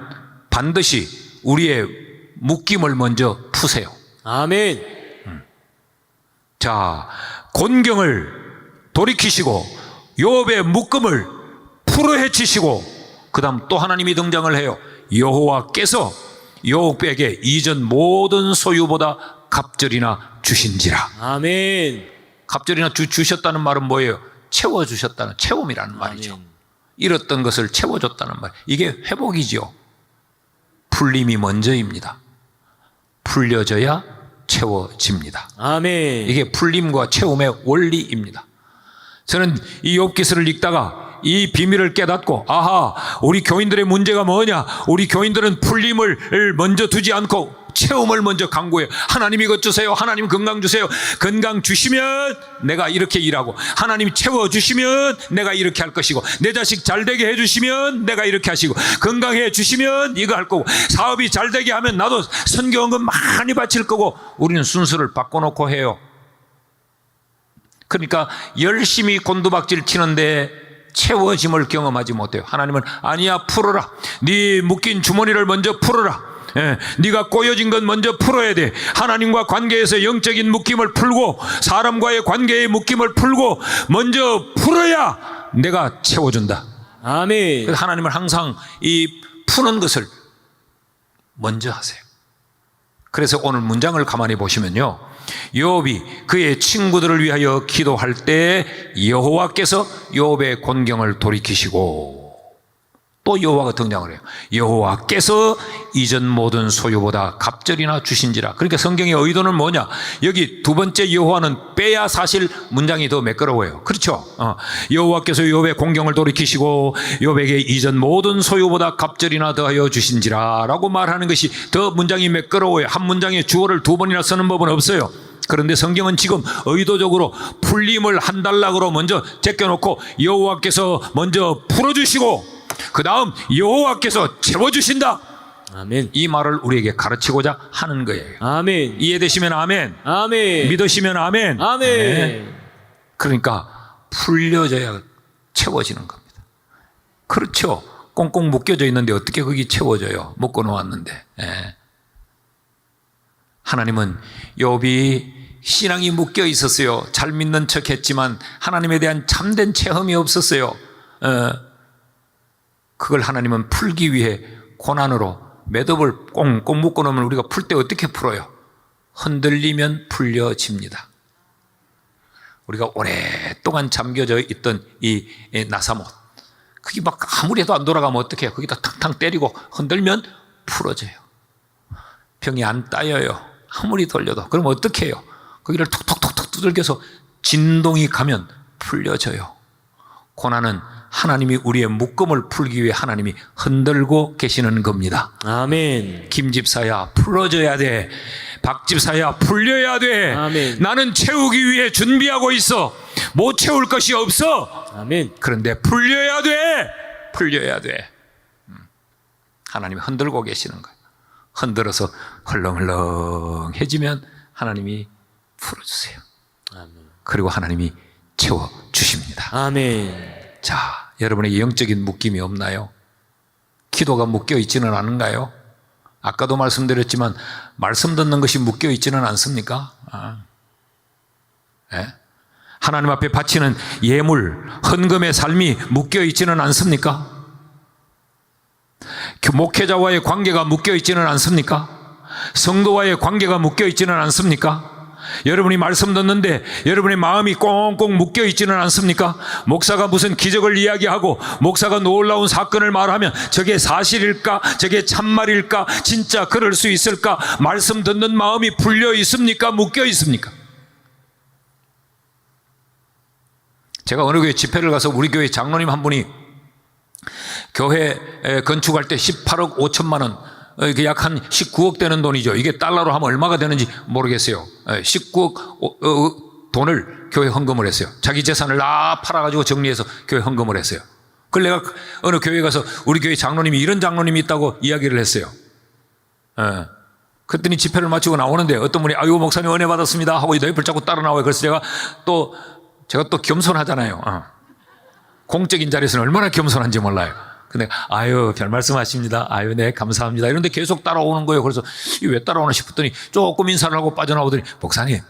반드시 우리의 묶임을 먼저 푸세요. 아멘. 자, 곤경을 돌이키시고 욥의 묶음을 풀어 헤치시고, 그 다음 또 하나님이 등장을 해요. 여호와께서 욥에게 이전 모든 소유보다 갑절이나 주신지라. 아멘. 갑절이나 주셨다는 말은 뭐예요? 채워주셨다는, 채움이라는 말이죠. 아멘. 잃었던 것을 채워줬다는 말. 이게 회복이지요. 풀림이 먼저입니다. 풀려져야 채워집니다. 아멘. 이게 풀림과 채움의 원리입니다. 저는 이 욥기서를 읽다가 이 비밀을 깨닫고, 아하, 우리 교인들의 문제가 뭐냐? 우리 교인들은 풀림을 먼저 두지 않고 채움을 먼저 강구해요. 하나님 이것 주세요. 하나님 건강 주세요. 건강 주시면 내가 이렇게 일하고, 하나님 채워주시면 내가 이렇게 할 것이고, 내 자식 잘 되게 해주시면 내가 이렇게 하시고, 건강해 주시면 이거 할 거고, 사업이 잘 되게 하면 나도 선교헌금 많이 바칠 거고. 우리는 순서를 바꿔놓고 해요. 그러니까 열심히 곤두박질 치는데 채워짐을 경험하지 못해요. 하나님은 아니야, 풀어라. 네 묶인 주머니를 먼저 풀어라. 네가 꼬여진 건 먼저 풀어야 돼. 하나님과 관계에서 영적인 묶임을 풀고, 사람과의 관계의 묶임을 풀고 먼저 풀어야 내가 채워준다. 아멘. 그래서 하나님은 항상 이 푸는 것을 먼저 하세요. 그래서 오늘 문장을 가만히 보시면요, 욥이 그의 친구들을 위하여 기도할 때 여호와께서 욥의 곤경을 돌이키시고, 또 여호와가 등장을 해요. 여호와께서 이전 모든 소유보다 갑절이나 주신지라. 그러니까 성경의 의도는 뭐냐? 여기 두 번째 여호와는 빼야 사실 문장이 더 매끄러워요. 그렇죠? 여호와께서 욥의 곤경을 돌이키시고 욥에게 이전 모든 소유보다 갑절이나 더하여 주신지라 라고 말하는 것이 더 문장이 매끄러워요. 한 문장에 주어를 두 번이나 쓰는 법은 없어요. 그런데 성경은 지금 의도적으로 풀림을 한 단락으로 먼저 제껴놓고 여호와께서 먼저 풀어주시고 그 다음 여호와께서 채워주신다. 아멘. 이 말을 우리에게 가르치고자 하는 거예요. 아멘. 이해되시면 아멘. 아멘. 믿으시면 아멘. 아멘. 네. 그러니까 풀려져야 채워지는 겁니다. 그렇죠. 꽁꽁 묶여져 있는데 어떻게 거기 채워져요? 묶어 놓았는데. 예. 하나님은 욥이 신앙이 묶여 있었어요. 잘 믿는 척 했지만 하나님에 대한 참된 체험이 없었어요. 그걸 하나님은 풀기 위해 고난으로 매듭을 꽁꽁 묶어 놓으면 우리가 풀 때 어떻게 풀어요? 흔들리면 풀려집니다. 우리가 오랫동안 잠겨져 있던 이 나사못, 그게 막 아무리 해도 안 돌아가면 어떻게 해요? 거기다 탕탕 때리고 흔들면 풀어져요. 병이 안 따여요. 아무리 돌려도. 그럼 어떻게 해요? 거기를 톡톡톡톡 두들겨서 진동이 가면 풀려져요. 고난은 하나님이 우리의 묶음을 풀기 위해 하나님이 흔들고 계시는 겁니다. 아멘. 김집사야, 풀어져야 돼. 박집사야, 풀려야 돼. 아멘. 나는 채우기 위해 준비하고 있어. 못 채울 것이 없어. 아멘. 그런데 풀려야 돼. 풀려야 돼. 하나님이 흔들고 계시는 거예요. 흔들어서 헐렁헐렁해지면 하나님이 풀어주세요. 아멘. 그리고 하나님이 채워주십니다. 아멘. 자, 여러분의 영적인 묶임이 없나요? 기도가 묶여 있지는 않은가요? 아까도 말씀드렸지만 말씀 듣는 것이 묶여 있지는 않습니까? 네? 하나님 앞에 바치는 예물, 헌금의 삶이 묶여 있지는 않습니까? 목회자와의 관계가 묶여 있지는 않습니까? 성도와의 관계가 묶여 있지는 않습니까? 여러분이 말씀 듣는데 여러분의 마음이 꽁꽁 묶여 있지는 않습니까? 목사가 무슨 기적을 이야기하고 목사가 놀라운 사건을 말하면 저게 사실일까? 저게 참말일까? 진짜 그럴 수 있을까? 말씀 듣는 마음이 풀려 있습니까? 묶여 있습니까? 제가 어느 교회 집회를 가서 우리 교회 장로님 한 분이 교회 건축할 때 18억 5천만 원, 이게 약 한 19억 되는 돈이죠. 이게 달러로 하면 얼마가 되는지 모르겠어요. 19억 돈을 교회 헌금을 했어요. 자기 재산을 다 팔아가지고 정리해서 교회 헌금을 했어요. 그걸 내가 어느 교회 가서 우리 교회 장로님이 이런 장로님이 있다고 이야기를 했어요. 그랬더니 집회를 마치고 나오는데 어떤 분이 아유 목사님 은혜 받았습니다 하고 내 옆을 자꾸 따라 나와요. 그래서 제가 또 겸손하잖아요. 공적인 자리에서는 얼마나 겸손한지 몰라요. 근데 아유 별 말씀하십니다. 아유 네 감사합니다. 이런데 계속 따라오는 거예요. 그래서 왜 따라오나 싶었더니 조금 인사를 하고 빠져나오더니 목사님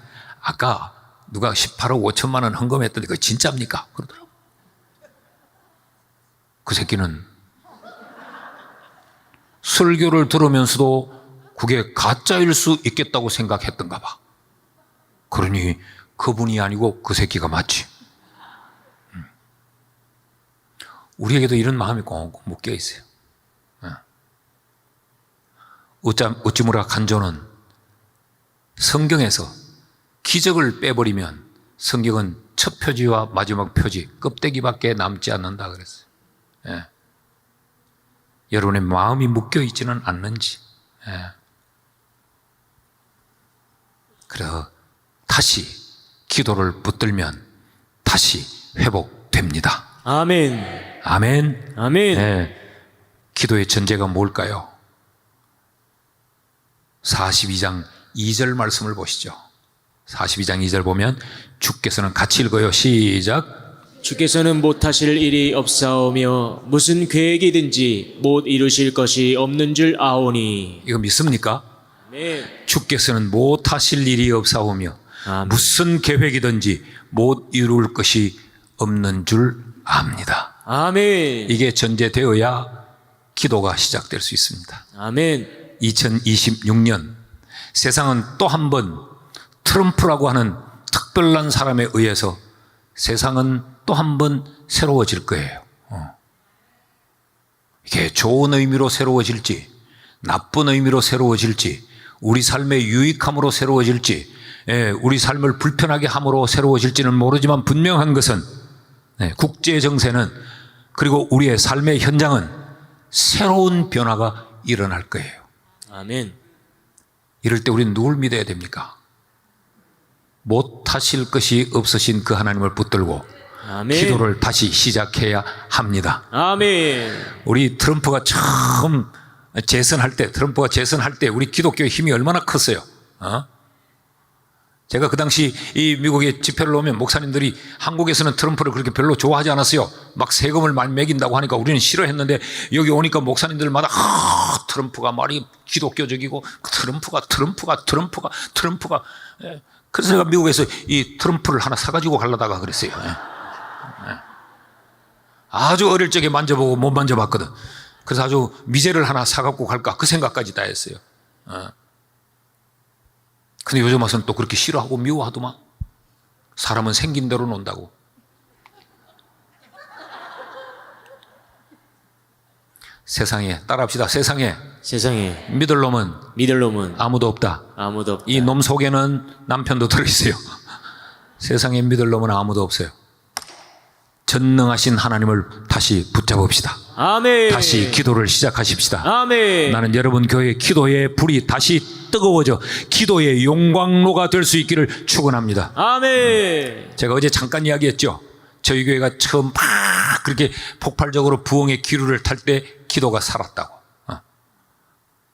아까 누가 18억 5천만 원 헌금했던데 그거 진짜입니까? 그러더라고요. 그 새끼는 설교를 들으면서도 그게 가짜일 수 있겠다고 생각했던가 봐. 그러니 그분이 아니고 그 새끼가 맞지. 우리에게도 이런 마음이 꽁꽁 묶여 있어요. 어찌무라 간조는 성경에서 기적을 빼버리면 성경은 첫 표지와 마지막 표지 껍데기밖에 남지 않는다 그랬어요. 예. 여러분의 마음이 묶여 있지는 않는지. 예. 그래서 다시 기도를 붙들면 다시 회복됩니다. 아멘. 아멘. 아멘. 네. 기도의 전제가 뭘까요? 42장 2절 말씀을 보시죠. 42장 2절 보면 주께서는 같이 읽어요. 시작. 주께서는 못하실 일이 없사오며 무슨 계획이든지 못 이루실 것이 없는 줄 아오니. 이거 믿습니까? 아멘. 주께서는 못하실 일이 없사오며 아멘. 무슨 계획이든지 못 이룰 것이 없는 줄 압니다. 아멘. 이게 전제되어야 기도가 시작될 수 있습니다. 아멘. 2026년 세상은 또 한 번 트럼프라고 하는 특별한 사람에 의해서 세상은 또 한 번 새로워질 거예요. 이게 좋은 의미로 새로워질지 나쁜 의미로 새로워질지 우리 삶의 유익함으로 새로워질지 우리 삶을 불편하게 함으로 새로워질지는 모르지만 분명한 것은 국제 정세는 그리고 우리의 삶의 현장은 새로운 변화가 일어날 거예요. 아멘. 이럴 때 우리는 누굴 믿어야 됩니까? 못하실 것이 없으신 그 하나님을 붙들고 아멘. 기도를 다시 시작해야 합니다. 아멘. 우리 트럼프가 처음 트럼프가 재선할 때 우리 기독교의 힘이 얼마나 컸어요. 제가 그 당시 이 미국에 집회를 오면 목사님들이 한국에서는 트럼프를 그렇게 별로 좋아하지 않았어요. 막 세금을 많이 매긴다고 하니까 우리는 싫어했는데 여기 오니까 목사님들마다 트럼프가 말이 기독교적이고 트럼프가 예. 그래서 제가 미국에서 이 트럼프를 하나 사가지고 가려다가 그랬어요. 예. 예. 아주 어릴 적에 만져보고 못 만져봤거든. 그래서 아주 미제를 하나 사갖고 갈까 그 생각까지 다 했어요. 근데 요즘 와서는 또 그렇게 싫어하고 미워하더만. 사람은 생긴 대로 논다고. 세상에 따라합시다. 세상에 믿을 놈은 아무도 없다. 이 놈 속에는 남편도 들어있어요. 세상에 믿을 놈은 아무도 없어요. 전능하신 하나님을 다시 붙잡읍시다. 아멘. 다시 기도를 시작하십시다. 아멘. 나는 여러분 교회 기도의 불이 다시 뜨거워져 기도의 용광로가 될 수 있기를 축원합니다. 아멘. 제가 어제 잠깐 이야기했죠. 저희 교회가 처음 막 그렇게 폭발적으로 부흥의 기류를 탈 때 기도가 살았다고.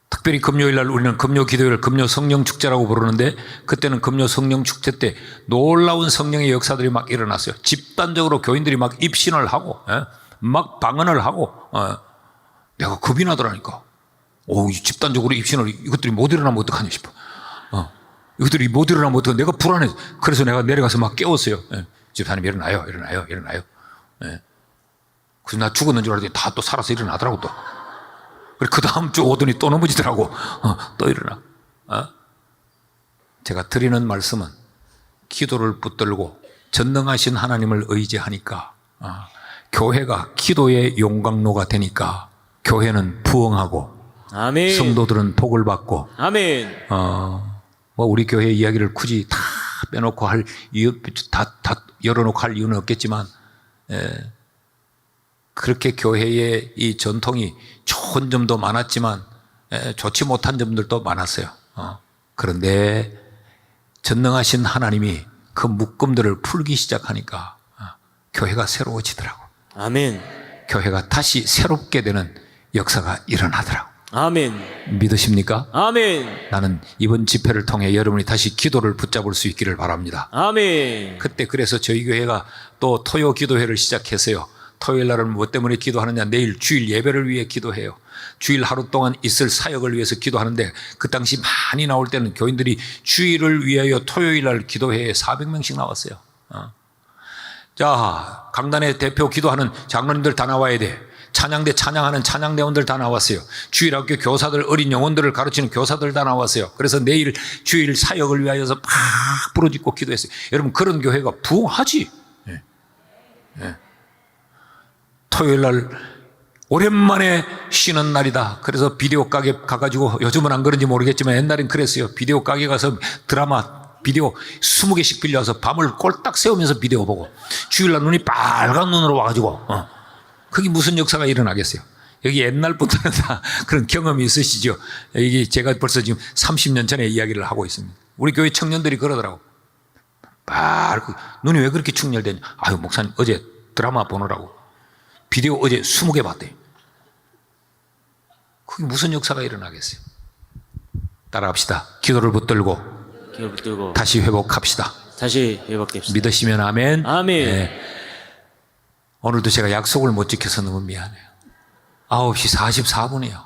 특별히 금요일 날 우리는 금요 기도회를 금요 성령 축제라고 부르는데 그때는 금요 성령 축제 때 놀라운 성령의 역사들이 막 일어났어요. 집단적으로 교인들이 막 입신을 하고 막 방언을 하고 내가 겁이 나더라니까. 집단적으로 입신을 이것들이 못 일어나면 어떡하냐 싶어. 이것들이 못 일어나면 어떡하냐. 내가 불안해. 그래서 내가 내려가서 막 깨웠어요. 집사님 일어나요. 그래서 나 죽었는 줄 알았더니 다 또 살아서 일어나더라고 또. 그 다음 주 오더니 또 넘어지더라고. 또 일어나. 제가 드리는 말씀은 기도를 붙들고 전능하신 하나님을 의지하니까 교회가 기도의 용광로가 되니까 교회는 부흥하고 아멘. 성도들은 복을 받고 아멘. 뭐 우리 교회 이야기를 굳이 다 빼놓고 할 이유, 다 열어놓고 할 이유는 없겠지만 그렇게 교회의 이 전통이 좋은 점도 많았지만 좋지 못한 점들도 많았어요. 그런데 전능하신 하나님이 그 묶음들을 풀기 시작하니까 교회가 새로워지더라고. 아멘. 교회가 다시 새롭게 되는 역사가 일어나더라고. 아멘. 믿으십니까? 아멘. 나는 이번 집회를 통해 여러분이 다시 기도를 붙잡을 수 있기를 바랍니다. 아멘. 그때 그래서 저희 교회가 또 토요 기도회를 시작했어요. 토요일 날은 무엇 때문에 기도하느냐? 내일 주일 예배를 위해 기도해요. 주일 하루 동안 있을 사역을 위해서 기도하는데 그 당시 많이 나올 때는 교인들이 주일을 위하여 토요일 날 기도회에 400명씩 나왔어요. 자, 강단의 대표 기도하는 장로님들 다 나와야 돼. 찬양대 찬양하는 찬양대원들 다 나왔어요. 주일학교 교사들, 어린 영혼들을 가르치는 교사들 다 나왔어요. 그래서 내일 주일 사역을 위하여서 막 부르짖고 기도했어요. 여러분 그런 교회가 부흥하지. 토요일 날 오랜만에 쉬는 날이다. 그래서 비디오 가게 가가지고 요즘은 안 그런지 모르겠지만 옛날엔 그랬어요. 비디오 가게 가서 드라마 비디오 20개씩 빌려서 밤을 꼴딱 세우면서 비디오 보고 주일날 눈이 빨간 눈으로 와가지고 그게 무슨 역사가 일어나겠어요. 여기 옛날부터는 다 그런 경험이 있으시죠. 이게 제가 벌써 지금 30년 전에 이야기를 하고 있습니다. 우리 교회 청년들이 그러더라고. 눈이 왜 그렇게 충혈되냐. 아유 목사님 어제 드라마 보느라고 비디오 어제 20개 봤대요. 그게 무슨 역사가 일어나겠어요. 따라합시다. 기도를 붙들고 다시 회복합시다. 다시 회복됩시다. 믿으시면 아멘. 아멘. 네. 오늘도 제가 약속을 못 지켜서 너무 미안해요. 9시 44분이에요.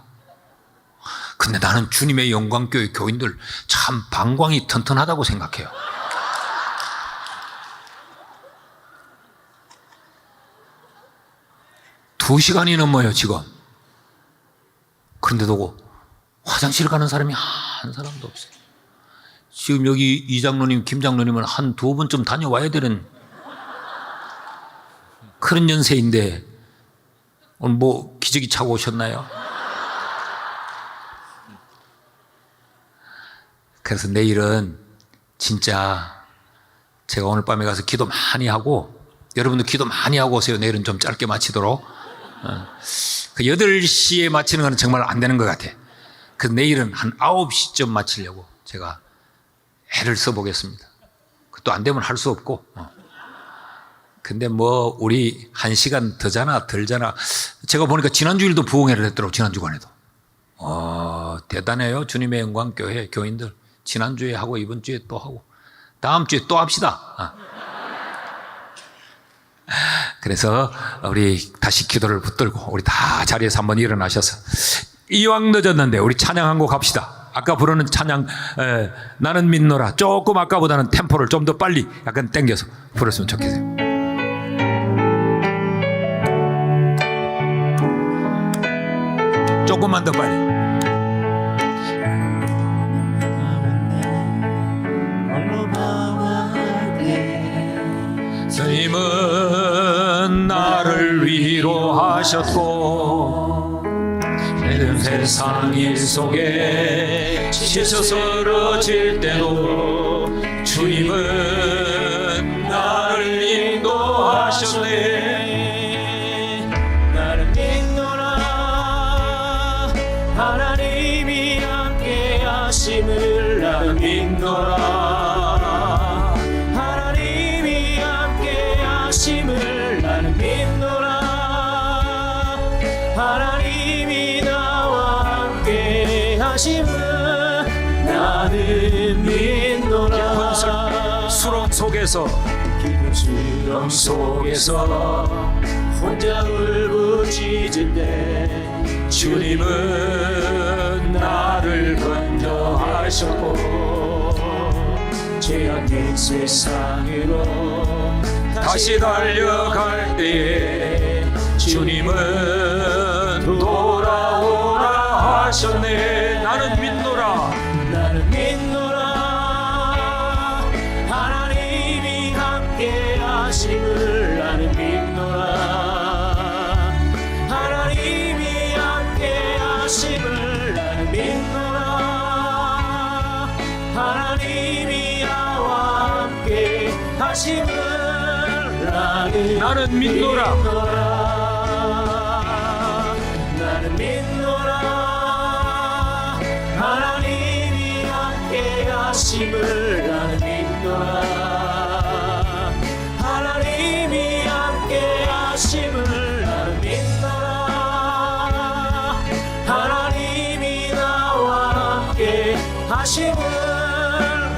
근데 나는 주님의 영광교회 교인들 참 방광이 튼튼하다고 생각해요. 두 시간이 넘어요 지금. 그런데도 화장실 가는 사람이 한 사람도 없어요. 지금 여기 이 장로님, 김 장로님은 한 2번쯤 다녀와야 되는 그런 연세인데 오늘 뭐 기저귀 차고 오셨나요? 그래서 내일은 진짜 제가 오늘 밤에 가서 기도 많이 하고 여러분도 기도 많이 하고 오세요. 내일은 좀 짧게 마치도록. 그 8시에 마치는 건 정말 안 되는 것 같아. 그 내일은 한 9시쯤 마치려고 제가 애를 써보겠습니다. 그것도 안 되면 할 수 없고. 근데 뭐 우리 1시간 더잖아 덜잖아. 제가 보니까 지난주일도 부흥회를 했더라고. 지난주간에도. 대단해요. 주님의 영광 교회 교인들. 지난주에 하고 이번 주에 또 하고 다음 주에 또 합시다. 그래서 우리 다시 기도를 붙들고 우리 다 자리에서 한번 일어나셔서 이왕 늦었는데 우리 찬양 한 곡 합시다. 아까 부르는 찬양 나는 믿노라 조금 아까보다는 템포를 좀 더 빨리 약간 땡겨서 부르시면 좋겠어요. 조금만 더 빨리. 주님은 나를 위로하셨고 힘든 세상 일 속에 지쳐 쓰러질 때도 주님은 나를 인도하셨네. 나를 믿노라 하나님이 함께 하심을 나는 믿노라 하나님이 함께 하심을 나는 믿노라 하나님이 나와 함께 하심을 나는 믿노라. 수렁 속에서 깊은 수렁 속에서 혼자 울부짖을 때 주님은 나를 건져하셨고 죄악된 세상으로 다시 달려갈 때에 주님은 돌아오라 하셨네. 나는 믿노라 나는 믿노라 하나님이 함께 하심을 나는 믿노라 하나님이 함께 하심을 나는 믿노라 하나님이 나와 함께 하심을 나는 믿노라 나는 믿노라 하나님이 함께 하심을 나는 믿노라 하나님이 함께 하심을 나는 믿노라 하나님이 나와 함께 하심을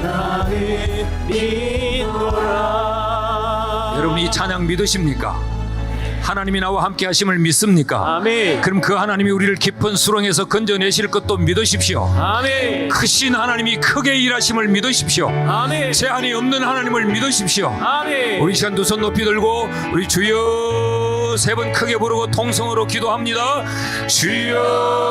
나는 믿노라. 여러분 이 찬양 믿으십니까? 하나님이 나와 함께 하심을 믿습니까? 아멘. 그럼 그 하나님이 우리를 깊은 수렁에서 건져내실 것도 믿으십시오. 아멘. 크신 하나님이 크게 일하심을 믿으십시오. 아멘. 제한이 없는 하나님을 믿으십시오. 아멘. 우리 시간 두 손 높이 들고 우리 주여 세 번 크게 부르고 통성으로 기도합니다. 주여